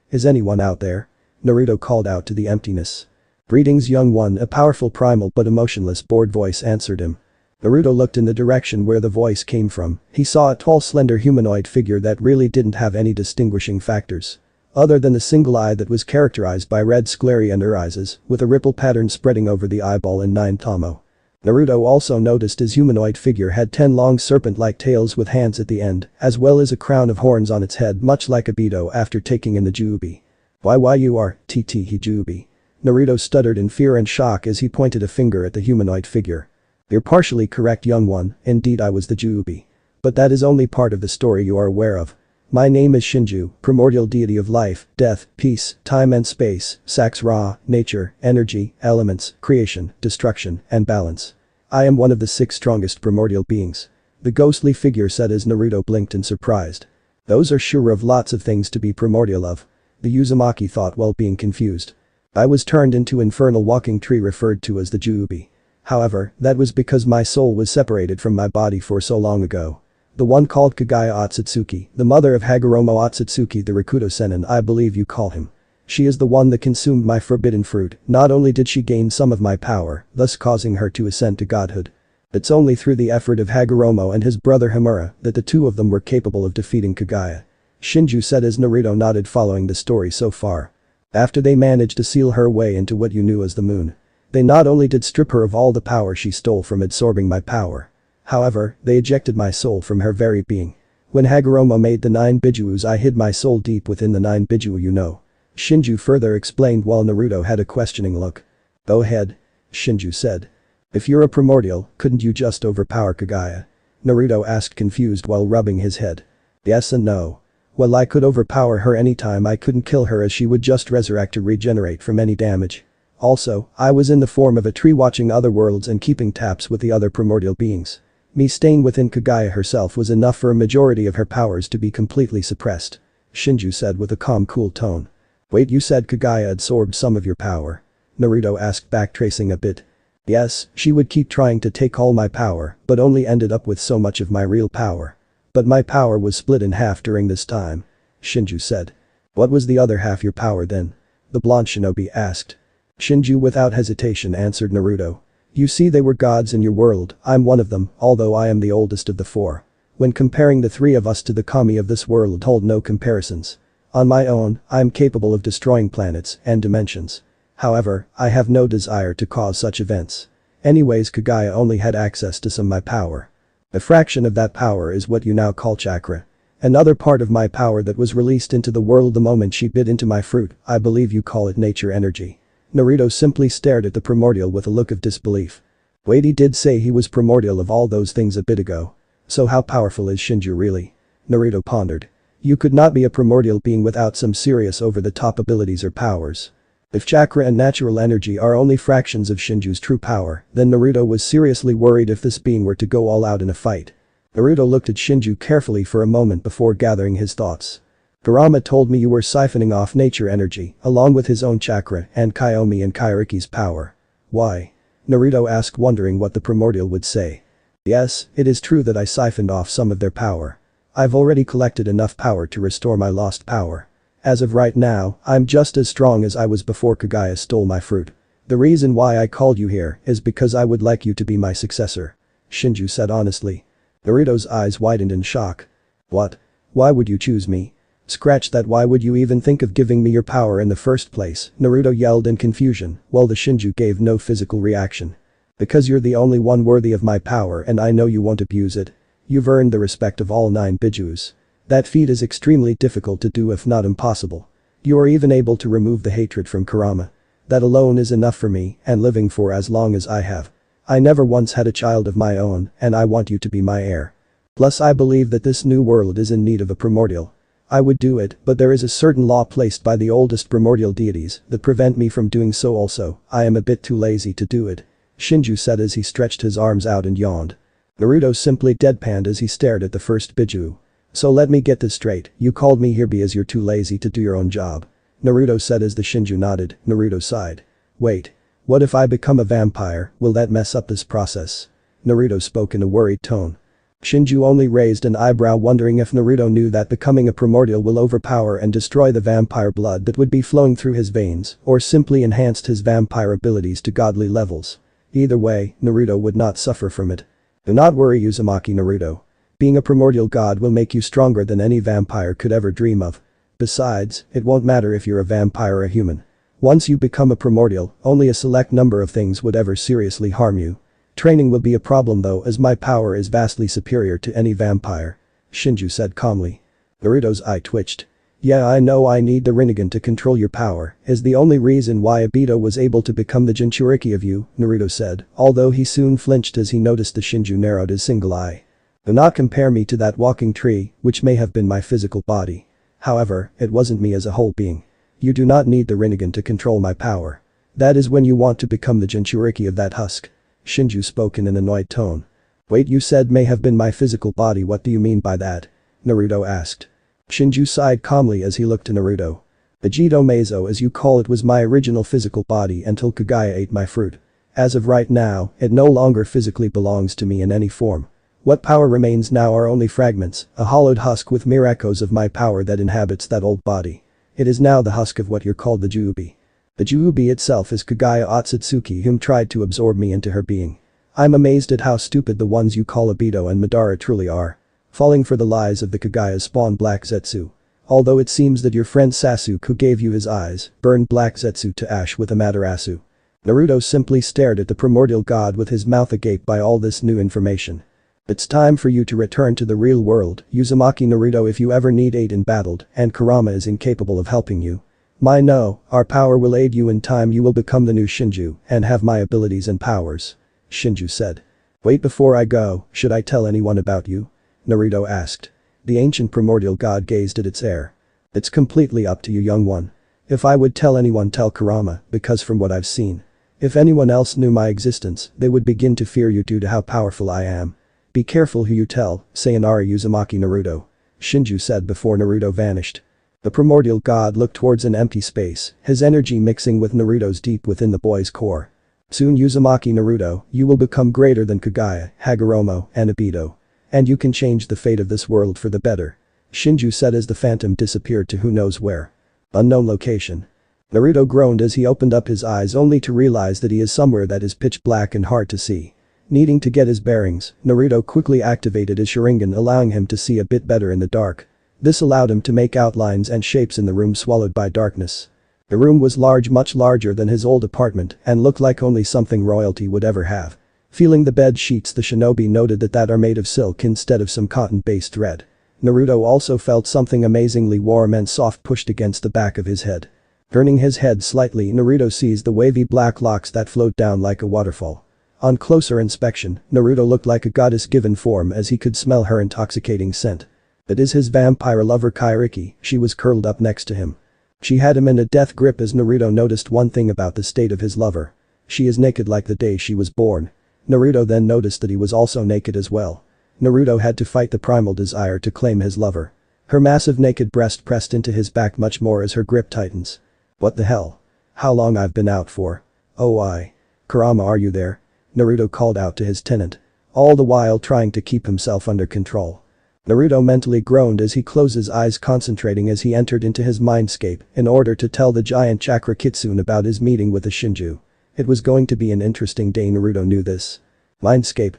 is anyone out there?" Naruto called out to the emptiness. "Greetings, young one," a powerful primal but emotionless bored voice answered him. Naruto looked in the direction where the voice came from. He saw a tall, slender humanoid figure that really didn't have any distinguishing factors. Other than the single eye that was characterized by red scleria under eyes, with a ripple pattern spreading over the eyeball and 9 tomo. Naruto also noticed his humanoid figure had 10 long serpent-like tails with hands at the end, as well as a crown of horns on its head, much like Aido after taking in the Jubi. Why you are, he Jubi?" Naruto stuttered in fear and shock as he pointed a finger at the humanoid figure. "You're partially correct, young one, indeed I was the Jubi. But that is only part of the story you are aware of," My name is Shinju, primordial deity of life, death, peace, time and space, Sax Ra, nature, energy, elements, creation, destruction, and balance. I am one of the 6 strongest primordial beings. The ghostly figure said as Naruto blinked in surprised. Those are sure of lots of things to be primordial of. The Uzumaki thought while being confused. I was turned into infernal walking tree referred to as the Juubi. However, that was because my soul was separated from my body for so long ago. The one called Kagaya Otsutsuki, the mother of Hagoromo Otsutsuki the Rakuto Sennin I believe you call him. She is the one that consumed my forbidden fruit. Not only did she gain some of my power, thus causing her to ascend to godhood. It's only through the effort of Hagoromo and his brother Hamura that the 2 of them were capable of defeating Kagaya. Shinju said as Naruto nodded following the story so far. After they managed to seal her way into what you knew as the moon. They not only did strip her of all the power she stole from absorbing my power. However, they ejected my soul from her very being. When Hagoromo made the 9 Bijuus I hid my soul deep within the 9 Biju you know. Shinju further explained while Naruto had a questioning look. Go ahead. Shinju said. If you're a primordial, couldn't you just overpower Kagaya? Naruto asked confused while rubbing his head. Yes and no. Well I could overpower her anytime I couldn't kill her as she would just resurrect to regenerate from any damage. Also, I was in the form of a tree watching other worlds and keeping taps with the other primordial beings. Me staying within Kagaya herself was enough for a majority of her powers to be completely suppressed. Shinju said with a calm cool tone. Wait you said Kagaya absorbed some of your power? Naruto asked backtracing a bit. Yes, she would keep trying to take all my power, but only ended up with so much of my real power. But my power was split in half during this time. Shinju said. What was the other half your power then? The blonde shinobi asked. Shinju without hesitation answered Naruto. You see they were gods in your world, I'm one of them, although I am the oldest of the 4. When comparing the 3 of us to the kami of this world hold no comparisons. On my own, I am capable of destroying planets and dimensions. However, I have no desire to cause such events. Anyways Kagaya only had access to some of my power. A fraction of that power is what you now call chakra. Another part of my power that was released into the world the moment she bit into my fruit, I believe you call it nature energy. Naruto simply stared at the primordial with a look of disbelief. Wait he did say he was primordial of all those things a bit ago. So how powerful is Shinju really? Naruto pondered. You could not be a primordial being without some serious over-the-top abilities or powers. If chakra and natural energy are only fractions of Shinju's true power, then Naruto was seriously worried if this being were to go all out in a fight. Naruto looked at Shinju carefully for a moment before gathering his thoughts. Kurama told me you were siphoning off nature energy, along with his own chakra and Kyomi and Kairiki's power. Why? Naruto asked wondering what the primordial would say. Yes, it is true that I siphoned off some of their power. I've already collected enough power to restore my lost power. As of right now, I'm just as strong as I was before Kagaya stole my fruit. The reason why I called you here is because I would like you to be my successor. Shinju said honestly. Naruto's eyes widened in shock. What? Why would you choose me? Scratch that why would you even think of giving me your power in the first place, Naruto yelled in confusion, while the Shinju gave no physical reaction. Because you're the only one worthy of my power and I know you won't abuse it. You've earned the respect of all 9 Bijus. That feat is extremely difficult to do if not impossible. You are even able to remove the hatred from Kurama. That alone is enough for me and living for as long as I have. I never once had a child of my own and I want you to be my heir. Plus I believe that this new world is in need of a primordial. I would do it, but there is a certain law placed by the oldest primordial deities that prevent me from doing so also, I am a bit too lazy to do it. Shinju said as he stretched his arms out and yawned. Naruto simply deadpanned as he stared at the first Biju. So let me get this straight, you called me here because you're too lazy to do your own job. Naruto said as the Shinju nodded. Naruto sighed. Wait. What if I become a vampire, will that mess up this process? Naruto spoke in a worried tone. Shinju only raised an eyebrow wondering if Naruto knew that becoming a primordial will overpower and destroy the vampire blood that would be flowing through his veins or simply enhanced his vampire abilities to godly levels. Either way, Naruto would not suffer from it. Do not worry Uzumaki Naruto. Being a primordial god will make you stronger than any vampire could ever dream of. Besides, it won't matter if you're a vampire or a human. Once you become a primordial, only a select number of things would ever seriously harm you. Training will be a problem though as my power is vastly superior to any vampire. Shinju said calmly. Naruto's eye twitched. Yeah I know I need the Rinnegan to control your power is the only reason why Aido was able to become the Jinchuriki of you, Naruto said, although he soon flinched as he noticed the Shinju narrowed his single eye. Do not compare me to that walking tree, which may have been my physical body. However, it wasn't me as a whole being. You do not need the Rinnegan to control my power. That is when you want to become the Jinchuriki of that husk. Shinju spoke in an annoyed tone. Wait, you said may have been my physical body, what do you mean by that? Naruto asked. Shinju sighed calmly as he looked to Naruto. The Jido Meizo, as you call it, was my original physical body until Kagaya ate my fruit. As of right now, it no longer physically belongs to me in any form. What power remains now are only fragments, a hollowed husk with mere echoes of my power that inhabits that old body. It is now the husk of what you're called the Juubi. The Juubi itself is Kagaya Otsutsuki, whom tried to absorb me into her being. I'm amazed at how stupid the ones you call Aido and Madara truly are. Falling for the lies of the Kagaya's spawn Black Zetsu. Although it seems that your friend Sasuke, who gave you his eyes, burned Black Zetsu to ash with Amaterasu. Naruto simply stared at the primordial god with his mouth agape by all this new information. It's time for you to return to the real world, Uzumaki Naruto, if you ever need aid in battle, and Kurama is incapable of helping you. Our power will aid you. In time you will become the new Shinju and have my abilities and powers. Shinju said. Wait, before I go, should I tell anyone about you? Naruto asked. The ancient primordial god gazed at its heir. It's completely up to you, young one. If I would tell anyone, tell Kurama, because from what I've seen. If anyone else knew my existence, they would begin to fear you due to how powerful I am. Be careful who you tell, sayonara Uzumaki Naruto. Shinju said before Naruto vanished. The primordial god looked towards an empty space, his energy mixing with Naruto's deep within the boy's core. Soon, Uzumaki Naruto, you will become greater than Kagaya, Hagoromo, and Aido. And you can change the fate of this world for the better. Shinju said as the phantom disappeared to who knows where. Unknown location. Naruto groaned as he opened up his eyes only to realize that he is somewhere that is pitch black and hard to see. Needing to get his bearings, Naruto quickly activated his Sharingan, allowing him to see a bit better in the dark. This allowed him to make outlines and shapes in the room swallowed by darkness. The room was large, much larger than his old apartment, and looked like only something royalty would ever have. Feeling the bed sheets, the shinobi noted that are made of silk instead of some cotton-based thread. Naruto also felt something amazingly warm and soft pushed against the back of his head. Turning his head slightly, Naruto sees the wavy black locks that float down like a waterfall. On closer inspection, Naruto looked like a goddess-given form as he could smell her intoxicating scent. It is his vampire lover Kairiki, she was curled up next to him. She had him in a death grip as Naruto noticed one thing about the state of his lover. She is naked like the day she was born. Naruto then noticed that he was also naked as well. Naruto had to fight the primal desire to claim his lover. Her massive naked breast pressed into his back much more as her grip tightens. What the hell? How long I've been out for? Oh, Kurama, are you there? Naruto called out to his tenant. All the while trying to keep himself under control. Naruto mentally groaned as he closed his eyes, concentrating as he entered into his mindscape in order to tell the giant chakra kitsune about his meeting with the Shinju. It was going to be an interesting day, Naruto knew this. Mindscape.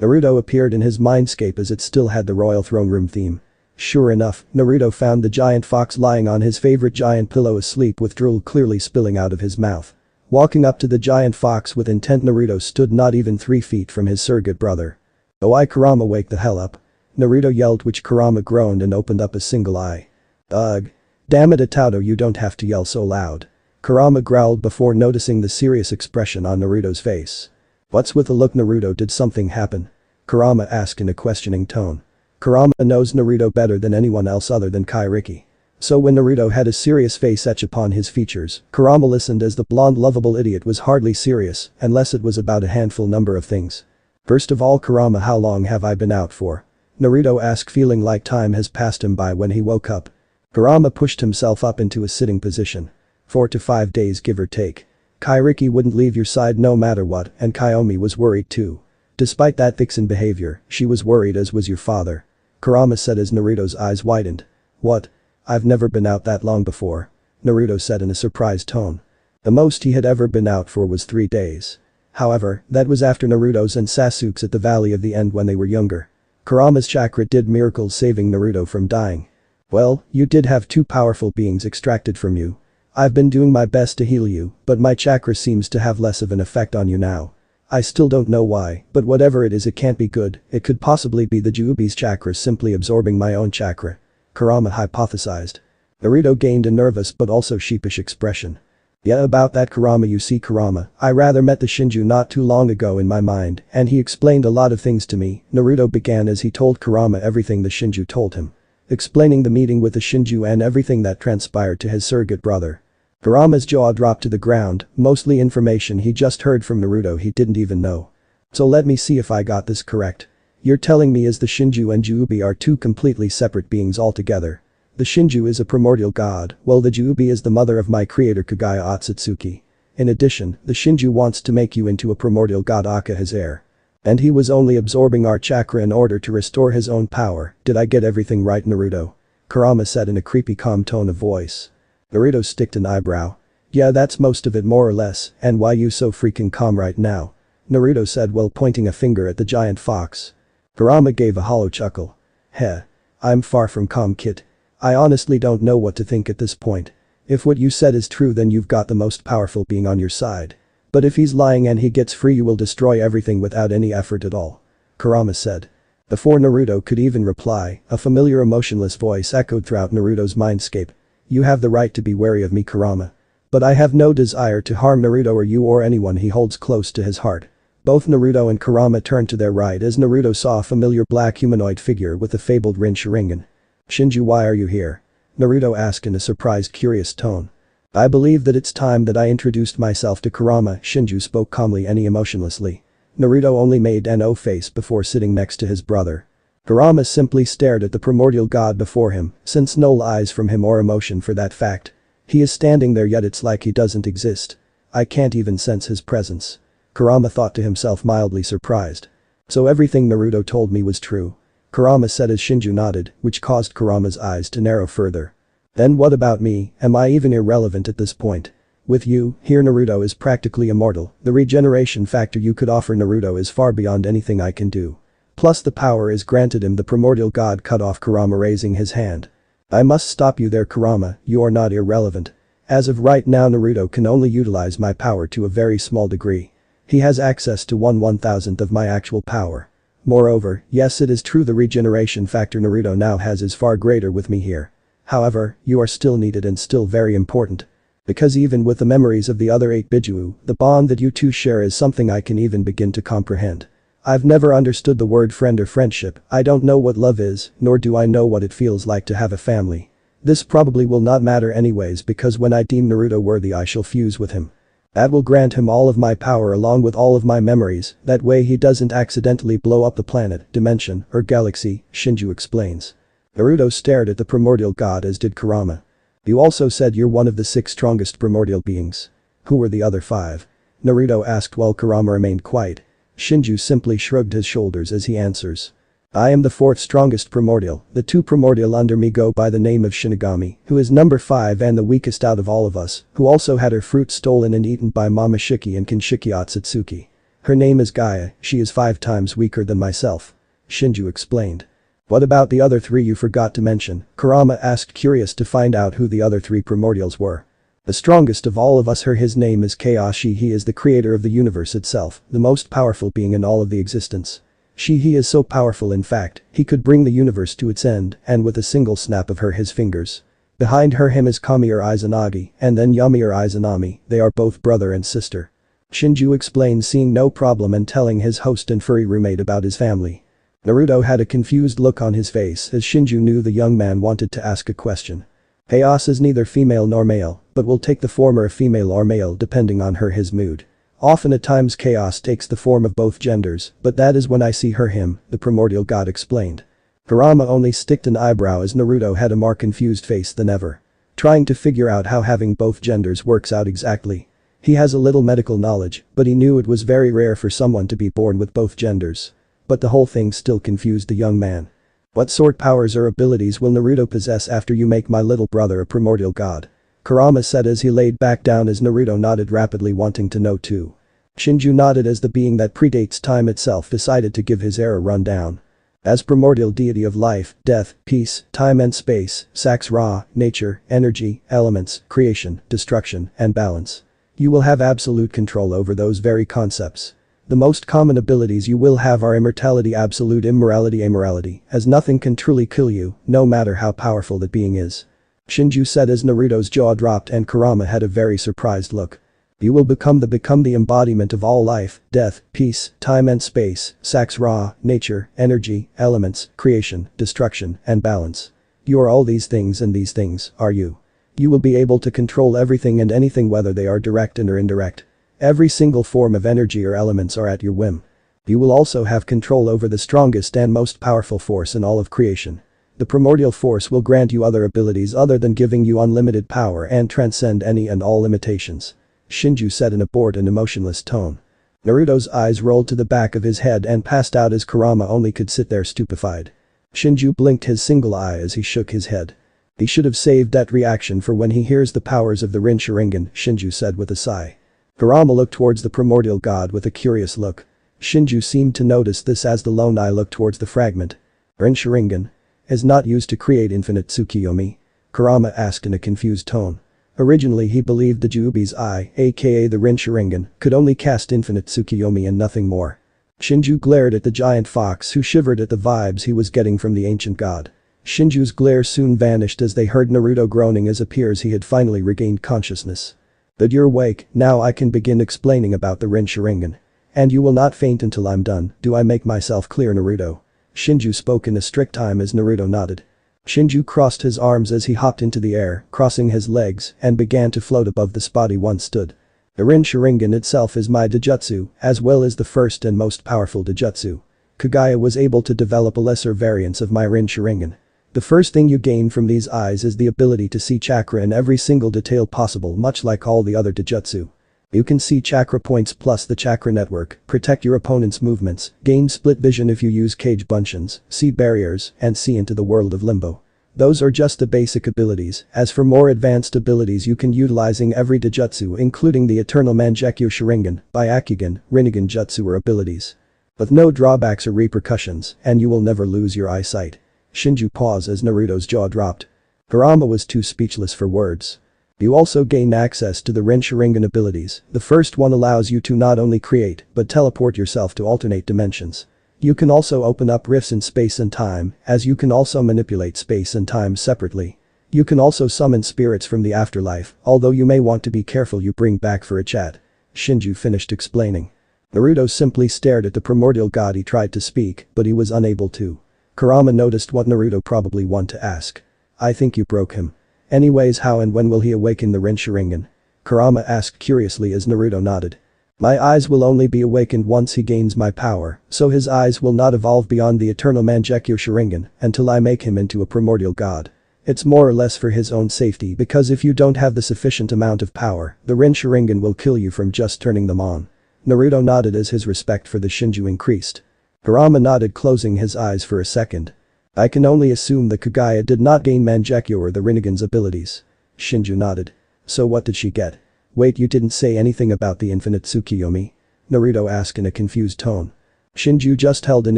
Naruto appeared in his mindscape as it still had the royal throne room theme. Sure enough, Naruto found the giant fox lying on his favorite giant pillow asleep with drool clearly spilling out of his mouth. Walking up to the giant fox with intent, Naruto stood not even 3 feet from his surrogate brother. Oh, Kurama, wake the hell up. Naruto yelled, which Kurama groaned and opened up a single eye. Ugh. Damn it, Itato, you don't have to yell so loud. Kurama growled before noticing the serious expression on Naruto's face. What's with the look, Naruto, did something happen? Kurama asked in a questioning tone. Kurama knows Naruto better than anyone else other than Kairiki. So when Naruto had a serious face etched upon his features, Kurama listened as the blonde lovable idiot was hardly serious unless it was about a handful number of things. First of all, Kurama, how long have I been out for? Naruto asked, feeling like time has passed him by when he woke up. Kurama pushed himself up into a sitting position. 4 to 5 days, give or take. Kairiki wouldn't leave your side no matter what, and Kaomi was worried too. Despite that vixen behavior, she was worried, as was your father. Kurama said as Naruto's eyes widened. What? I've never been out that long before. Naruto said in a surprised tone. The most he had ever been out for was 3 days. However, that was after Naruto's and Sasuke's at the Valley of the End when they were younger. Kurama's chakra did miracles, saving Naruto from dying. Well, you did have 2 powerful beings extracted from you. I've been doing my best to heal you, but my chakra seems to have less of an effect on you now. I still don't know why, but whatever it is, it can't be good. It could possibly be the Juubi's chakra simply absorbing my own chakra. Kurama hypothesized. Naruto gained a nervous but also sheepish expression. Yeah, about that Kurama, you see Kurama, I rather met the Shinju not too long ago in my mind and he explained a lot of things to me, Naruto began as he told Kurama everything the Shinju told him. Explaining the meeting with the Shinju and everything that transpired to his surrogate brother. Kurama's jaw dropped to the ground, mostly information he just heard from Naruto he didn't even know. So let me see if I got this correct. You're telling me is the Shinju and Juubi are two completely separate beings altogether. The Shinju is a primordial god, while the Juubi is the mother of my creator Kagaya Otsutsuki. In addition, the Shinju wants to make you into a primordial god Aka his heir. And he was only absorbing our chakra in order to restore his own power, did I get everything right Naruto? Kurama said in a creepy calm tone of voice. Naruto sticked an eyebrow. Yeah, that's most of it more or less, and why you so freaking calm right now? Naruto said while pointing a finger at the giant fox. Kurama gave a hollow chuckle. Heh. I'm far from calm kid. I honestly don't know what to think at this point. If what you said is true then you've got the most powerful being on your side. But if he's lying and he gets free you will destroy everything without any effort at all. Kurama said. Before Naruto could even reply, a familiar emotionless voice echoed throughout Naruto's mindscape. You have the right to be wary of me Kurama. But I have no desire to harm Naruto or you or anyone he holds close to his heart. Both Naruto and Kurama turned to their right as Naruto saw a familiar black humanoid figure with the fabled Rin Sharingan. Shinju, why are you here? Naruto asked in a surprised curious tone. I believe that it's time that I introduced myself to Kurama, Shinju spoke calmly and emotionlessly. Naruto only made an O face before sitting next to his brother. Kurama simply stared at the primordial god before him, since no eyes from him or emotion for that fact. He is standing there yet it's like he doesn't exist. I can't even sense his presence. Kurama thought to himself mildly surprised. So everything Naruto told me was true. Kurama said as Shinju nodded, which caused Kurama's eyes to narrow further. Then what about me, am I even irrelevant at this point? With you, here Naruto is practically immortal, the regeneration factor you could offer Naruto is far beyond anything I can do. Plus the power is granted him the primordial god cut off Kurama raising his hand. I must stop you there Kurama, you are not irrelevant. As of right now Naruto can only utilize my power to a very small degree. He has access to 1/1000th of my actual power. Moreover, yes it is true the regeneration factor Naruto now has is far greater with me here. However, you are still needed and still very important. Because even with the memories of the other 8 Biju, the bond that you two share is something I can even begin to comprehend. I've never understood the word friend or friendship, I don't know what love is, nor do I know what it feels like to have a family. This probably will not matter anyways because when I deem Naruto worthy I shall fuse with him. That will grant him all of my power along with all of my memories, that way he doesn't accidentally blow up the planet, dimension, or galaxy, Shinju explains. Naruto stared at the primordial god as did Kurama. You also said you're one of the 6 strongest primordial beings. Who were the other 5? Naruto asked while Kurama remained quiet. Shinju simply shrugged his shoulders as he answers. I am the 4th strongest primordial, the 2 primordial under me go by the name of Shinigami, who is number 5 and the weakest out of all of us, who also had her fruit stolen and eaten by Mama Shiki and Kinshiki Otsutsuki. Her name is Gaia, she is 5 times weaker than myself. Shinju explained. What about the other 3 you forgot to mention? Kurama asked curious to find out who the other 3 primordials were. The strongest of all of us his name is Keiashi he is the creator of the universe itself, the most powerful being in all of the existence. He is so powerful in fact, he could bring the universe to its end and with a single snap of his fingers. Behind him is Kami or Izanagi and then Yami or Izanami, they are both brother and sister. Shinju explained seeing no problem and telling his host and furry roommate about his family. Naruto had a confused look on his face as Shinju knew the young man wanted to ask a question. Chaos is neither female nor male, but will take the form of female or male depending on his mood. Often at times chaos takes the form of both genders, but that is when I see him, the primordial god explained. Kurama only sticked an eyebrow as Naruto had a more confused face than ever. Trying to figure out how having both genders works out exactly. He has a little medical knowledge, but he knew it was very rare for someone to be born with both genders. But the whole thing still confused the young man. What sort powers or abilities will Naruto possess after you make my little brother a primordial god? Kurama said as he laid back down as Naruto nodded rapidly wanting to know too. Shinju nodded as the being that predates time itself decided to give his heir a rundown. As primordial deity of life, death, peace, time and space, Sax Ra, nature, energy, elements, creation, destruction, and balance. You will have absolute control over those very concepts. The most common abilities you will have are immortality, absolute immorality, amorality, as nothing can truly kill you, no matter how powerful that being is. Shinju said as Naruto's jaw dropped and Kurama had a very surprised look. You will become the embodiment of all life, death, peace, time and space, Sax Ra, nature, energy, elements, creation, destruction, and balance. You are all these things and these things are you. You will be able to control everything and anything whether they are direct and or indirect. Every single form of energy or elements are at your whim. You will also have control over the strongest and most powerful force in all of creation. The primordial force will grant you other abilities other than giving you unlimited power and transcend any and all limitations. Shinju said in a bored and emotionless tone. Naruto's eyes rolled to the back of his head and passed out as Kurama only could sit there stupefied. Shinju blinked his single eye as he shook his head. He should have saved that reaction for when he hears the powers of the Rin Sharingan, Shinju said with a sigh. Kurama looked towards the primordial god with a curious look. Shinju seemed to notice this as the lone eye looked towards the fragment. Rin Sharingan is not used to create infinite Tsukiyomi? Kurama asked in a confused tone. Originally he believed the Jubi's eye, aka the Rin Sharingan, could only cast infinite Tsukiyomi and nothing more. Shinju glared at the giant fox who shivered at the vibes he was getting from the ancient god. Shinju's glare soon vanished as they heard Naruto groaning as it appears he had finally regained consciousness. But you're awake, now I can begin explaining about the Rin Sharingan. And you will not faint until I'm done, do I make myself clear, Naruto? Shinju spoke in a strict time as Naruto nodded. Shinju crossed his arms as he hopped into the air, crossing his legs, and began to float above the spot he once stood. The Rin Sharingan itself is my Dijutsu, as well as the first and most powerful Dijutsu. Kagaya was able to develop a lesser variance of my Rin Sharingan. The first thing you gain from these eyes is the ability to see chakra in every single detail possible, much like all the other Dijutsu. You can see chakra points plus the chakra network, protect your opponent's movements, gain split vision if you use cage bunshin, see barriers, and see into the world of limbo. Those are just the basic abilities, as for more advanced abilities you can utilizing every Dijutsu including the Eternal Mangekyo Sharingan, Byakugan, Rinnegan Jutsu or abilities. With no drawbacks or repercussions, and you will never lose your eyesight. Shinju paused as Naruto's jaw dropped. Kurama was too speechless for words. You also gain access to the Rin Sharingan abilities. The first one allows you to not only create, but teleport yourself to alternate dimensions. You can also open up rifts in space and time, as you can also manipulate space and time separately. You can also summon spirits from the afterlife, although you may want to be careful you bring back for a chat. Shinju finished explaining. Naruto simply stared at the primordial god. He tried to speak, but he was unable to. Kurama noticed what Naruto probably want to ask. I think you broke him. Anyways, how and when will he awaken the Rin Sharingan? Kurama asked curiously as Naruto nodded. My eyes will only be awakened once he gains my power, so his eyes will not evolve beyond the Eternal Mangekyo Sharingan until I make him into a primordial god. It's more or less for his own safety because if you don't have the sufficient amount of power, the Rin Sharingan will kill you from just turning them on. Naruto nodded as his respect for the Shinju increased. Kurama nodded, closing his eyes for a second. I can only assume that Kagaya did not gain Mangekyo or the Rinnegan's abilities. Shinju nodded. So what did she get? Wait, you didn't say anything about the infinite Tsukiyomi? Naruto asked in a confused tone. Shinju just held an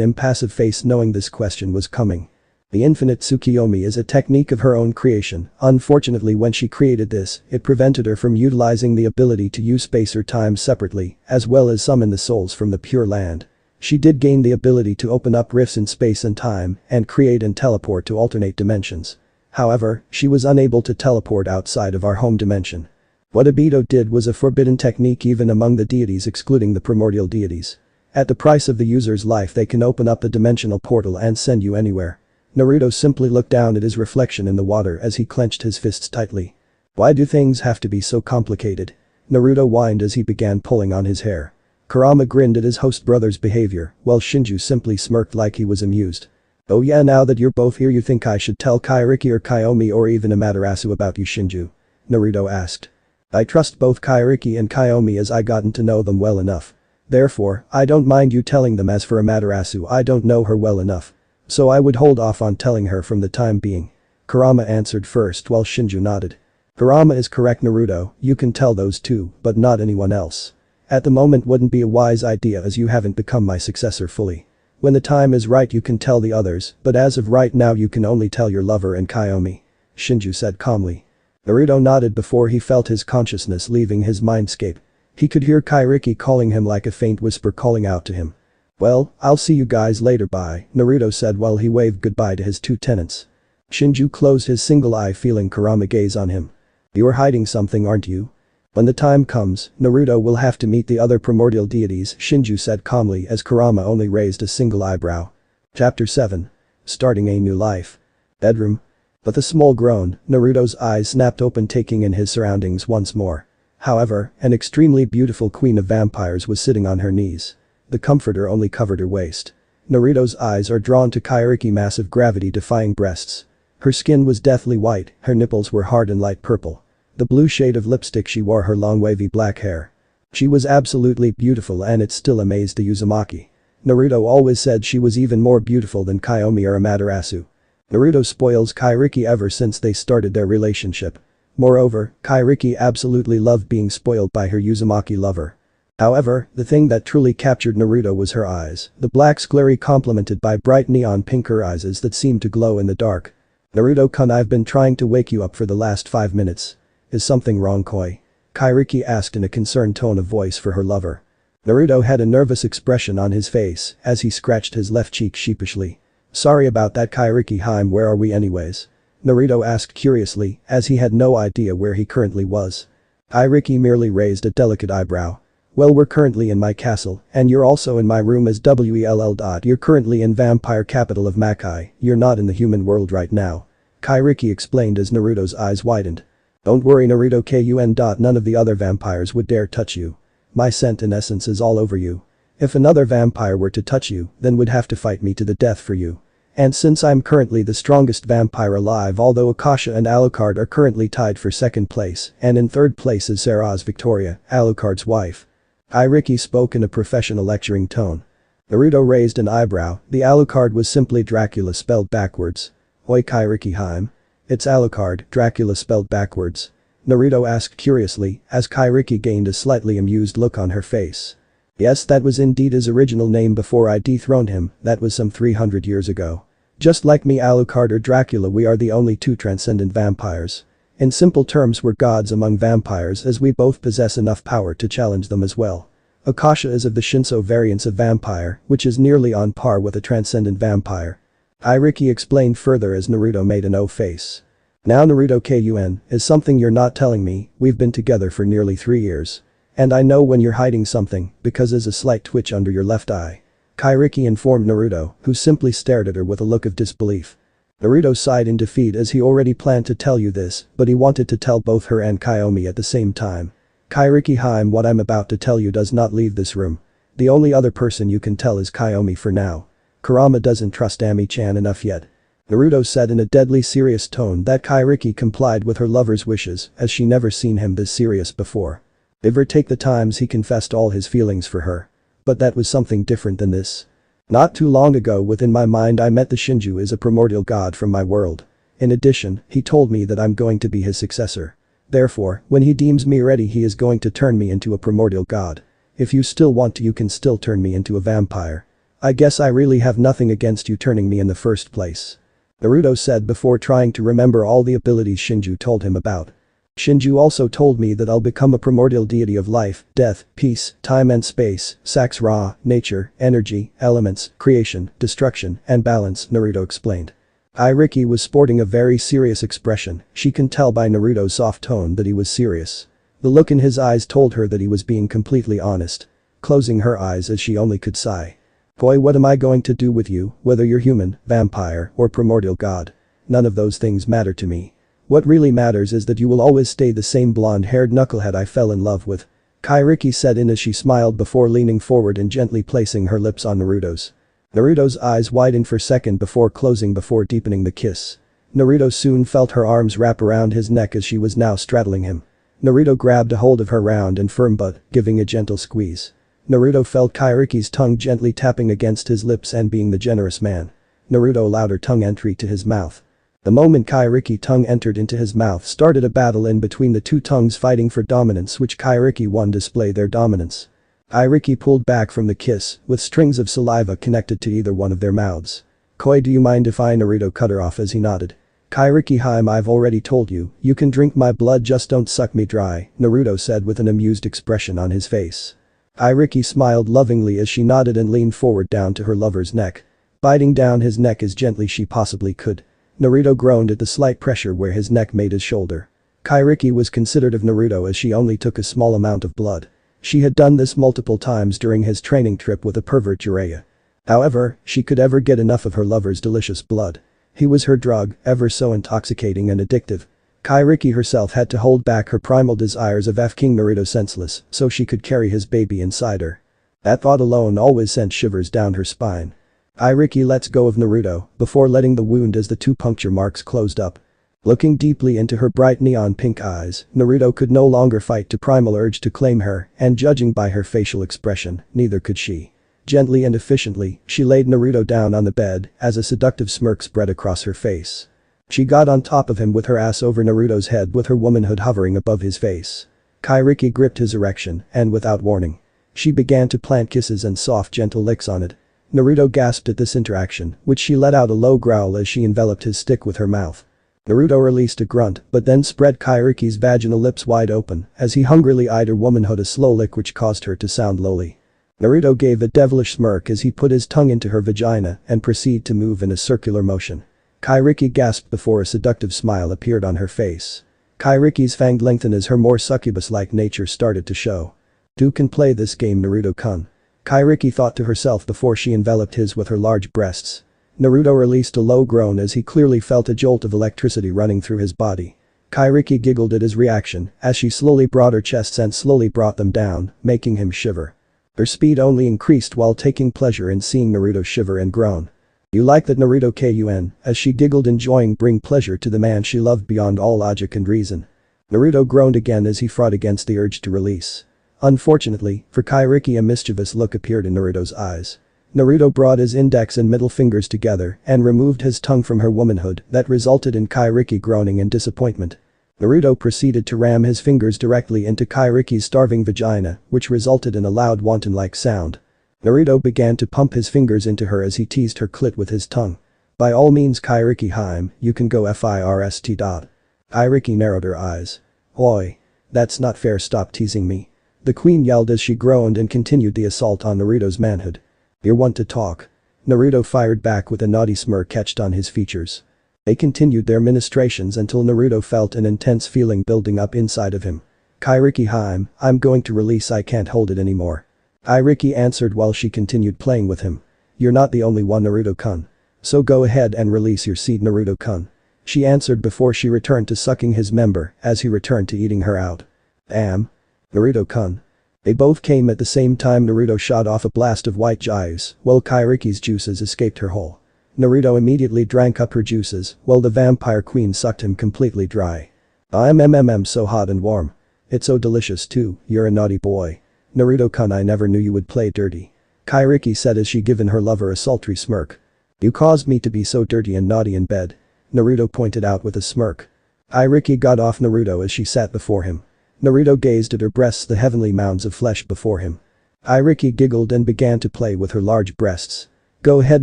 impassive face knowing this question was coming. The infinite Tsukiyomi is a technique of her own creation. Unfortunately, when she created this, it prevented her from utilizing the ability to use space or time separately, as well as summon the souls from the Pure Land. She did gain the ability to open up rifts in space and time and create and teleport to alternate dimensions. However, she was unable to teleport outside of our home dimension. What Aido did was a forbidden technique even among the deities excluding the primordial deities. At the price of the user's life they can open up a dimensional portal and send you anywhere. Naruto simply looked down at his reflection in the water as he clenched his fists tightly. Why do things have to be so complicated? Naruto whined as he began pulling on his hair. Kurama grinned at his host brother's behavior, while Shinju simply smirked like he was amused. Oh yeah, now that you're both here you think I should tell Kairiki or Kiyomi or even Amaterasu about you, Shinju? Naruto asked. I trust both Kairiki and Kiyomi as I gotten to know them well enough. Therefore, I don't mind you telling them. As for Amaterasu, I don't know her well enough. So I would hold off on telling her from the time being. Kurama answered first while Shinju nodded. Kurama is correct, Naruto, you can tell those two, but not anyone else. At the moment wouldn't be a wise idea as you haven't become my successor fully. When the time is right you can tell the others, but as of right now you can only tell your lover and Kiyomi. Shinju said calmly. Naruto nodded before he felt his consciousness leaving his mindscape. He could hear Kairiki calling him like a faint whisper calling out to him. Well, I'll see you guys later, bye, Naruto said while he waved goodbye to his two tenants. Shinju closed his single eye, feeling Kurama gaze on him. "You're hiding something, aren't you? When the time comes, Naruto will have to meet the other primordial deities," Shinju said calmly as Kurama only raised a single eyebrow. Chapter 7. Starting a new life. Bedroom. With a small groan, Naruto's eyes snapped open, taking in his surroundings once more. However, an extremely beautiful queen of vampires was sitting on her knees. The comforter only covered her waist. Naruto's eyes are drawn to Kairiki's massive gravity-defying breasts. Her skin was deathly white, her nipples were hard and light purple. The blue shade of lipstick she wore her long wavy black hair. She was absolutely beautiful, and it still amazed the Uzumaki. Naruto always said she was even more beautiful than Kiyomi or Amaterasu. Naruto spoils Kairiki ever since they started their relationship. Moreover, Kairiki absolutely loved being spoiled by her Uzumaki lover. However, the thing that truly captured Naruto was her eyes, the black sclery complemented by bright neon pink eyes that seemed to glow in the dark. "Naruto-kun, I've been trying to wake you up for the last 5 minutes. Is something wrong, Koi?" Kairiki asked in a concerned tone of voice for her lover. Naruto had a nervous expression on his face as he scratched his left cheek sheepishly. "Sorry about that, Kairiki-hime, where are we anyways?" Naruto asked curiously as he had no idea where he currently was. Kairiki merely raised a delicate eyebrow. "Well, we're currently in my castle, and you're also in my room as well. You're currently in vampire capital of Makai, you're not in the human world right now," Kairiki explained as Naruto's eyes widened. "Don't worry, Naruto-kun. None of the other vampires would dare touch you. My scent and essence is all over you. If another vampire were to touch you, then would have to fight me to the death for you. And since I'm currently the strongest vampire alive, although Akasha and Alucard are currently tied for second place, and in third place is Sarah's Victoria, Alucard's wife." Kairiki spoke in a professional lecturing tone. Naruto raised an eyebrow. The Alucard was simply Dracula spelled backwards. "Oi, Kairiki-hime. It's Alucard, Dracula spelled backwards?" Naruto asked curiously as Kairiki gained a slightly amused look on her face. "Yes, that was indeed his original name before I dethroned him, that was some 300 years ago. Just like me, Alucard or Dracula, we are the only two transcendent vampires. In simple terms, we're gods among vampires, as we both possess enough power to challenge them as well. Akasha is of the Shinso variance of vampire, which is nearly on par with a transcendent vampire." Kairiki explained further as Naruto made an O face. "Now Naruto-kun, is something you're not telling me, we've been together for nearly 3 years. And I know when you're hiding something, because there's a slight twitch under your left eye," Kairiki informed Naruto, who simply stared at her with a look of disbelief. Naruto sighed in defeat as he already planned to tell you this, but he wanted to tell both her and Kiyomi at the same time. "Kairiki-hime, what I'm about to tell you does not leave this room. The only other person you can tell is Kiyomi for now. Kurama doesn't trust Ami-chan enough yet." Naruto said in a deadly serious tone that Kairiki complied with her lover's wishes as she never seen him this serious before. Ever take the times he confessed all his feelings for her. But that was something different than this. "Not too long ago, within my mind, I met the Shinju is a primordial god from my world. In addition, he told me that I'm going to be his successor. Therefore, when he deems me ready, he is going to turn me into a primordial god. If you still want to, you can still turn me into a vampire. I guess I really have nothing against you turning me in the first place," Naruto said before trying to remember all the abilities Shinju told him about. "Shinju also told me that I'll become a primordial deity of life, death, peace, time and space, Sax Ra, nature, energy, elements, creation, destruction, and balance," Naruto explained. Kairiki was sporting a very serious expression. She can tell by Naruto's soft tone that he was serious. The look in his eyes told her that he was being completely honest. Closing her eyes as she only could sigh. "Boy, what am I going to do with you, whether you're human, vampire, or primordial god? None of those things matter to me. What really matters is that you will always stay the same blonde-haired knucklehead I fell in love with," Kairiki said in as she smiled before leaning forward and gently placing her lips on Naruto's. Naruto's eyes widened for a second before closing before deepening the kiss. Naruto soon felt her arms wrap around his neck as she was now straddling him. Naruto grabbed a hold of her round and firm butt, giving a gentle squeeze. Naruto felt Kairiki's tongue gently tapping against his lips, and being the generous man, Naruto allowed her tongue entry to his mouth. The moment Kairiki's tongue entered into his mouth, started a battle in between the two tongues fighting for dominance, which Kairiki won display their dominance. Kairiki pulled back from the kiss, with strings of saliva connected to either one of their mouths. "Koi, do you mind if I?" Naruto cut her off as he nodded. "Kairiki-hime, I've already told you, you can drink my blood, just don't suck me dry," Naruto said with an amused expression on his face. Kairiki smiled lovingly as she nodded and leaned forward down to her lover's neck. Biting down his neck as gently she possibly could. Naruto groaned at the slight pressure where his neck made his shoulder. Kairiki was considerate of Naruto as she only took a small amount of blood. She had done this multiple times during his training trip with a pervert Jiraiya. However, she could ever get enough of her lover's delicious blood. He was her drug, ever so intoxicating and addictive. Kairiki herself had to hold back her primal desires of F-King Naruto senseless so she could carry his baby inside her. That thought alone always sent shivers down her spine. Kairiki lets go of Naruto before letting the wound as the two puncture marks closed up. Looking deeply into her bright neon pink eyes, Naruto could no longer fight the primal urge to claim her, and judging by her facial expression, neither could she. Gently and efficiently, she laid Naruto down on the bed as a seductive smirk spread across her face. She got on top of him with her ass over Naruto's head with her womanhood hovering above his face. Kairiki gripped his erection, and without warning, she began to plant kisses and soft gentle licks on it. Naruto gasped at this interaction, which she let out a low growl as she enveloped his stick with her mouth. Naruto released a grunt but then spread Kairiki's vaginal lips wide open as he hungrily eyed her womanhood, a slow lick which caused her to sound lowly. Naruto gave a devilish smirk as he put his tongue into her vagina and proceeded to move in a circular motion. Kairiki gasped before a seductive smile appeared on her face. Kairiki's fang lengthened as her more succubus-like nature started to show. "You can play this game, Naruto-kun," Kairiki thought to herself before she enveloped his with her large breasts. Naruto released a low groan as he clearly felt a jolt of electricity running through his body. Kairiki giggled at his reaction as she slowly brought her chests and slowly brought them down, making him shiver. Her speed only increased while taking pleasure in seeing Naruto shiver and groan. "You like that, Naruto-kun," as she giggled, enjoying bring pleasure to the man she loved beyond all logic and reason. Naruto groaned again as he fought against the urge to release. Unfortunately, for Kairiki, a mischievous look appeared in Naruto's eyes. Naruto brought his index and middle fingers together and removed his tongue from her womanhood that resulted in Kairiki groaning in disappointment. Naruto proceeded to ram his fingers directly into Kairiki's starving vagina, which resulted in a loud wanton-like sound. Naruto began to pump his fingers into her as he teased her clit with his tongue. "By all means, Kairiki-hime, you can go first. Kairiki narrowed her eyes. "Oi. That's not fair, stop teasing me," the queen yelled as she groaned and continued the assault on Naruto's manhood. "You want to talk?" Naruto fired back with a naughty smirk etched on his features. They continued their ministrations until Naruto felt an intense feeling building up inside of him. "Kairiki-hime, I'm going to release, I can't hold it anymore," Kairiki answered while she continued playing with him. "You're not the only one, Naruto-kun. So go ahead and release your seed, Naruto-kun," she answered before she returned to sucking his member as he returned to eating her out. Naruto-kun. They both came at the same time. Naruto shot off a blast of white juice while Kairiki's juices escaped her hole. Naruto immediately drank up her juices while the vampire queen sucked him completely dry. So hot and warm. It's so delicious too, you're a naughty boy. Naruto-kun, I never knew you would play dirty," Kairiki said as she given her lover a sultry smirk. "You caused me to be so dirty and naughty in bed," Naruto pointed out with a smirk. Kairiki got off Naruto as she sat before him. Naruto gazed at her breasts, the heavenly mounds of flesh before him. Kairiki giggled and began to play with her large breasts. "Go ahead,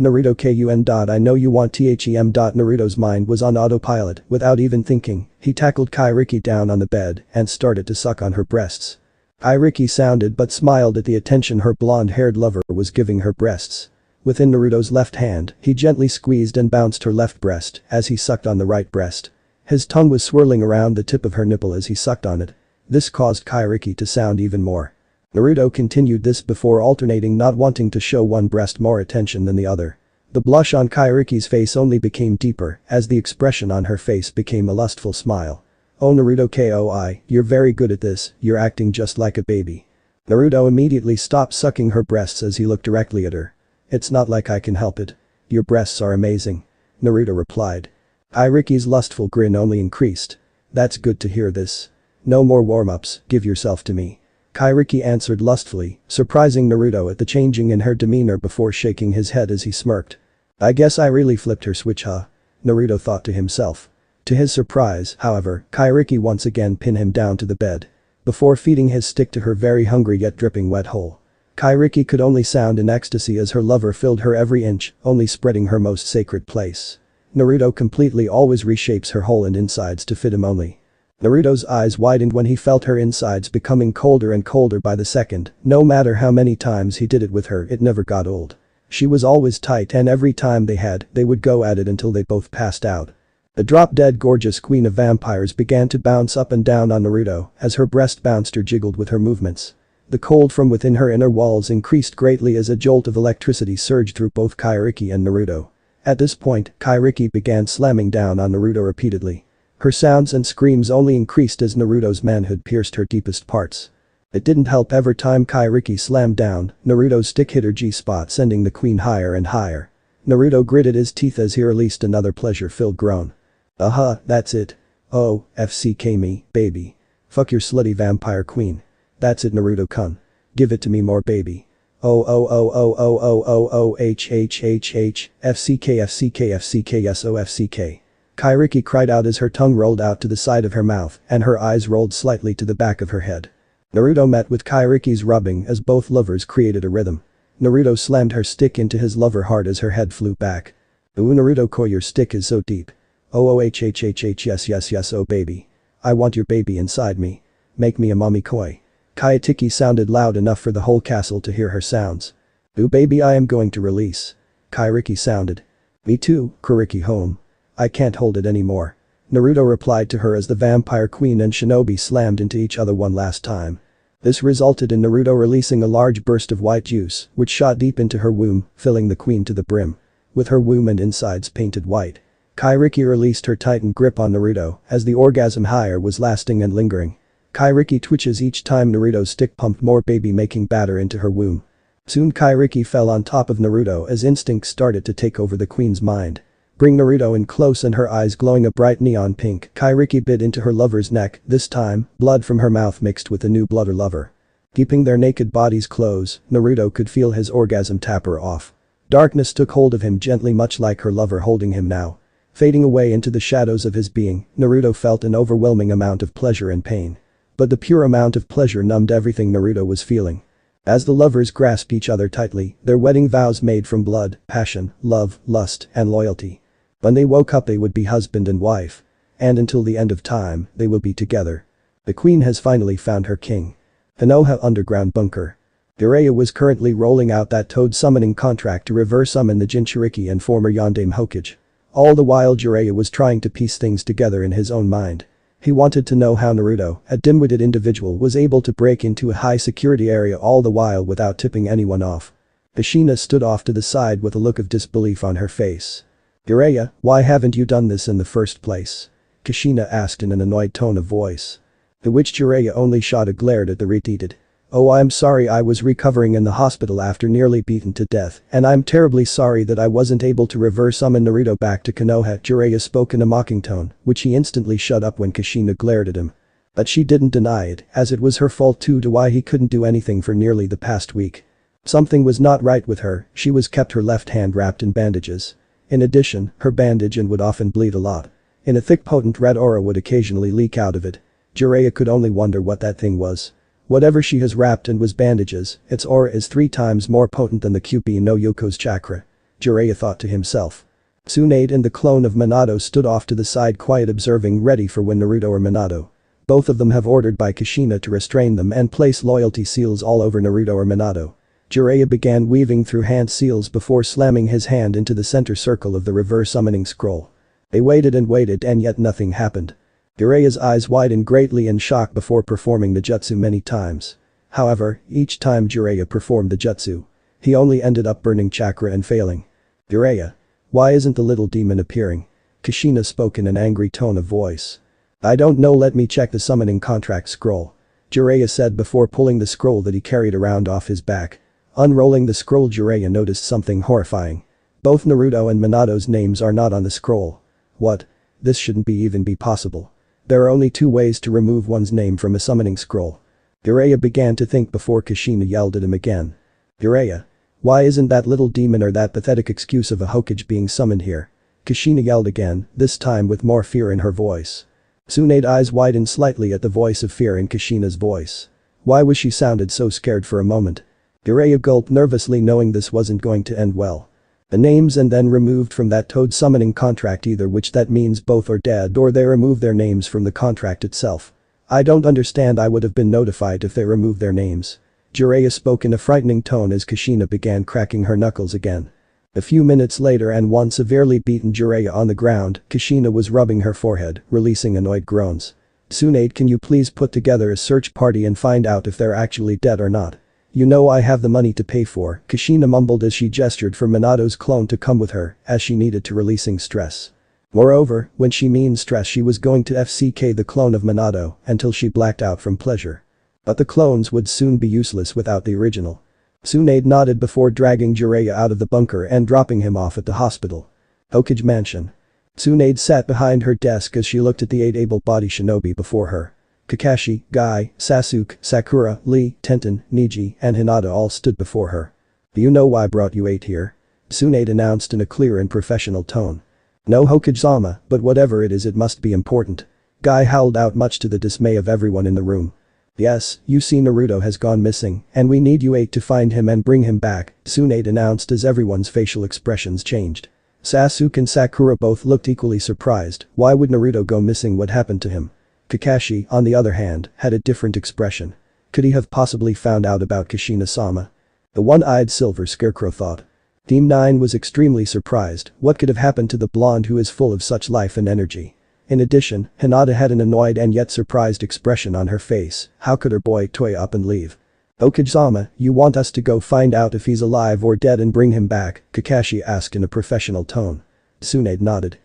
Naruto-kun. I know you want them. Naruto's mind was on autopilot. Without even thinking, he tackled Kairiki down on the bed and started to suck on her breasts. Kairiki sounded but smiled at the attention her blonde-haired lover was giving her breasts. Within Naruto's left hand, he gently squeezed and bounced her left breast as he sucked on the right breast. His tongue was swirling around the tip of her nipple as he sucked on it. This caused Kairiki to sound even more. Naruto continued this before alternating, not wanting to show one breast more attention than the other. The blush on Kairiki's face only became deeper as the expression on her face became a lustful smile. "Oh, Naruto-koi, you're very good at this, you're acting just like a baby." Naruto immediately stopped sucking her breasts as he looked directly at her. "It's not like I can help it. Your breasts are amazing," Naruto replied. Kairiki's lustful grin only increased. "That's good to hear this. No more warm-ups, give yourself to me," Kairiki answered lustfully, surprising Naruto at the changing in her demeanor before shaking his head as he smirked. "I guess I really flipped her switch, huh?" Naruto thought to himself. To his surprise, however, Kairiki once again pinned him down to the bed. Before feeding his stick to her very hungry yet dripping wet hole. Kairiki could only sound in ecstasy as her lover filled her every inch, only spreading her most sacred place. Naruto completely always reshapes her hole and insides to fit him only. Naruto's eyes widened when he felt her insides becoming colder and colder by the second. No matter how many times he did it with her, it never got old. She was always tight, and every time they would go at it until they both passed out. The drop-dead gorgeous queen of vampires began to bounce up and down on Naruto as her breast bounced or jiggled with her movements. The cold from within her inner walls increased greatly as a jolt of electricity surged through both Kairiki and Naruto. At this point, Kairiki began slamming down on Naruto repeatedly. Her sounds and screams only increased as Naruto's manhood pierced her deepest parts. It didn't help every time Kairiki slammed down, Naruto's stick hit her G-spot sending the queen higher and higher. Naruto gritted his teeth as he released another pleasure-filled groan. That's it. Oh, FCK me, baby. Fuck your slutty vampire queen. That's it Naruto-kun. Give it to me more baby. FCK yes FCK. Kairiki cried out as her tongue rolled out to the side of her mouth and her eyes rolled slightly to the back of her head. Naruto met with Kairiki's rubbing as both lovers created a rhythm. Naruto slammed her stick into his lover hard as her head flew back. Ooh Naruto-ko your stick is so deep. Yes oh baby. I want your baby inside me. Make me a mommy koi. Kaitiki sounded loud enough for the whole castle to hear her sounds. Ooh baby I am going to release. Kairiki sounded. Me too, Kairiki home. I can't hold it anymore. Naruto replied to her as the vampire queen and shinobi slammed into each other one last time. This resulted in Naruto releasing a large burst of white juice, which shot deep into her womb, filling the queen to the brim. With her womb and insides painted white. Kairiki released her tightened grip on Naruto as the orgasm higher was lasting and lingering. Kairiki twitches each time Naruto's stick pumped more baby making batter into her womb. Soon Kairiki fell on top of Naruto as instincts started to take over the queen's mind. Bring Naruto in close and her eyes glowing a bright neon pink, Kairiki bit into her lover's neck, this time, blood from her mouth mixed with the new blood her lover. Keeping their naked bodies close, Naruto could feel his orgasm tap her off. Darkness took hold of him gently much like her lover holding him now. Fading away into the shadows of his being, Naruto felt an overwhelming amount of pleasure and pain. But the pure amount of pleasure numbed everything Naruto was feeling. As the lovers grasped each other tightly, their wedding vows made from blood, passion, love, lust, and loyalty. When they woke up they would be husband and wife. And until the end of time, they will be together. The queen has finally found her king. Konoha underground bunker. Jiraiya was currently rolling out that toad summoning contract to reverse summon the Jinchuriki and former Yondaime Hokage. All the while Jiraiya was trying to piece things together in his own mind. He wanted to know how Naruto, a dim-witted individual, was able to break into a high-security area all the while without tipping anyone off. Kushina stood off to the side with a look of disbelief on her face. Jiraiya, why haven't you done this in the first place? Kushina asked in an annoyed tone of voice. To which Jiraiya only shot a glare at the repeated. Oh I'm sorry I was recovering in the hospital after nearly beaten to death and I'm terribly sorry that I wasn't able to reverse summon Naruto back to Konoha. Jiraiya spoke in a mocking tone, which he instantly shut up when Kushina glared at him. But she didn't deny it, as it was her fault too to why he couldn't do anything for nearly the past week. Something was not right with her, she was kept her left hand wrapped in bandages. In addition, her bandage and would often bleed a lot. And a thick potent red aura would occasionally leak out of it. Jiraiya could only wonder what that thing was. Whatever she has wrapped in was bandages, its aura is 3 times more potent than the Kyubi no Yoko's chakra. Jiraiya thought to himself. Tsunade and the clone of Minato stood off to the side quiet observing ready for when Naruto or Minato. Both of them have ordered by Kushina to restrain them and place loyalty seals all over Naruto or Minato. Jiraiya began weaving through hand seals before slamming his hand into the center circle of the reverse summoning scroll. They waited and yet nothing happened. Jiraiya's eyes widened greatly in shock before performing the jutsu many times. However, each time Jiraiya performed the jutsu, he only ended up burning chakra and failing. Jiraiya. Why isn't the little demon appearing? Kushina spoke in an angry tone of voice. I don't know, let me check the summoning contract scroll. Jiraiya said before pulling the scroll that he carried around off his back. Unrolling the scroll, Jiraiya noticed something horrifying. Both Naruto and Minato's names are not on the scroll. What? This shouldn't even be possible. There are only 2 ways to remove one's name from a summoning scroll. Jiraiya began to think before Kushina yelled at him again. Jiraiya. Why isn't that little demon or that pathetic excuse of a Hokage being summoned here? Kushina yelled again, this time with more fear in her voice. Tsunade's eyes widened slightly at the voice of fear in Kushina's voice. Why was she sounded so scared for a moment? Jiraiya gulped nervously knowing this wasn't going to end well. The names and then removed from that toad summoning contract, either which that means both are dead or they remove their names from the contract itself. I don't understand, I would have been notified if they removed their names. Jiraiya spoke in a frightening tone as Kushina began cracking her knuckles again. A few minutes later and one severely beaten Jiraiya on the ground, Kushina was rubbing her forehead, releasing annoyed groans. Tsunade, can you please put together a search party and find out if they're actually dead or not? You know I have the money to pay for, Kushina mumbled as she gestured for Minato's clone to come with her, as she needed to releasing stress. Moreover, when she means stress she was going to FCK the clone of Minato until she blacked out from pleasure. But the clones would soon be useless without the original. Tsunade nodded before dragging Jiraiya out of the bunker and dropping him off at the hospital. Hokage Mansion. Tsunade sat behind her desk as she looked at the 8 able-bodied shinobi before her. Kakashi, Guy, Sasuke, Sakura, Lee, Tenten, Niji, and Hinata all stood before her. Do you know why I brought you 8 here? Tsunade announced in a clear and professional tone. No, Hokage-sama, but whatever it is it must be important. Guy howled out, much to the dismay of everyone in the room. Yes, you see Naruto has gone missing, and we need you 8 to find him and bring him back, Tsunade announced as everyone's facial expressions changed. Sasuke and Sakura both looked equally surprised. Why would Naruto go missing? What happened to him? Kakashi, on the other hand, had a different expression. Could he have possibly found out about Kushina-sama? The one-eyed silver scarecrow thought. Team 9 was extremely surprised. What could have happened to the blonde who is full of such life and energy? In addition, Hinata had an annoyed and yet surprised expression on her face. How could her boy toy up and leave? Hokage-sama, you want us to go find out if he's alive or dead and bring him back? Kakashi asked in a professional tone. Tsunade nodded.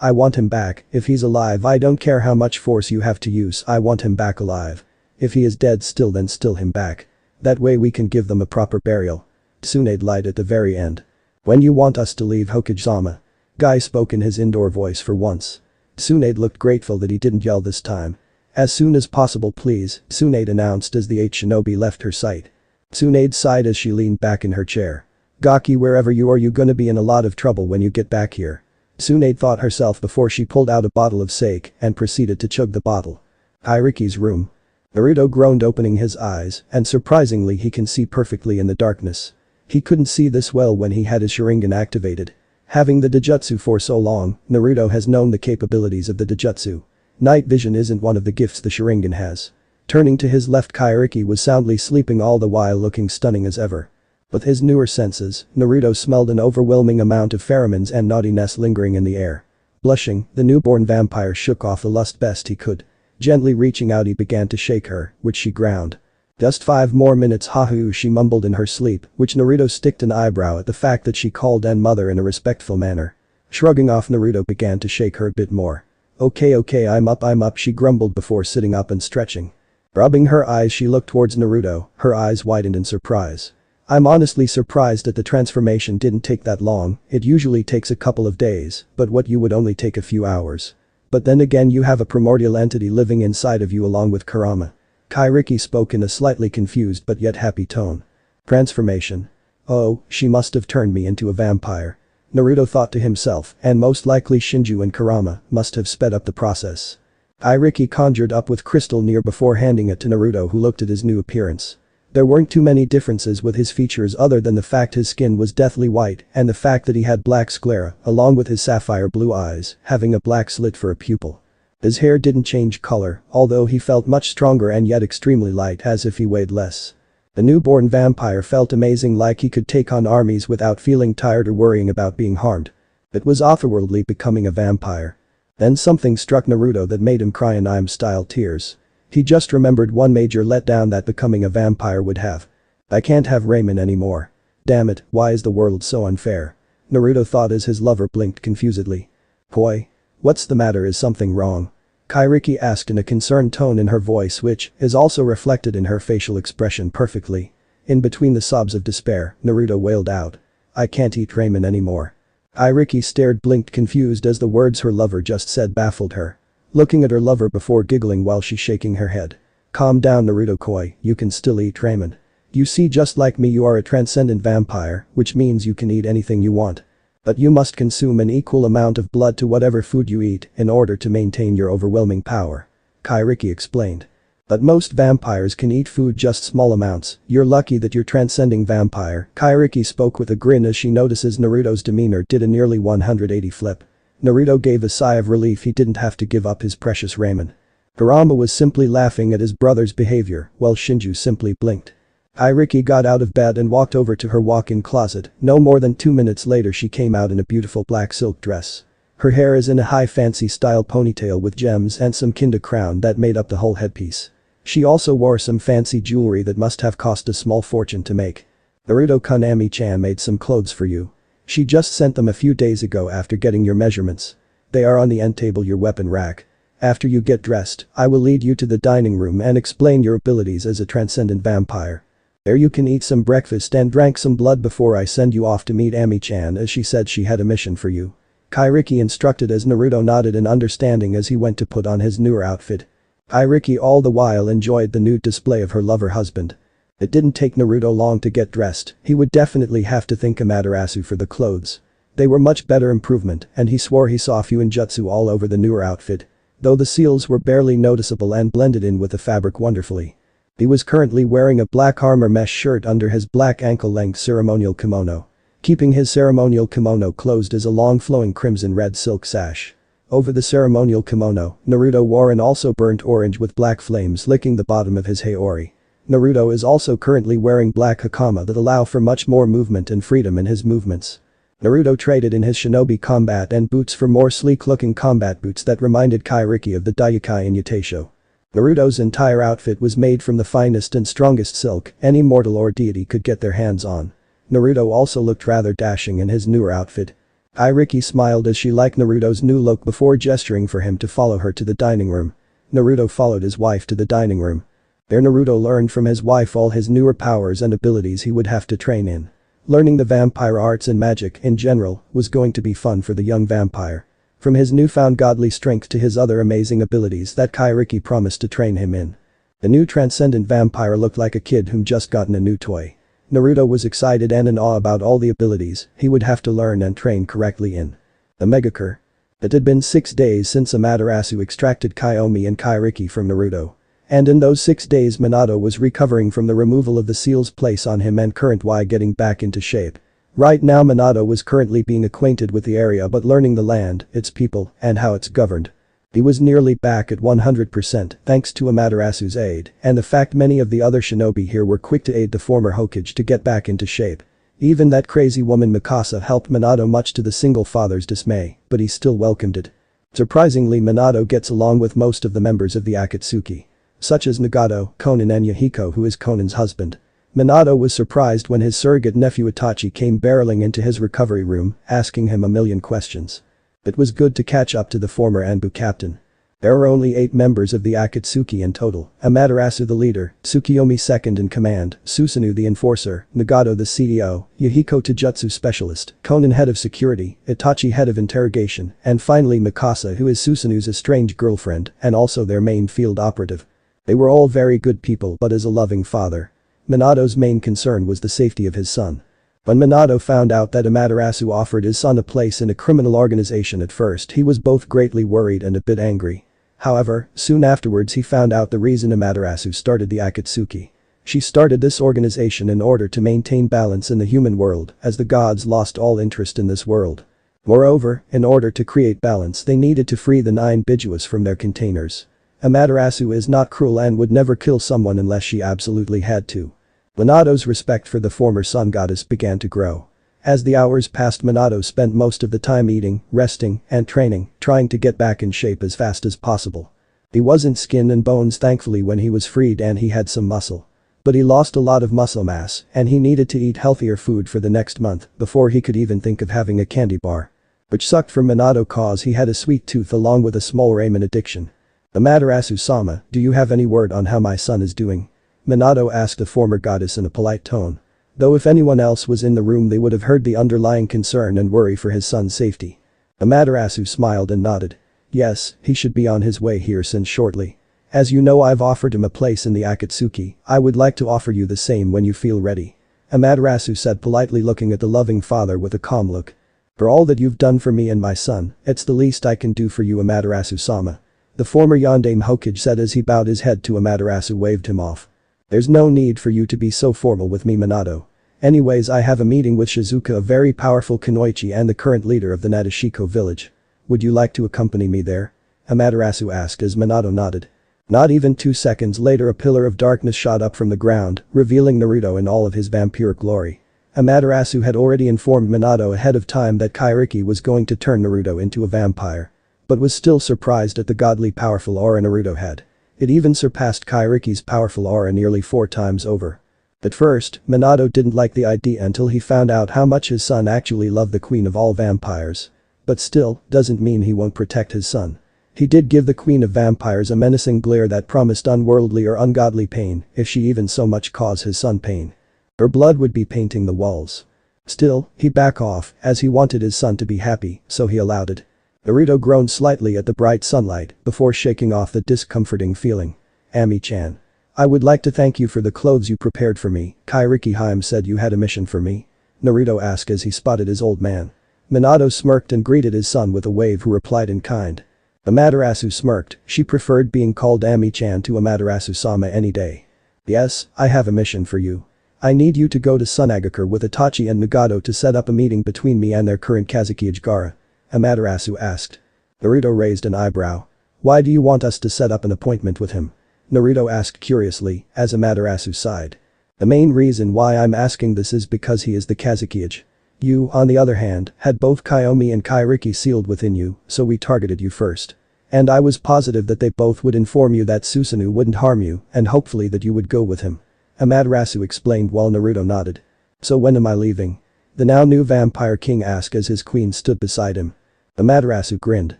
I want him back. If he's alive I don't care how much force you have to use, I want him back alive. If he is dead still, then still him back. That way we can give them a proper burial. Tsunade lied at the very end. When you want us to leave, Hokage-sama? Guy spoke in his indoor voice for once. Tsunade looked grateful that he didn't yell this time. As soon as possible please, Tsunade announced as the 8 shinobi left her sight. Tsunade sighed as she leaned back in her chair. Gaki, wherever you are, you gonna be in a lot of trouble when you get back here. Tsunade thought herself before she pulled out a bottle of sake and proceeded to chug the bottle. Kairiki's room. Naruto groaned, opening his eyes, and surprisingly he can see perfectly in the darkness. He couldn't see this well when he had his Sharingan activated. Having the Dijutsu for so long, Naruto has known the capabilities of the Dijutsu. Night vision isn't one of the gifts the Sharingan has. Turning to his left, Kairiki was soundly sleeping, all the while looking stunning as ever. With his newer senses, Naruto smelled an overwhelming amount of pheromones and naughtiness lingering in the air. Blushing, the newborn vampire shook off the lust best he could. Gently reaching out he began to shake her, which she ground. Just 5 more minutes, hahu, she mumbled in her sleep, which Naruto sticked an eyebrow at the fact that she called N mother in a respectful manner. Shrugging off, Naruto began to shake her a bit more. Okay, I'm up, she grumbled before sitting up and stretching. Rubbing her eyes she looked towards Naruto, her eyes widened in surprise. I'm honestly surprised that the transformation didn't take that long, it usually takes a couple of days, but what you would only take a few hours. But then again you have a primordial entity living inside of you along with Kurama. Kairiki spoke in a slightly confused but yet happy tone. Transformation. Oh, she must have turned me into a vampire. Naruto thought to himself, and most likely Shinju and Kurama must have sped up the process. Kairiki conjured up with crystal near before handing it to Naruto, who looked at his new appearance. There weren't too many differences with his features other than the fact his skin was deathly white and the fact that he had black sclera along with his sapphire blue eyes, having a black slit for a pupil. His hair didn't change color, although he felt much stronger and yet extremely light, as if he weighed less. The newborn vampire felt amazing, like he could take on armies without feeling tired or worrying about being harmed. It was otherworldly becoming a vampire. Then something struck Naruto that made him cry in anime-style tears. He just remembered one major letdown that becoming a vampire would have. I can't have Ramen anymore. Damn it, why is the world so unfair? Naruto thought as his lover blinked confusedly. Boy. What's the matter, is something wrong? Kairiki asked in a concerned tone in her voice, which is also reflected in her facial expression perfectly. In between the sobs of despair, Naruto wailed out. I can't eat ramen anymore. Kairiki stared, blinked confused as the words her lover just said baffled her. Looking at her lover before giggling while she's shaking her head. Calm down, Naruto Koi, you can still eat ramen. You see, just like me you are a transcendent vampire, which means you can eat anything you want. But you must consume an equal amount of blood to whatever food you eat in order to maintain your overwhelming power. Kairiki explained. But most vampires can eat food just small amounts, you're lucky that you're transcending vampire. Kairiki spoke with a grin as she notices Naruto's demeanor did a nearly 180 flip. Naruto gave a sigh of relief, he didn't have to give up his precious ramen. Kurama was simply laughing at his brother's behavior while Shinju simply blinked. Kairiki got out of bed and walked over to her walk-in closet. No more than 2 minutes later she came out in a beautiful black silk dress. Her hair is in a high fancy style ponytail with gems and some kinda crown that made up the whole headpiece. She also wore some fancy jewelry that must have cost a small fortune to make. Naruto Konami-chan made some clothes for you. She just sent them a few days ago after getting your measurements. They are on the end table your weapon rack. After you get dressed, I will lead you to the dining room and explain your abilities as a transcendent vampire. There you can eat some breakfast and drink some blood before I send you off to meet Ami-chan, as she said she had a mission for you. Kairiki instructed as Naruto nodded in understanding as he went to put on his newer outfit. Kairiki all the while enjoyed the nude display of her lover husband. It didn't take Naruto long to get dressed, he would definitely have to thank Amaterasu for the clothes. They were much better improvement and he swore he saw Fuinjutsu all over the newer outfit. Though the seals were barely noticeable and blended in with the fabric wonderfully. He was currently wearing a black armor mesh shirt under his black ankle-length ceremonial kimono. Keeping his ceremonial kimono closed is a long flowing crimson-red silk sash. Over the ceremonial kimono, Naruto wore an also burnt orange with black flames licking the bottom of his haori. Naruto is also currently wearing black hakama that allow for much more movement and freedom in his movements. Naruto traded in his shinobi combat and boots for more sleek-looking combat boots that reminded Kairiki of the Daiukai in Yateisho. Naruto's entire outfit was made from the finest and strongest silk any mortal or deity could get their hands on. Naruto also looked rather dashing in his newer outfit. Kairiki smiled as she liked Naruto's new look before gesturing for him to follow her to the dining room. Naruto followed his wife to the dining room. There Naruto learned from his wife all his newer powers and abilities he would have to train in. Learning the vampire arts and magic in general was going to be fun for the young vampire. From his newfound godly strength to his other amazing abilities that Kairiki promised to train him in. The new transcendent vampire looked like a kid whom just gotten a new toy. Naruto was excited and in awe about all the abilities he would have to learn and train correctly in. The Megacure. It had been 6 days since Amaterasu extracted Kyomi and Kairiki from Naruto. And in those 6 days Minato was recovering from the removal of the seal's place on him and currently getting back into shape. Right now Minato was currently being acquainted with the area but learning the land, its people, and how it's governed. He was nearly back at 100% thanks to Amaterasu's aid and the fact many of the other shinobi here were quick to aid the former Hokage to get back into shape. Even that crazy woman Mikasa helped Minato much to the single father's dismay, but he still welcomed it. Surprisingly Minato gets along with most of the members of the Akatsuki. Such as Nagato, Konan and Yahiko who is Konan's husband. Minato was surprised when his surrogate nephew Itachi came barreling into his recovery room, asking him a million questions. It was good to catch up to the former Anbu captain. There are only 8 members of the Akatsuki in total, Amaterasu the leader, Tsukiyomi second in command, Susanoo the enforcer, Nagato the CEO, Yahiko Taijutsu specialist, Konan head of security, Itachi head of interrogation, and finally Mikasa who is Susanoo's estranged girlfriend and also their main field operative. They were all very good people but as a loving father. Minato's main concern was the safety of his son. When Minato found out that Amaterasu offered his son a place in a criminal organization at first he was both greatly worried and a bit angry. However, soon afterwards he found out the reason Amaterasu started the Akatsuki. She started this organization in order to maintain balance in the human world as the gods lost all interest in this world. Moreover, in order to create balance they needed to free the 9 Bijuas from their containers. Amaterasu is not cruel and would never kill someone unless she absolutely had to. Minato's respect for the former sun goddess began to grow. As the hours passed Minato spent most of the time eating, resting, and training, trying to get back in shape as fast as possible. He wasn't skin and bones thankfully when he was freed and he had some muscle. But he lost a lot of muscle mass and he needed to eat healthier food for the next month before he could even think of having a candy bar. Which sucked for Minato cause he had a sweet tooth along with a small ramen addiction. Amaterasu-sama, do you have any word on how my son is doing? Minato asked the former goddess in a polite tone. Though if anyone else was in the room they would have heard the underlying concern and worry for his son's safety. Amaterasu smiled and nodded. Yes, he should be on his way here since shortly. As you know I've offered him a place in the Akatsuki, I would like to offer you the same when you feel ready. Amaterasu said politely looking at the loving father with a calm look. For all that you've done for me and my son, it's the least I can do for you Amaterasu-sama. The former Yondaime Hokage said as he bowed his head to Amaterasu waved him off. There's no need for you to be so formal with me Minato. Anyways I have a meeting with Shizuka a very powerful kunoichi and the current leader of the Nadeshiko village. Would you like to accompany me there? Amaterasu asked as Minato nodded. Not even 2 seconds later a pillar of darkness shot up from the ground, revealing Naruto in all of his vampiric glory. Amaterasu had already informed Minato ahead of time that Kairiki was going to turn Naruto into a vampire. But was still surprised at the godly powerful aura Naruto had. It even surpassed Kairiki's powerful aura nearly 4 times over. At first, Minato didn't like the idea until he found out how much his son actually loved the queen of all vampires. But still, doesn't mean he won't protect his son. He did give the queen of vampires a menacing glare that promised unworldly or ungodly pain if she even so much caused his son pain. Her blood would be painting the walls. Still, he back off as he wanted his son to be happy, so he allowed it. Naruto groaned slightly at the bright sunlight before shaking off the discomforting feeling. Ami-chan. I would like to thank you for the clothes you prepared for me. Kairiki Haim said you had a mission for me. Naruto asked as he spotted his old man. Minato smirked and greeted his son with a wave who replied in kind. Amaterasu smirked, she preferred being called Ami-chan to Amaterasu-sama any day. Yes, I have a mission for you. I need you to go to Sunagakure with Itachi and Nagato to set up a meeting between me and their current Kazuki Gaara. Amaterasu asked. Naruto raised an eyebrow. Why do you want us to set up an appointment with him? Naruto asked curiously, as Amaterasu sighed. The main reason why I'm asking this is because he is the Kazuki. You, on the other hand, had both Kiyomi and Kairiki sealed within you, so we targeted you first. And I was positive that they both would inform you that Susanoo wouldn't harm you and hopefully that you would go with him. Amaterasu explained while Naruto nodded. So when am I leaving? The now new vampire king asked as his queen stood beside him. Amaterasu grinned.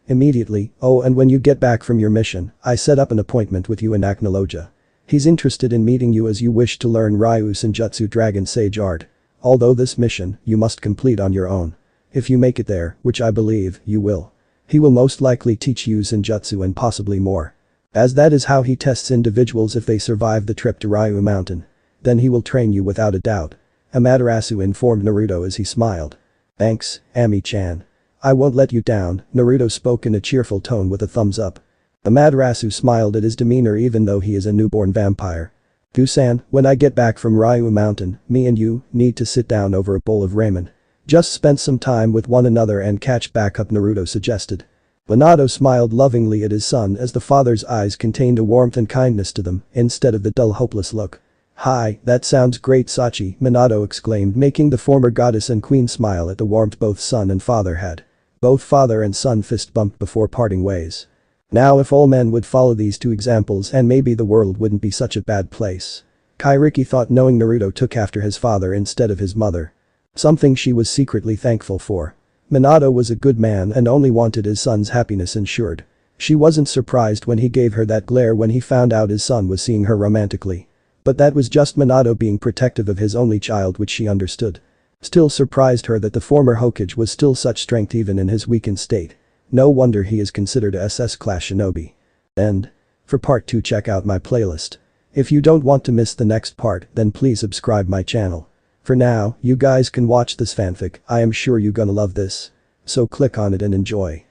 Immediately, oh and when you get back from your mission, I set up an appointment with you in Aknoloja. He's interested in meeting you as you wish to learn Ryu Senjutsu Dragon Sage art. Although this mission, you must complete on your own. If you make it there, which I believe you will. He will most likely teach you Senjutsu and possibly more. As that is how he tests individuals if they survive the trip to Ryu Mountain. Then he will train you without a doubt. Amaterasu informed Naruto as he smiled. Thanks, Ami-chan. I won't let you down, Naruto spoke in a cheerful tone with a thumbs up. Amaterasu smiled at his demeanor even though he is a newborn vampire. Gusan, when I get back from Ryu Mountain, me and you need to sit down over a bowl of ramen. Just spend some time with one another and catch back up, Naruto suggested. Minato smiled lovingly at his son as the father's eyes contained a warmth and kindness to them instead of the dull hopeless look. Hi, that sounds great Sachi, Minato exclaimed making the former goddess and queen smile at the warmth both son and father had. Both father and son fist bumped before parting ways. Now if all men would follow these 2 examples and maybe the world wouldn't be such a bad place. Kairiki thought knowing Naruto took after his father instead of his mother. Something she was secretly thankful for. Minato was a good man and only wanted his son's happiness ensured. She wasn't surprised when he gave her that glare when he found out his son was seeing her romantically. But that was just Minato being protective of his only child, which she understood. Still surprised her that the former Hokage was still such strength even in his weakened state. No wonder he is considered a SS class shinobi. And for part 2 check out my playlist. If you don't want to miss the next part then please subscribe my channel. For now, you guys can watch this fanfic, I am sure you gonna love this. So click on it and enjoy.